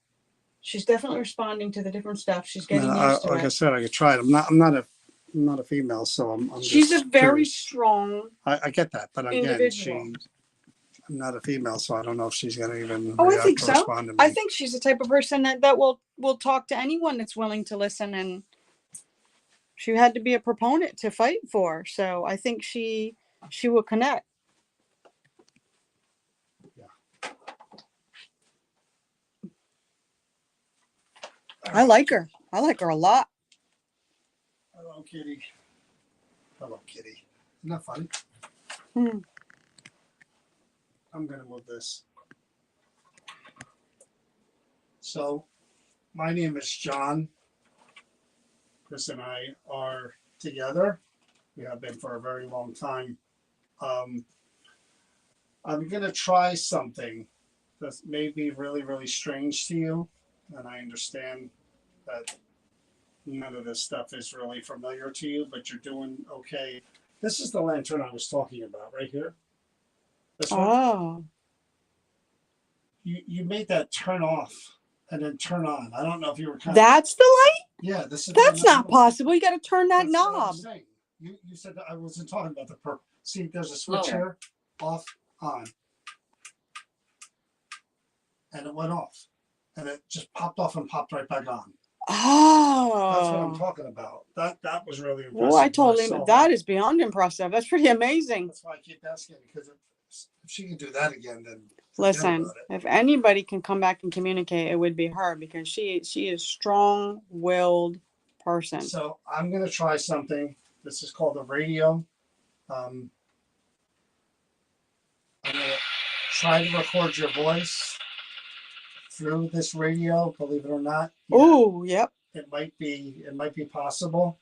she's definitely responding to the different stuff. She's getting Man, used to like I it. said, I could try it. I'm not a female, so I'm She's a just very curious. strong. I get that, but again, individual. I'm not a female, so I don't know if she's gonna even Oh, I react think or so. respond to me. I think she's the type of person that will talk to anyone that's willing to listen, and she had to be a proponent to fight for. So I think she will connect. Yeah. I like her. I like her a lot. Hello, kitty. Hello, kitty. Isn't that funny? Hmm. I'm gonna move this. So, my name is John. Chris and I are together. We have been for a very long time. I'm gonna try something that may be really, really strange to you, and I understand that none of this stuff is really familiar to you, but you're doing okay. This is the lantern I was talking about right here. This one. Oh, You made that turn off and then turn on. I don't know if you were kind of. that's the light? Yeah, this is. That's not possible. You got to turn that That's what I'm knob. saying. You said that I wasn't talking about the purple. See, there's a switch here, off, on, and it went off, and it just popped off and popped right back on. That's what I'm Oh. talking about. That was really impressive. Well, I told when him saw that is beyond impressive. That's pretty amazing. That's why I keep asking, because if she can do that again, then forget Listen, about it. if anybody can come back and communicate, it would be her because she is strong-willed person. So I'm gonna try something. This is called a radio. I'm gonna try to record your voice through this radio. Believe it or not. Yeah, Oh, yep. it might be possible.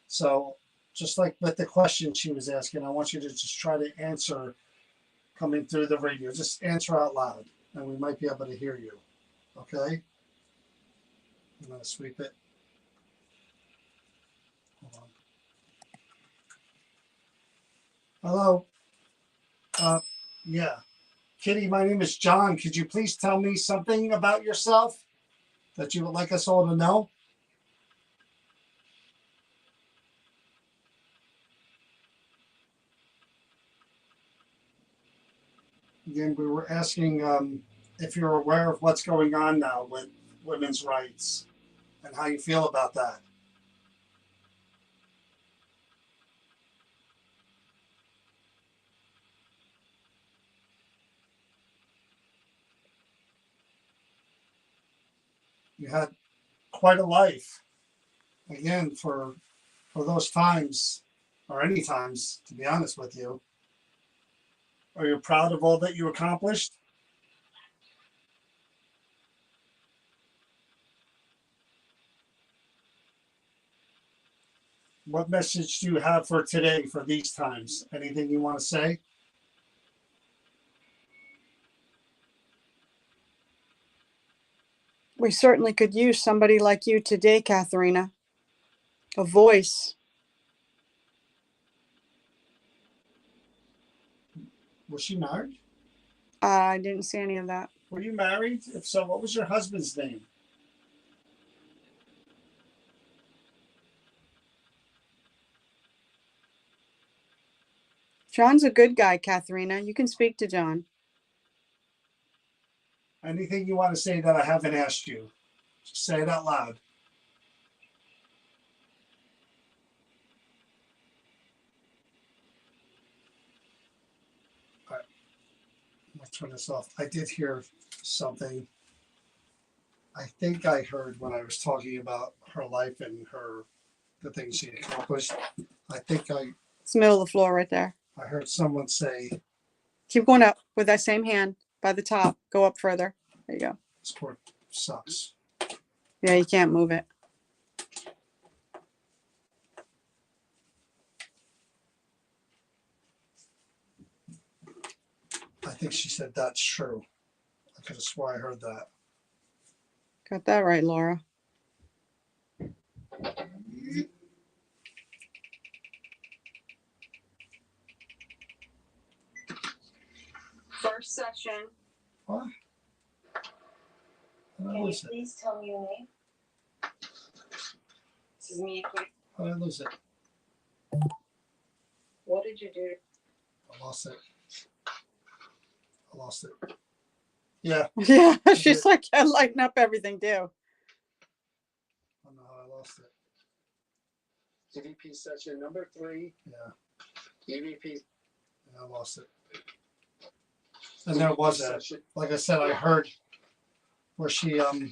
So just like with the question she was asking, I want you to just try to answer coming through the radio. Just answer out loud, and we might be able to hear you. Okay? I'm gonna sweep it. Hold on. Hello. Yeah. Kitty, my name is John. Could you please tell me something about yourself that you would like us all to know? Again, we were asking if you're aware of what's going on now with women's rights and how you feel about that. You had quite a life. Again, for those times, or any times, to be honest with you. Are you proud of all that you accomplished? What message do you have for today, for these times? Anything you want to say? We certainly could use somebody like you today, Katharina. A voice. Was she married? I didn't see any of that. Were you married? If so, what was your husband's name? John's a good guy, Katharina. You can speak to John. Anything you want to say that I haven't asked you? Just say it out loud. All right. I'll turn this off. I did hear something. I think I heard when I was talking about her life and the things she accomplished. I think It's the middle of the floor right there. I heard someone say Keep going up with that same hand by the top. Go up further. There you go. sport sucks. Yeah, you can't move it. I think she said that's true. I could have swore I heard that. Got that right, Laura. First session. What? How did I Can you lose it? please tell me your name? This is me. How did I lose it? What did you do? I lost it. Yeah, Yeah, she's like, I lighten up everything too. I don't know how I lost it. EVP session number 3. Yeah, EVP I lost it. And there was a, session. like I said, I heard where she I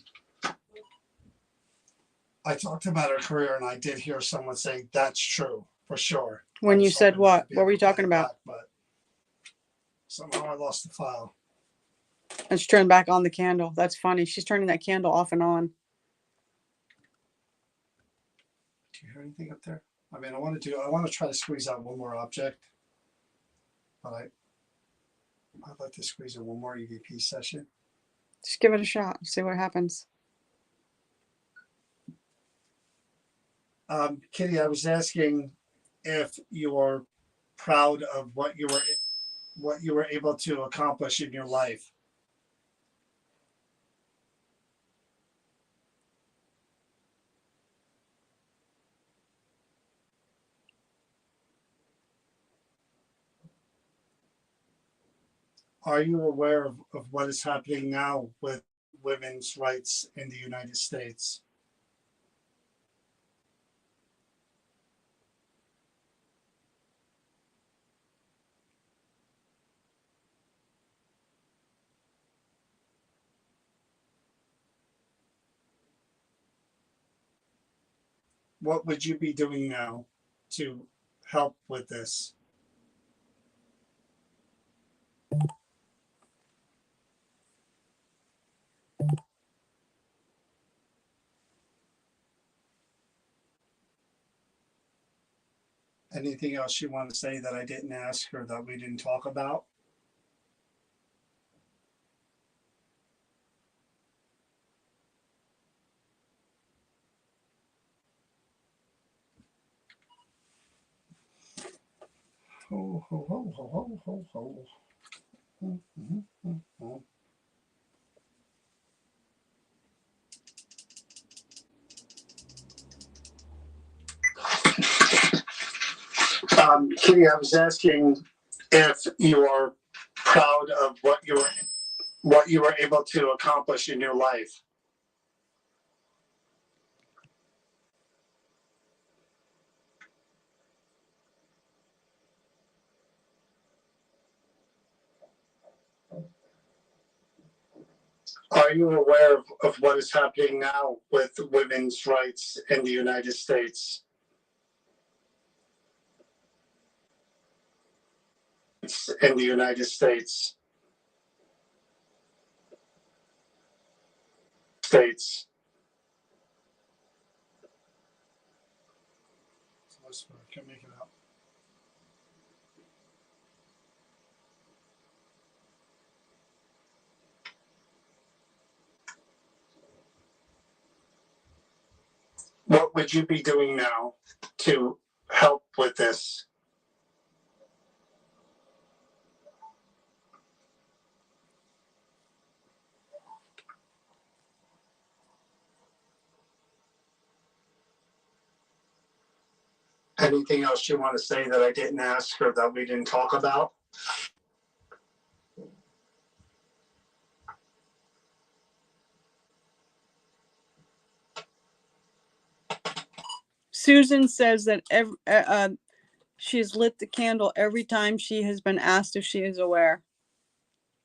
talked about her career, and I did hear someone say that's true for sure. When I you was said hoping what? to be What were able you to play talking it about? back, but somehow I lost the file. And she turned back on the candle. That's funny. She's turning that candle off and on. Do you hear anything up there? I mean, I want to try to squeeze out one more object, but I'd like to squeeze in one more EVP session. Just give it a shot. See what happens. Kitty, I was asking if you're proud of what you were able to accomplish in your life. Are you aware of what is happening now with women's rights in the United States? What would you be doing now to help with this? Anything else you want to say that I didn't ask or that we didn't talk about? Ho, ho, ho, ho, ho, ho, ho. Kitty, I was asking if you are proud of what you were able to accomplish in your life. Are you aware of what is happening now with women's rights in the United States? In the United States. States. I can't make it out. What would you be doing now to help with this? Anything else you want to say that I didn't ask or that we didn't talk about? Susan says that she's lit the candle every time she has been asked if she is aware.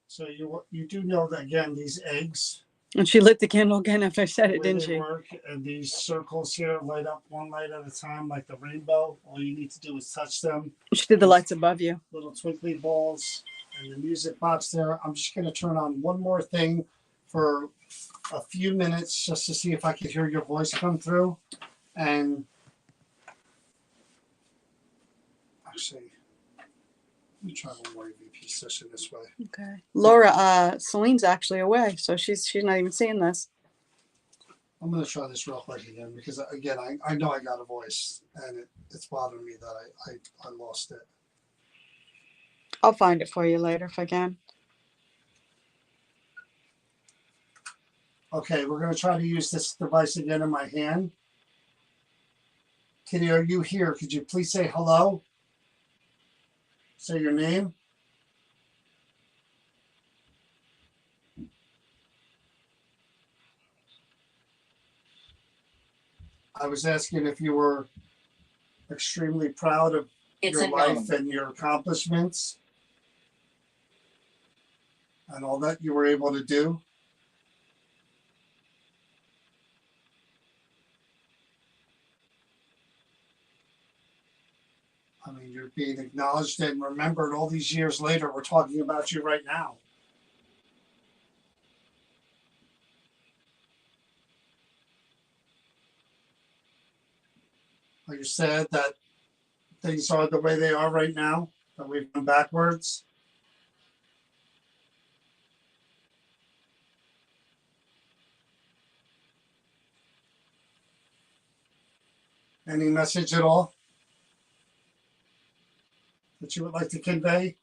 So you do know that, again, these eggs, And she lit the candle again after I said it, the way didn't they she? work, and these circles here light up one light at a time like the rainbow. All you need to do is touch them. She did the lights above you. Little twinkly balls and the music box there. I'm just going to turn on one more thing for a few minutes just to see if I could hear your voice come through. And actually, let me try one more EVP session this way. Okay. Laura, Celine's actually away, so she's not even seeing this. I'm going to try this real quick again because, again, I know I got a voice and it's bothering me that I lost it. I'll find it for you later if I can. Okay, we're going to try to use this device again in my hand. Kitty, are you here? Could you please say hello? Say your name. I was asking if you were extremely proud of your life and your accomplishments and all that you were able to do. I mean, you're being acknowledged and remembered all these years later. We're talking about you right now. Are you sad that things are the way they are right now, that we've gone backwards? Any message at all that you would like to convey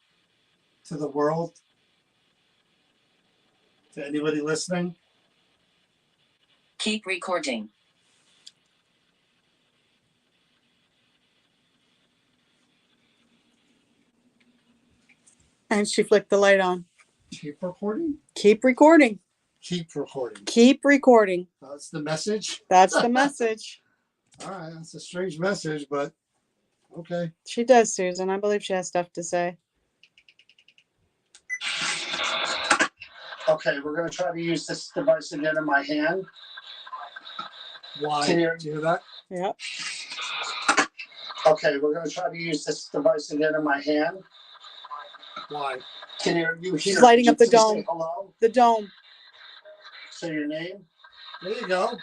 to the world? To anybody listening? Keep recording. And she flicked the light on. Keep recording? Keep recording. Keep recording. Keep recording. That's the message? That's the message. All right, that's a strange message, but okay. She does, Susan. I believe she has stuff to say. Okay, we're going to try to use this device again in my hand. Why? Can you hear that? Yep. Okay, we're going to try to use this device again in my hand. Why? Can you hear? She's lighting up the dome. Say hello. The dome. Say your name. There you go.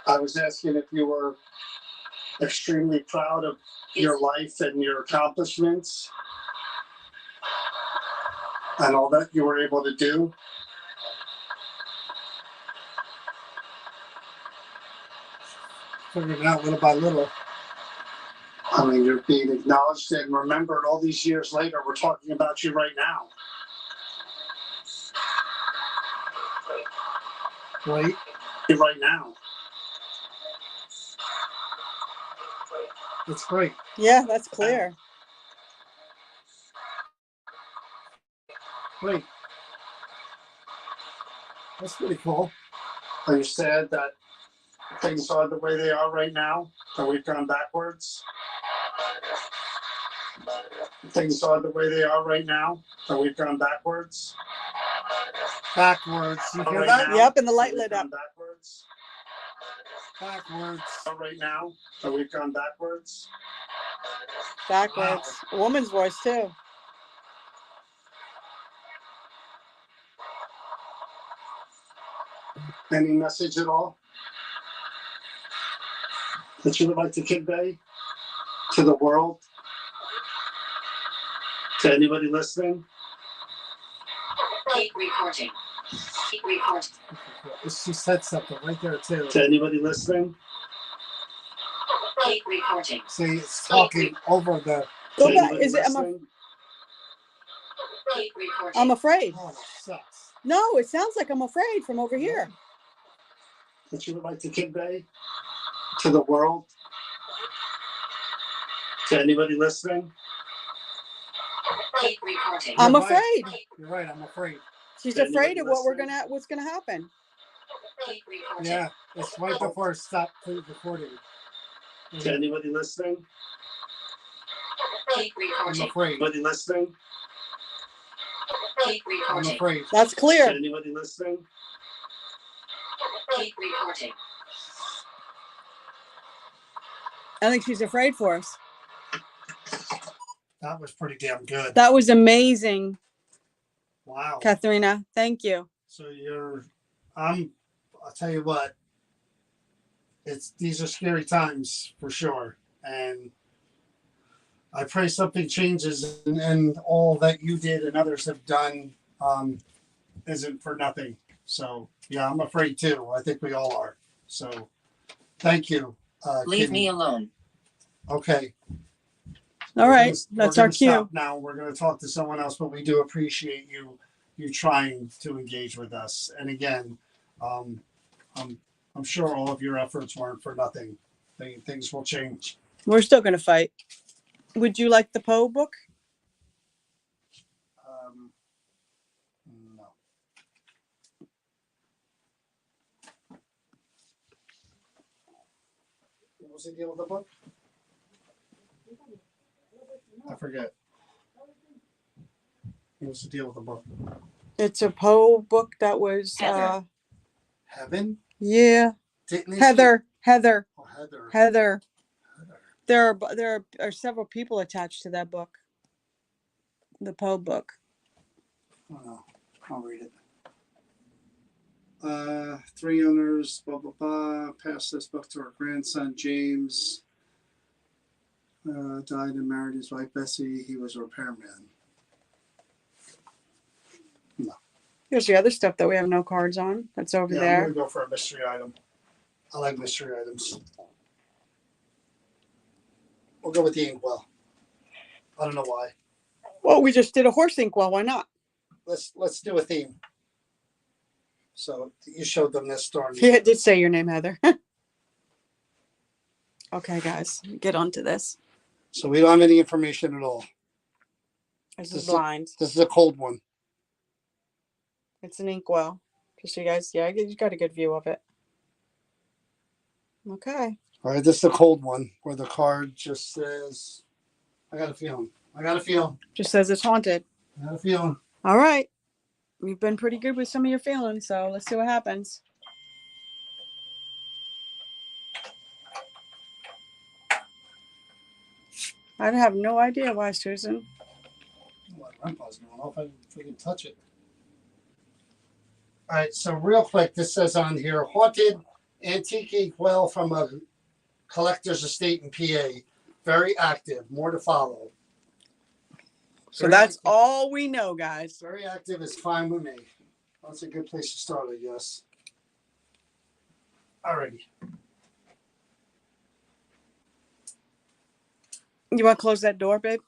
I was asking if you were extremely proud of your life and your accomplishments and all that you were able to do. Figuring it out little by little. I mean, you're being acknowledged and remembered all these years later. We're talking about you right now. Right? Right now. It's great. Yeah, that's clear. Great. That's pretty cool. Are you sad that things are the way they are right now? That we've gone backwards? Things are the way they are right now? That we've gone backwards? Backwards. You hear that? Yep, and the light lit up. Backwards. Backwards. Right now, that we've gone backwards. Backwards. A woman's voice, too. Any message at all that you would like to convey to the world? To anybody listening? Keep recording. Keep recording. She said something right there too. To anybody listening? Keep recording. See, it's talking over the. Go To back. anybody Is it? listening? Keep recording. I'm afraid. Oh, that sucks. No, it sounds like I'm afraid from over here. That you would like to convey to the world? To anybody listening? Keep recording. I'm You're right. afraid. You're right. I'm afraid. She's To afraid anybody of what listening? what's gonna happen. Keep recording. Yeah, it's right before stop recording. To anybody listening? Keep I'm recording. afraid. Anybody listening? Keep I'm recording. afraid. That's To clear. anybody listening? Keep recording. I think she's afraid for us. That was pretty damn good. That was amazing, Wow. Katharina. Thank you. So I'll tell you what, these are scary times for sure. And I pray something changes and all that you did and others have done isn't for nothing. So yeah, I'm afraid too. I think we all are. So thank you. Leave Kimmy. me alone. Okay. All right, We're that's gonna our cue. stop now. We're going to talk to someone else, but we do appreciate you trying to engage with us. And again, I'm sure all of your efforts weren't for nothing. Things will change. We're still gonna fight. Would you like the Poe book? No. What was the deal with the book? I forget. What was the deal with the book? It's a Poe book that was Heather. Heaven? yeah. Didn't they say- Heather. Oh, Heather. Heather. Heather. There are several people attached to that book. The Poe book. Oh, no. I'll read it. 3 owners, blah, blah, blah. Passed this book to our grandson, James. Died and married his wife, Bessie. He was a repairman. No. Here's the other stuff that we have no cards on. That's over Yeah, I'm there. gonna go for a mystery item. I like mystery items. We'll go with the inkwell. I don't know why. Well, we just did a horse inkwell. Why not? Let's do a theme. So you showed them this story. Yeah, it did say your name, Heather. Okay, guys, get on to this. So we don't have any information at all. This This is is a- blind. This is a cold one. It's an inkwell. Just so you guys, yeah, you got a good view of it. Okay. All right, this is a cold one where the card just says, I got a feeling. I got a feeling. Just says it's haunted. I got a feeling. All right. You've been pretty good with some of your feelings, so let's see what happens. I have no idea why, Susan. My grandpa's going off. I didn't freaking touch it. All right, so real quick, this says on here, haunted antique inkwell from a collector's estate in PA. Very active. More to follow. So Very that's active. all we know, guys. Very active is fine with me. That's a good place to start, I guess. Alrighty. You want to close that door, babe?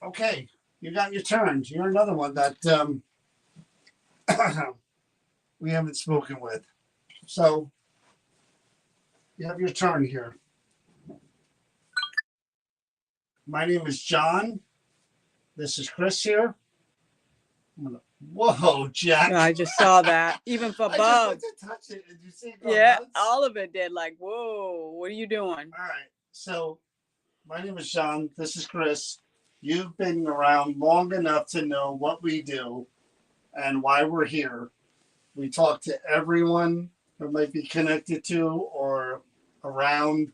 Okay, you got your turn. You're another one that we haven't spoken with. So you have your turn here. My name is John. This is Chris here. Whoa, Jack. I just saw that. Even for I just bugs. went to touch it. Did you see it go Yeah, nuts? all of it did. Like, whoa, what are you doing? All right. So my name is John. This is Chris. You've been around long enough to know what we do and why we're here. We talk to everyone that might be connected to or around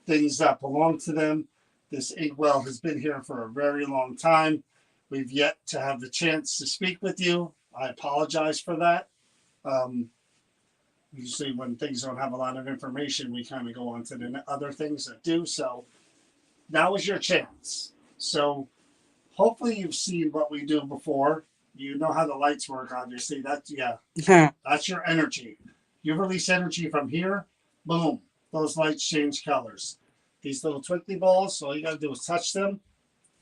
things that belong to them. This inkwell has been here for a very long time. We've yet to have the chance to speak with you. I apologize for that. Usually when things don't have a lot of information, we kind of go on to the other things that do. So now is your chance. So hopefully you've seen what we do before. You know how the lights work, obviously. That's your energy. You release energy from here, boom, those lights change colors. These little twinkly balls, all you got to do is touch them.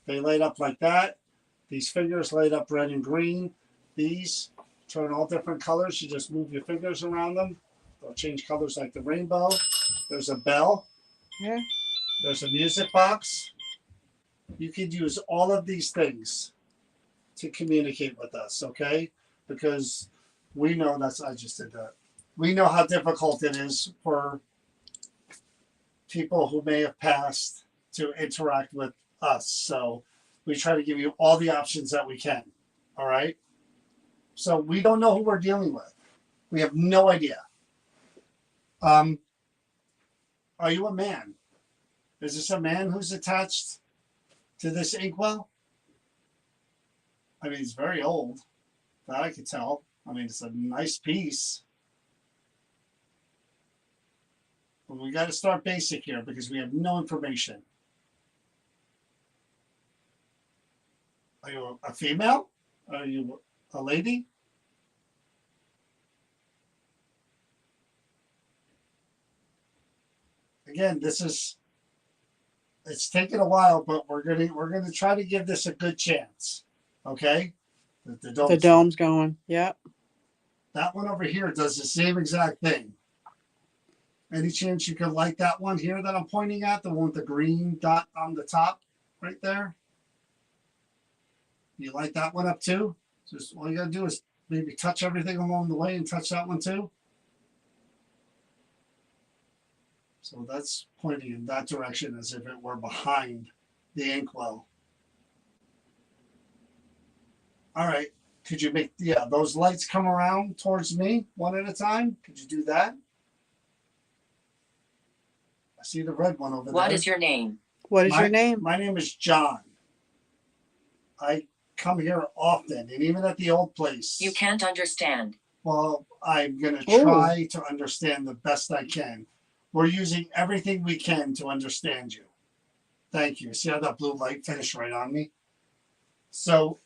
They light up like that. These fingers light up red and green. These turn all different colors. You just move your fingers around them. They'll change colors like the rainbow. There's a bell. Yeah. There's a music box. You could use all of these things to communicate with us, okay? Because we know I just did that. We know how difficult it is for people who may have passed to interact with us. So we try to give you all the options that we can, all right? So we don't know who we're dealing with. We have no idea. Are you a man? Is this a man who's attached to this inkwell? I mean, it's very old. That I could tell. I mean, it's a nice piece. But we got to start basic here because we have no information. Are you a female? Are you a lady? Again, it's taken a while, but we're gonna try to give this a good chance. Okay? The dome's going. Yep. That one over here does the same exact thing. Any chance you could light that one here that I'm pointing at, the one with the green dot on the top right there? You light that one up too? Just all you gotta do is maybe touch everything along the way and touch that one too. So that's pointing in that direction as if it were behind the inkwell. All right. Could you make those lights come around towards me one at a time? Could you do that? I see the red one over there. What is your name? What is your name? My name is John. I come here often, and even at the old place. You can't understand. Well, I'm going to try to understand the best I can. We're using everything we can to understand you. Thank you. See how that blue light finished right on me? So,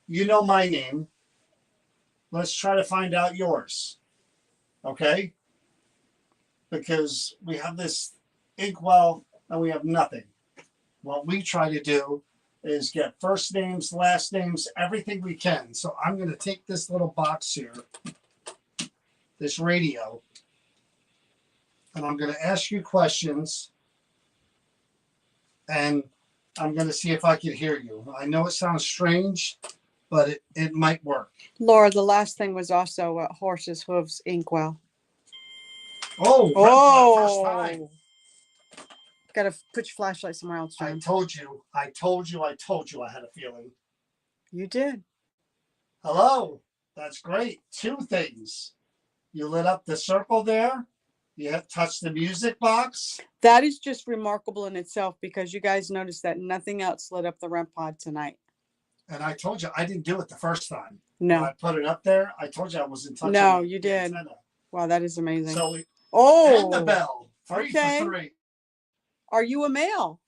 you know my name. Let's try to find out yours. Okay? Because we have this inkwell and we have nothing. What we try to do is get first names, last names, everything we can. So I'm going to take this little box here, this radio, and I'm going to ask you questions, and I'm going to see if I can hear you. I know it sounds strange, but it might work. Laura, the last thing was also Horse's Hooves Inkwell. Oh, first time. Oh, gotta put your flashlight somewhere else, I John. told you I had a feeling. You did. Hello. That's great. Two things. You lit up the circle there. You have touched the music box. That is just remarkable in itself because you guys noticed that nothing else lit up the REM pod tonight. And I told you I didn't do it the first time. No. When I put it up there, I told you I wasn't touching No, the you did. antenna. Wow, that is amazing. So and the Oh, bell. Three okay. for three. Are you a male?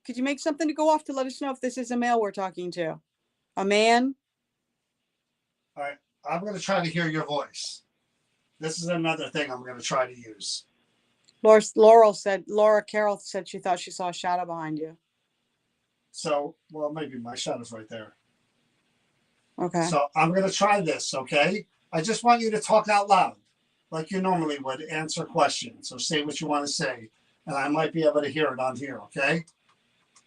Could you make something to go off to let us know if this is a male we're talking to? A man? All right. I'm going to try to hear your voice. This is another thing I'm going to try to use. Laura Carroll said she thought she saw a shadow behind you. So, well, maybe my shadow's right there. Okay. So I'm going to try this, okay? I just want you to talk out loud like you normally would, answer questions or say what you want to say. And I might be able to hear it on here, okay?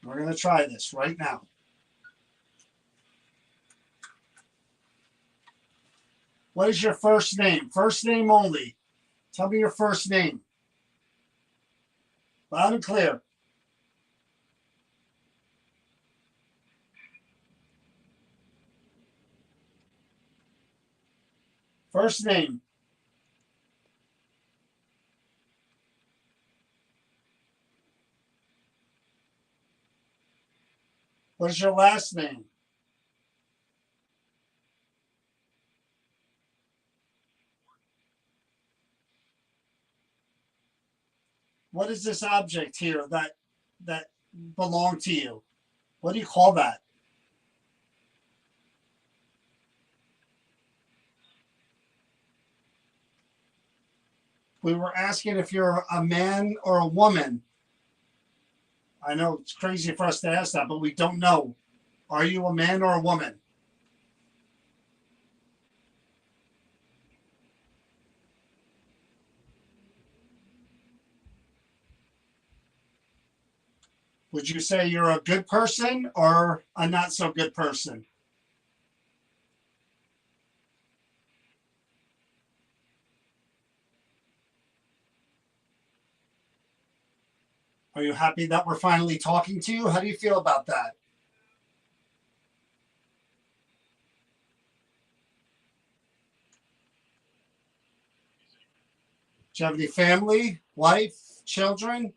We're going to try this right now. What is your first name? First name only. Tell me your first name. Loud and clear. First name. What is your last name? What is this object here that belonged to you? What do you call that? We were asking if you're a man or a woman. I know it's crazy for us to ask that, but we don't know. Are you a man or a woman? Would you say you're a good person or a not so good person? Are you happy that we're finally talking to you? How do you feel about that? Do you have any family, wife, children?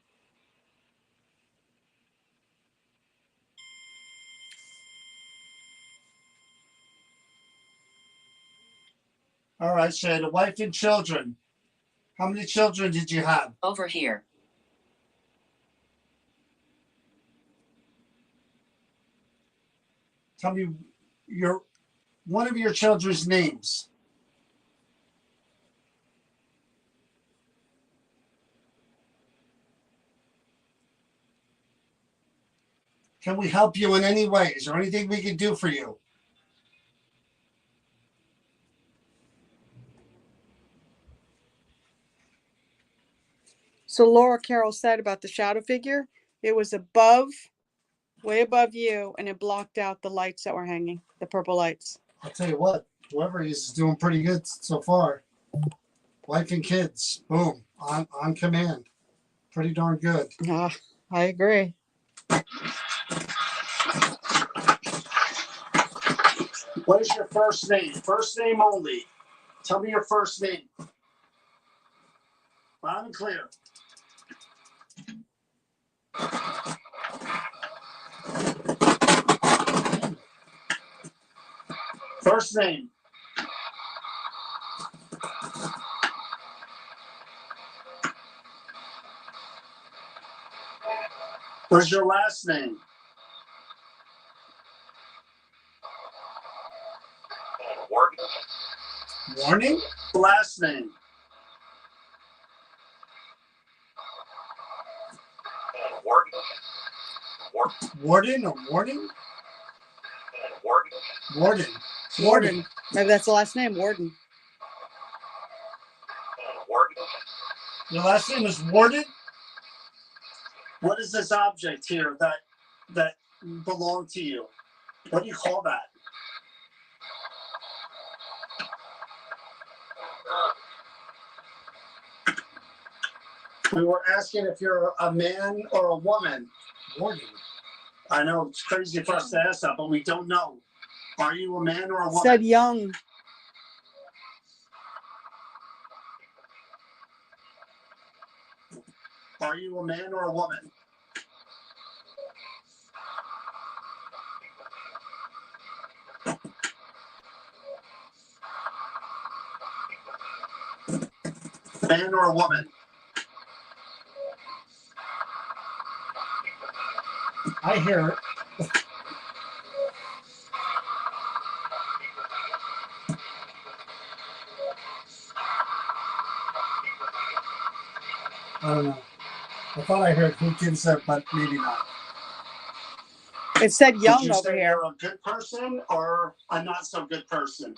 All right, so you had a wife and children. How many children did you have? Over here. Tell me one of your children's names. Can we help you in any way? Is there anything we can do for you? So Laura Carroll said about the shadow figure, it was way above you, and it blocked out the lights that were hanging, the purple lights. I'll tell you what, whoever he is doing pretty good so far. Wife and kids, boom, on command. Pretty darn good. Ah, I agree. What is your first name? First name only. Tell me your first name. Loud and clear. First name. What's your last name? Warden. Warning? Last name. Warden. Warden or warning? Warden. Warden. Warden. Maybe that's the last name, Warden. Warden. Your last name is Warden? What is this object here that belonged to you? What do you call that? We were asking if you're a man or a woman. Warden. I know it's crazy for us to ask that, but we don't know. Are you a man or a woman? Said young. Are you a man or a woman? Man or a woman? I hear it. I don't know. I thought I heard who gives it, but maybe not. It said Did young you over say here. you're a good person or a not so good person?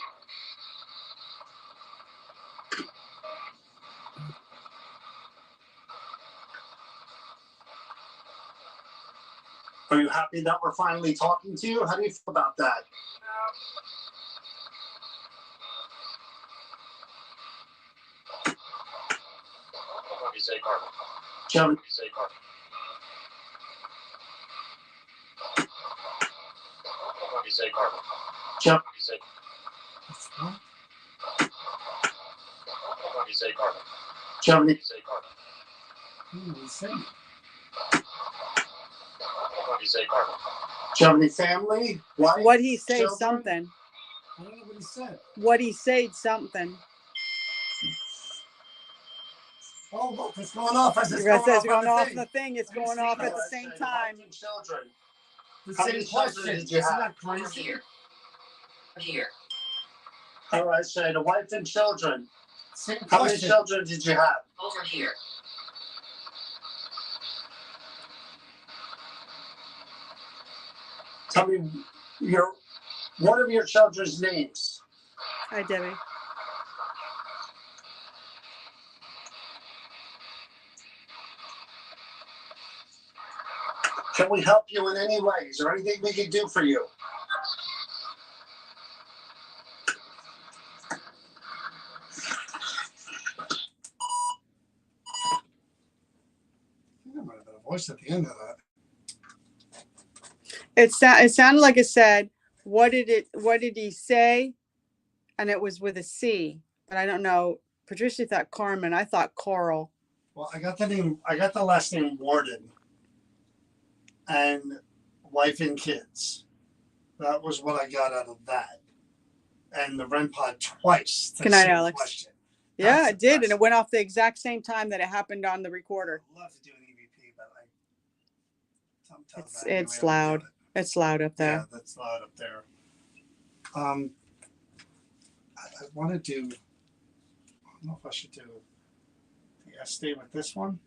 Are you happy that we're finally talking to you? How do you feel about that? What do you say, Carmen? Joe, What do you say, Carmen? What do you say, Carmen? Joe. What do you say? What do you say, Carmen? Joe, What do you say, Carmen? what do you say? What do you say, Carmen? Do you have any family? Wife? What he say children? something. I don't know what he said. What he said something. Oh, look, it's going off. As it's It says going going off off on the thing. It's Have you going seen off that? at the I same said, time. wife and children. The How same many children question. did you Isn't have? that Over crazy? here. Here. All right, say the wife and children. Same How many question. children did you have? Over here. Tell me one of your children's names. Hi, Debbie. Can we help you in any way? Is there anything we can do for you? I might have been a voice at the end of that. It sounded like it said, what did he say? And it was with a C, but I don't know. Patricia thought Carmen. I thought Coral. Well, I got the last name Warden and wife and kids. That was what I got out of that. And the REM pod twice. Good night, Alex. Question. Yeah, That's it did. And impressive. it went off the exact same time that it happened on the recorder. I'd love to do an EVP, but sometimes I It's ain't able to do loud. it. It's loud up Yeah, there. that's loud up there. I want to do. I don't know if I should do the S-Day with this one.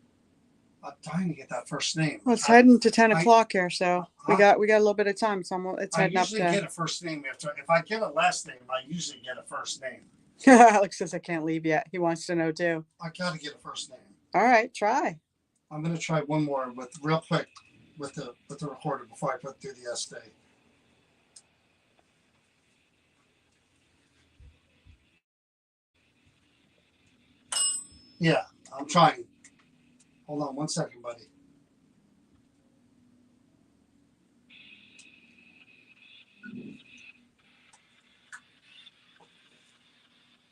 I'm dying to get that first name. Well, it's heading to 10 I- o'clock here, so we got a little bit of time. It's almost it's I heading up usually get to. a first name after. If I get a last name, I usually get a first name. Alex says I can't leave yet. He wants to know too. I got to get a first name. All right, try. I'm gonna try one more with real quick with the recorder before I put through the S-Day. Yeah, I'm trying. Hold on one second, buddy.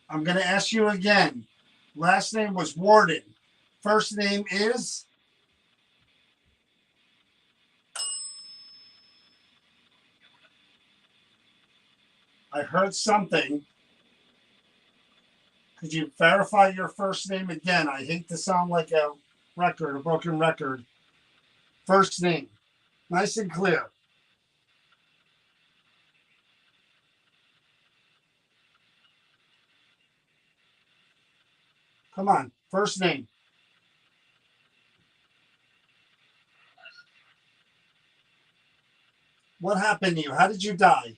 I'm going to ask you again. Last name was Warden. First name is? I heard something. Could you verify your first name again? I hate to sound like a broken record. First name. Nice and clear. Come on. First name. What happened to you? How did you die?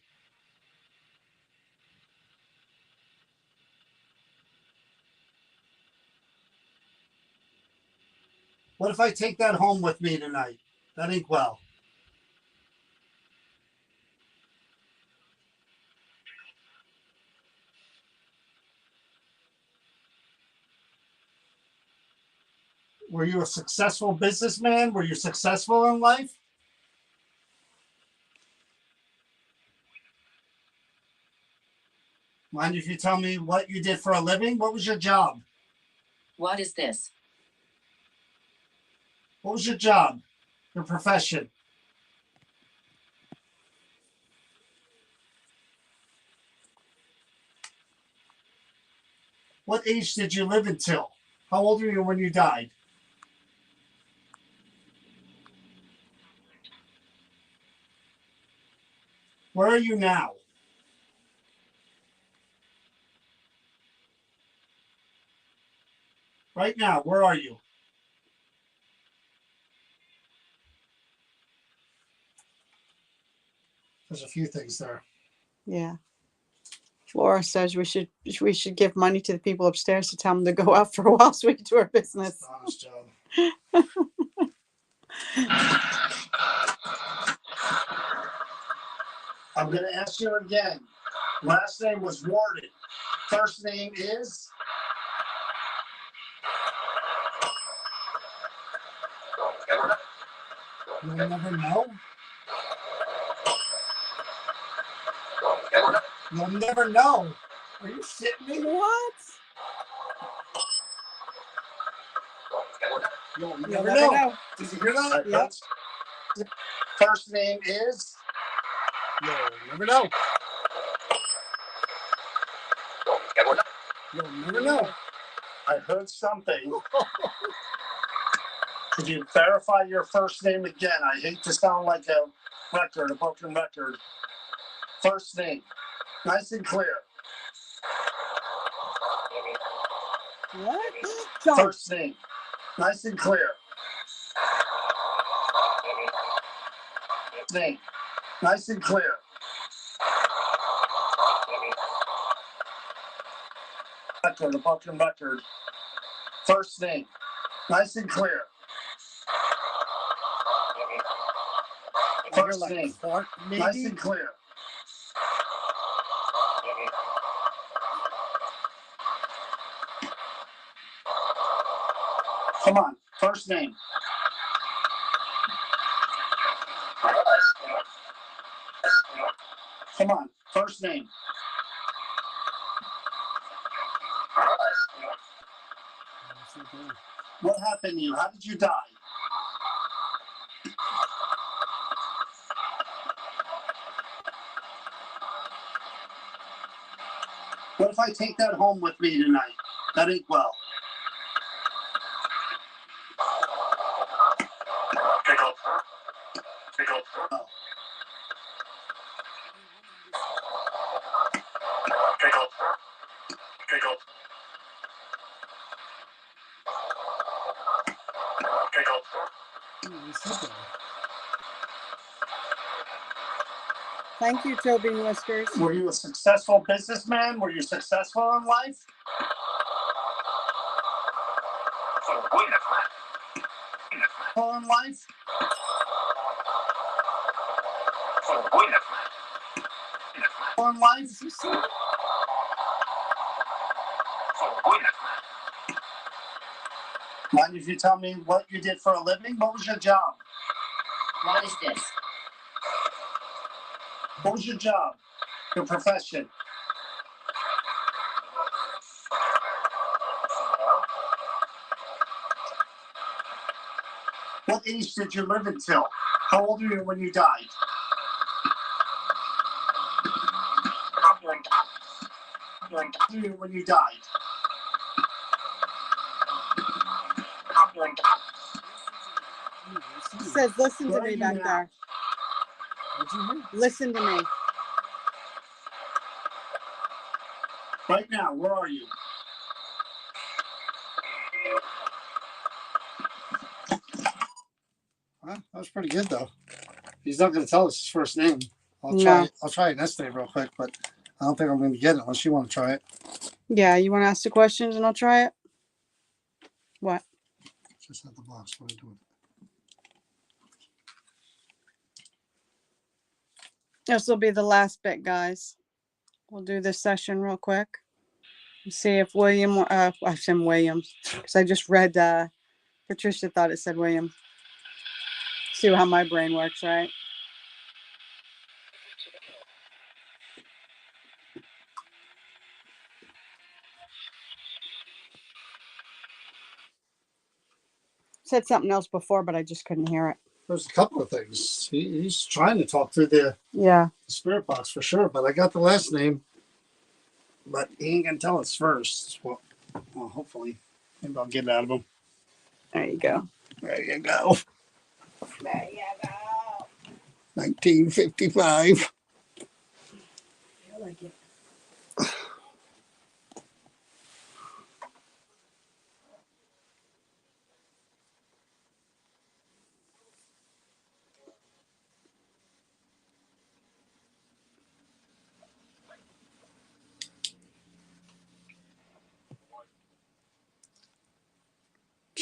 What if I take that home with me tonight? That ain't well. Were you a successful businessman? Were you successful in life? Mind if you tell me what you did for a living? What was your job? What is this? What was your job? Your profession? What age did you live until? How old were you when you died? Where are you now? Right now, where are you? There's a few things there. Yeah. Flora says we should give money to the people upstairs to tell them to go out for a while so we can do our business. Honest job. I'm going to ask you again. Last name was Warden. First name is? You'll never know? You'll never know. Are you shitting me? What? You'll You'll never never know. know. Did you hear that? Yep. First name is? You'll never know. You'll never know. I heard something. Could you verify your first name again? I hate to sound like a broken record. First name. Nice and clear. What? Don't. First name. Nice and clear. Name. Nice and clear. Record, a broken record. First name. Nice and clear. First Like name. Clark, Nice maybe? and clear. Come on. First name. Come on. First name. What happened to you? How did you die? What if I take that home with me tonight? That ain't well. Pickle. Pickle. Oh. Pickle. Pickle. Pickle. Thank you, Toby and Whiskers. Were you a successful businessman? Were you successful in life? Successful in life? In life? Mind if you tell me what you did for a living? What was your job? What is this? What was your job? Your profession? What age did you live until? How old were you when you died? How old were you when you died? says listen Where to are me you back now? there. What'd you hear? Listen to me. Right now, where are you? Well, that was pretty good though. He's not going to tell us his first name. I'll try. No. I'll try it next day real quick, but I don't think I'm going to get it unless you want to try it. Yeah, you want to ask the questions and I'll try it? What? Just at the box. What are you doing? This will be the last bit, guys. We'll do this session real quick. See if William, I said Williams, because I just read, Patricia thought it said William. See how my brain works, right? Said something else before, but I just couldn't hear it. There's a couple of things. He's trying to talk through the Yeah. spirit box for sure, but I got the last name, but he ain't going to tell us first. Well, hopefully. Maybe I'll get it out of him. There you go. There you go. There you go. 1955. I like it.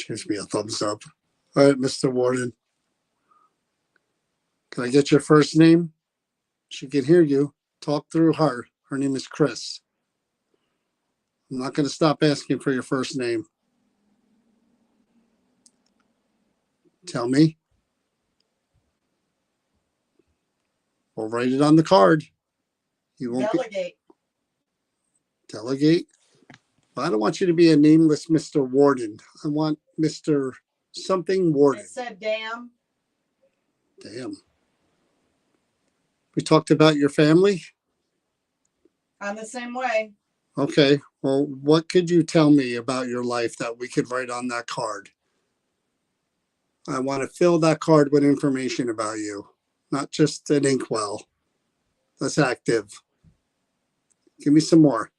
Gives me a thumbs up. All right, Mr. Warden. Can I get your first name? She can hear you. Talk through her. Her name is Chris. I'm not going to stop asking for your first name. Tell me. We'll write it on the card. You won't Delegate. delegate. But I don't want you to be a nameless Mr. Warden. I want Mr. something Warden. It said damn. Damn. We talked about your family. I'm the same way. Okay. Well, what could you tell me about your life that we could write on that card? I want to fill that card with information about you, not just an inkwell that's active. Give me some more.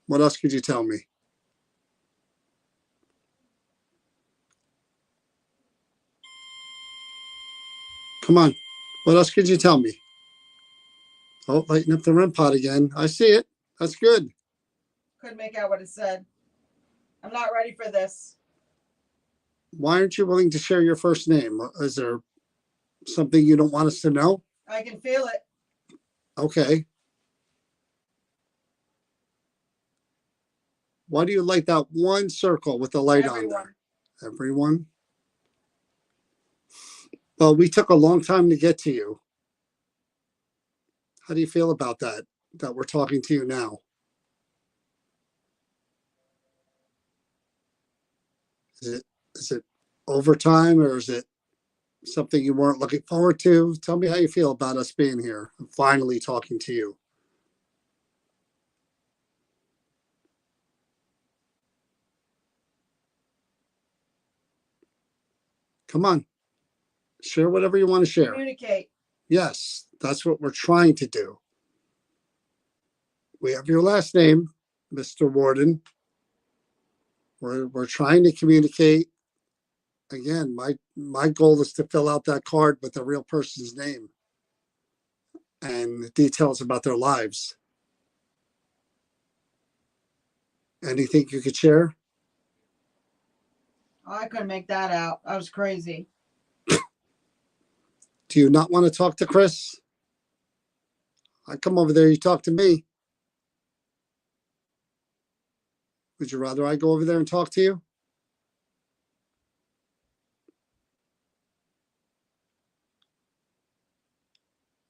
What else could you tell me? Come on. What else could you tell me? Oh, lighting up the REM pod again. I see it. That's good. Couldn't make out what it said. I'm not ready for this. Why aren't you willing to share your first name? Is there something you don't want us to know? I can feel it. Okay. Why do you light that one circle with the light on there? Everyone? Well, we took a long time to get to you. How do you feel about that we're talking to you now? Is it overtime or is it something you weren't looking forward to? Tell me how you feel about us being here and finally talking to you. Come on. Share whatever you want to share. Communicate. Yes, that's what we're trying to do. We have your last name, Mr. Warden. We're trying to communicate. Again, my goal is to fill out that card with the real person's name and the details about their lives. Anything you could share? Oh, I couldn't make that out. I was crazy. Do you not want to talk to Chris? I come over there, you talk to me. Would you rather I go over there and talk to you?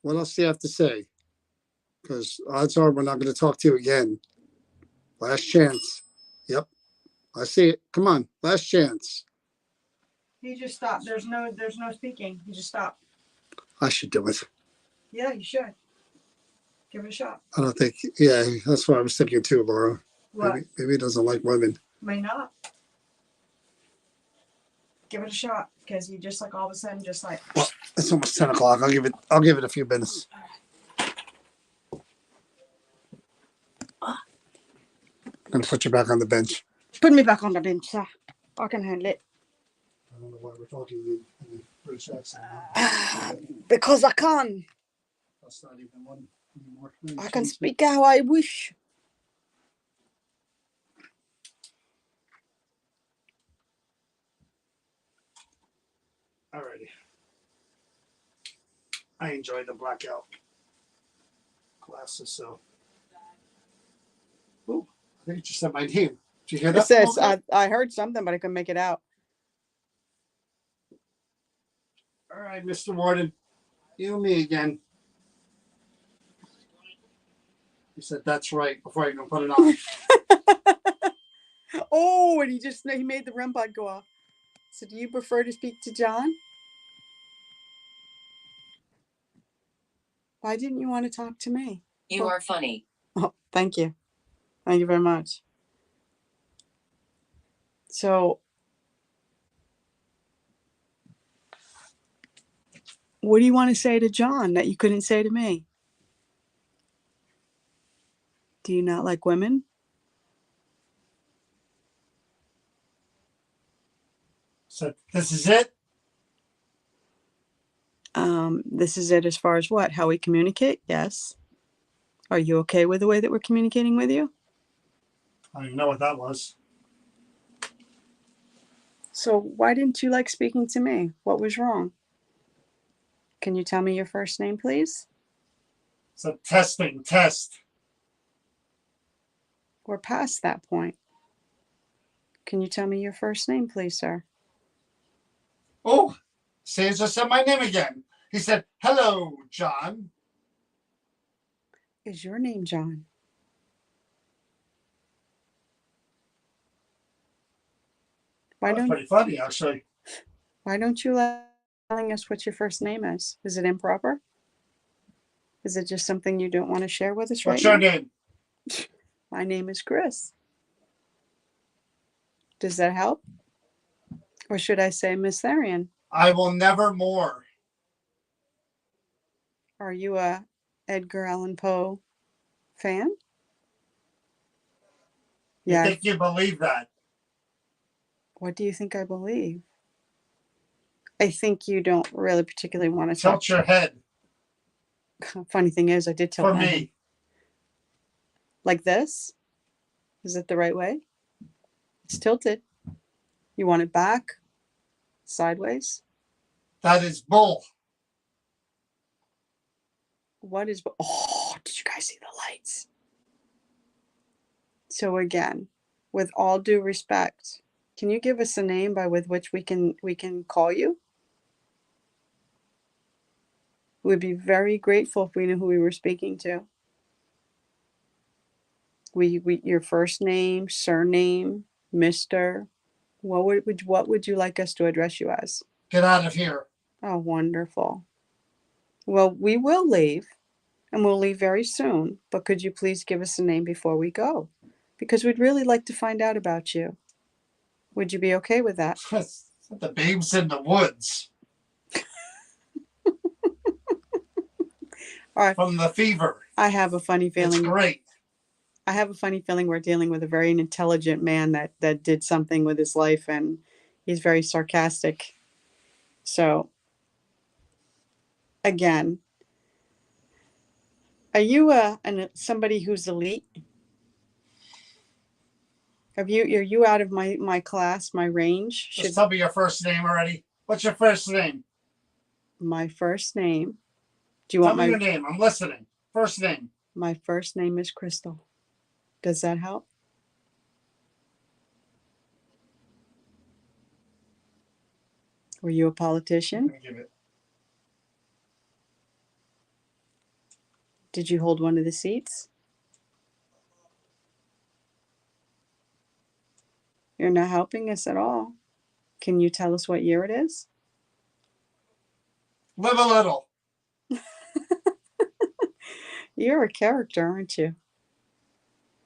What else do you have to say? Because odds are we're not going to talk to you again. Last chance. Yep, I see it. Come on, last chance. He just stopped. There's no speaking. He just stopped. I should do it. Yeah, you should. Give it a shot. I don't think, yeah, that's what I was thinking too, Laura. What? Maybe he doesn't like women. May not. Give it a shot. Because you just like all of a sudden just like. Well, it's almost 10 o'clock. I'll give it a few minutes. And put you back on the bench. Put me back on the bench, sir. I can handle it. I don't know why we're talking in a British accent. Because I can. That's not even one anymore. I can speak how I wish. Alrighty. I enjoy the blackout glasses, so. Oh, I think you just said my name. Did you hear that? It says, I heard something, but I couldn't make it out. All right, Mr. Warden. You and me again. He said, that's right, before I even put it on. Oh, and he made the REM pod go off. So do you prefer to speak to John? Why didn't you want to talk to me? You are funny. Oh, thank you. Thank you very much. So, what do you want to say to John that you couldn't say to me? Do you not like women? So this is it? This is it as far as what? How we communicate? Yes. Are you okay with the way that we're communicating with you? I don't even know what that was. So why didn't you like speaking to me? What was wrong? Can you tell me your first name, please? It's a testing test. We're past that point. Can you tell me your first name, please, sir? Oh, Caesar said my name again. He said, hello, John. Is your name John? That's pretty funny, actually. Why don't you like telling us what your first name is? Is it improper? Is it just something you don't want to share with us What's right your now? name? My name is Chris. Does that help? Or should I say Miss Therian? I will never more. Are you a Edgar Allan Poe fan? You Yeah. think you believe that? What do you think I believe? I think you don't really particularly want to talk. Tilt your head Funny thing is, I did tilt for my head. me. Like this? Is it the right way? It's tilted. You want it back? Sideways? That is bull. What is... Oh, did you guys see the lights? So again, with all due respect, can you give us a name by with which we can call you? We'd be very grateful if we knew who we were speaking to. Your first name, surname, Mr. What would you like us to address you as? Get out of here. Oh, wonderful. Well, we will leave, and we'll leave very soon. But could you please give us a name before we go? Because we'd really like to find out about you. Would you be okay with that? The babes in the woods. All right. From the fever. I have a funny feeling. It's great. I have a funny feeling we're dealing with a very intelligent man that did something with his life, and he's very sarcastic. So, again, are you somebody who's elite? Are you out of my class, my range? Just tell me your first name already. What's your first name? My first name. Do you Tell want me my your name. I'm listening. First name. My first name is Crystal. Does that help? Were you a politician? Give it. Did you hold one of the seats? You're not helping us at all. Can you tell us what year it is? Live a little. You're a character, aren't you?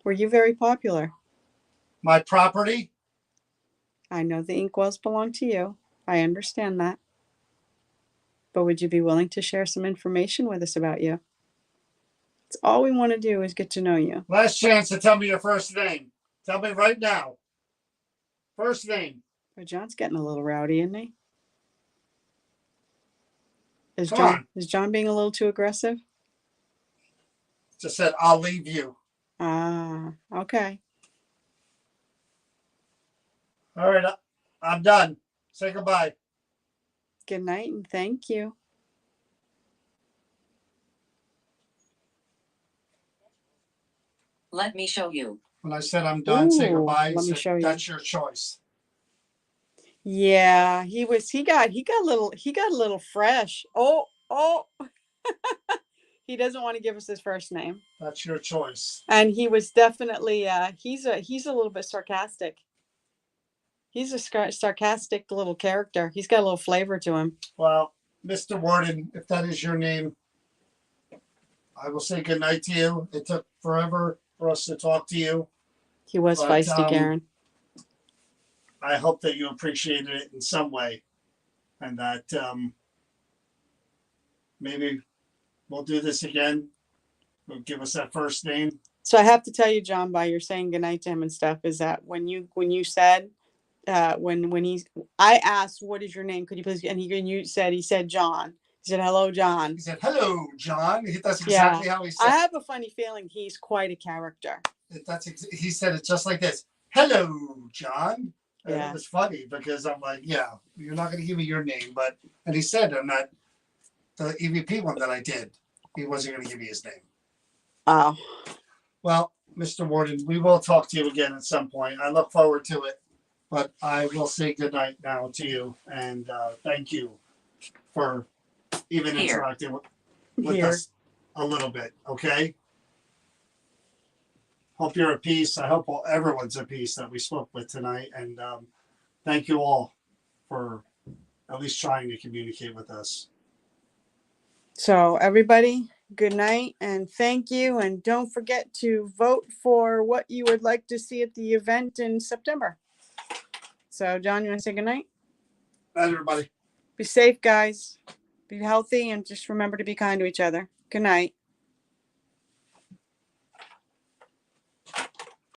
Were you very popular? My property? I know the inkwells belong to you. I understand that. But would you be willing to share some information with us about you? It's all we want to do is get to know you. Last chance to tell me your first name. Tell me right now. First name. But John's getting a little rowdy, isn't he? Come on. Is John being a little too aggressive? Just said, I'll leave you. Ah, okay. All right, I'm done. Say goodbye. Good night and thank you. Let me show you. When I said I'm done, say Ooh, goodbye. He let me said, show you. that's your choice. Yeah, he got a little fresh. Oh. He doesn't want to give us his first name. That's your choice. And he was definitely he's a little bit sarcastic. He's a sarcastic little character. He's got a little flavor to him. Well, Mr. Warden, if that is your name, I will say goodnight to you. It took forever for us to talk to you. He was But, feisty, Garen. I hope that you appreciated it in some way, and that maybe we'll do this again. We'll give us that first name. So I have to tell you, John, by your saying goodnight to him and stuff, is that when you said I asked, what is your name? Could you please? And he said John. He said, hello, John. He said, hello, John. That's exactly how he said I it. have a funny feeling he's quite a character. He said it just like this. Hello, John. And Yeah. it was funny because I'm like, yeah, you're not going to give me your name, and he said, I'm not the EVP one that I did. He wasn't going to give me his name. Oh. Well, Mr. Warden, we will talk to you again at some point. I look forward to it, but I will say goodnight now to you, and thank you for even Here. interacting with Here. us a little bit. Okay. Hope you're at peace. I hope everyone's at peace that we spoke with tonight. And thank you all for at least trying to communicate with us. So everybody, good night and thank you. And don't forget to vote for what you would like to see at the event in September. So John, you want to say good night? Bye, everybody. Be safe, guys. Be healthy and just remember to be kind to each other. Good night.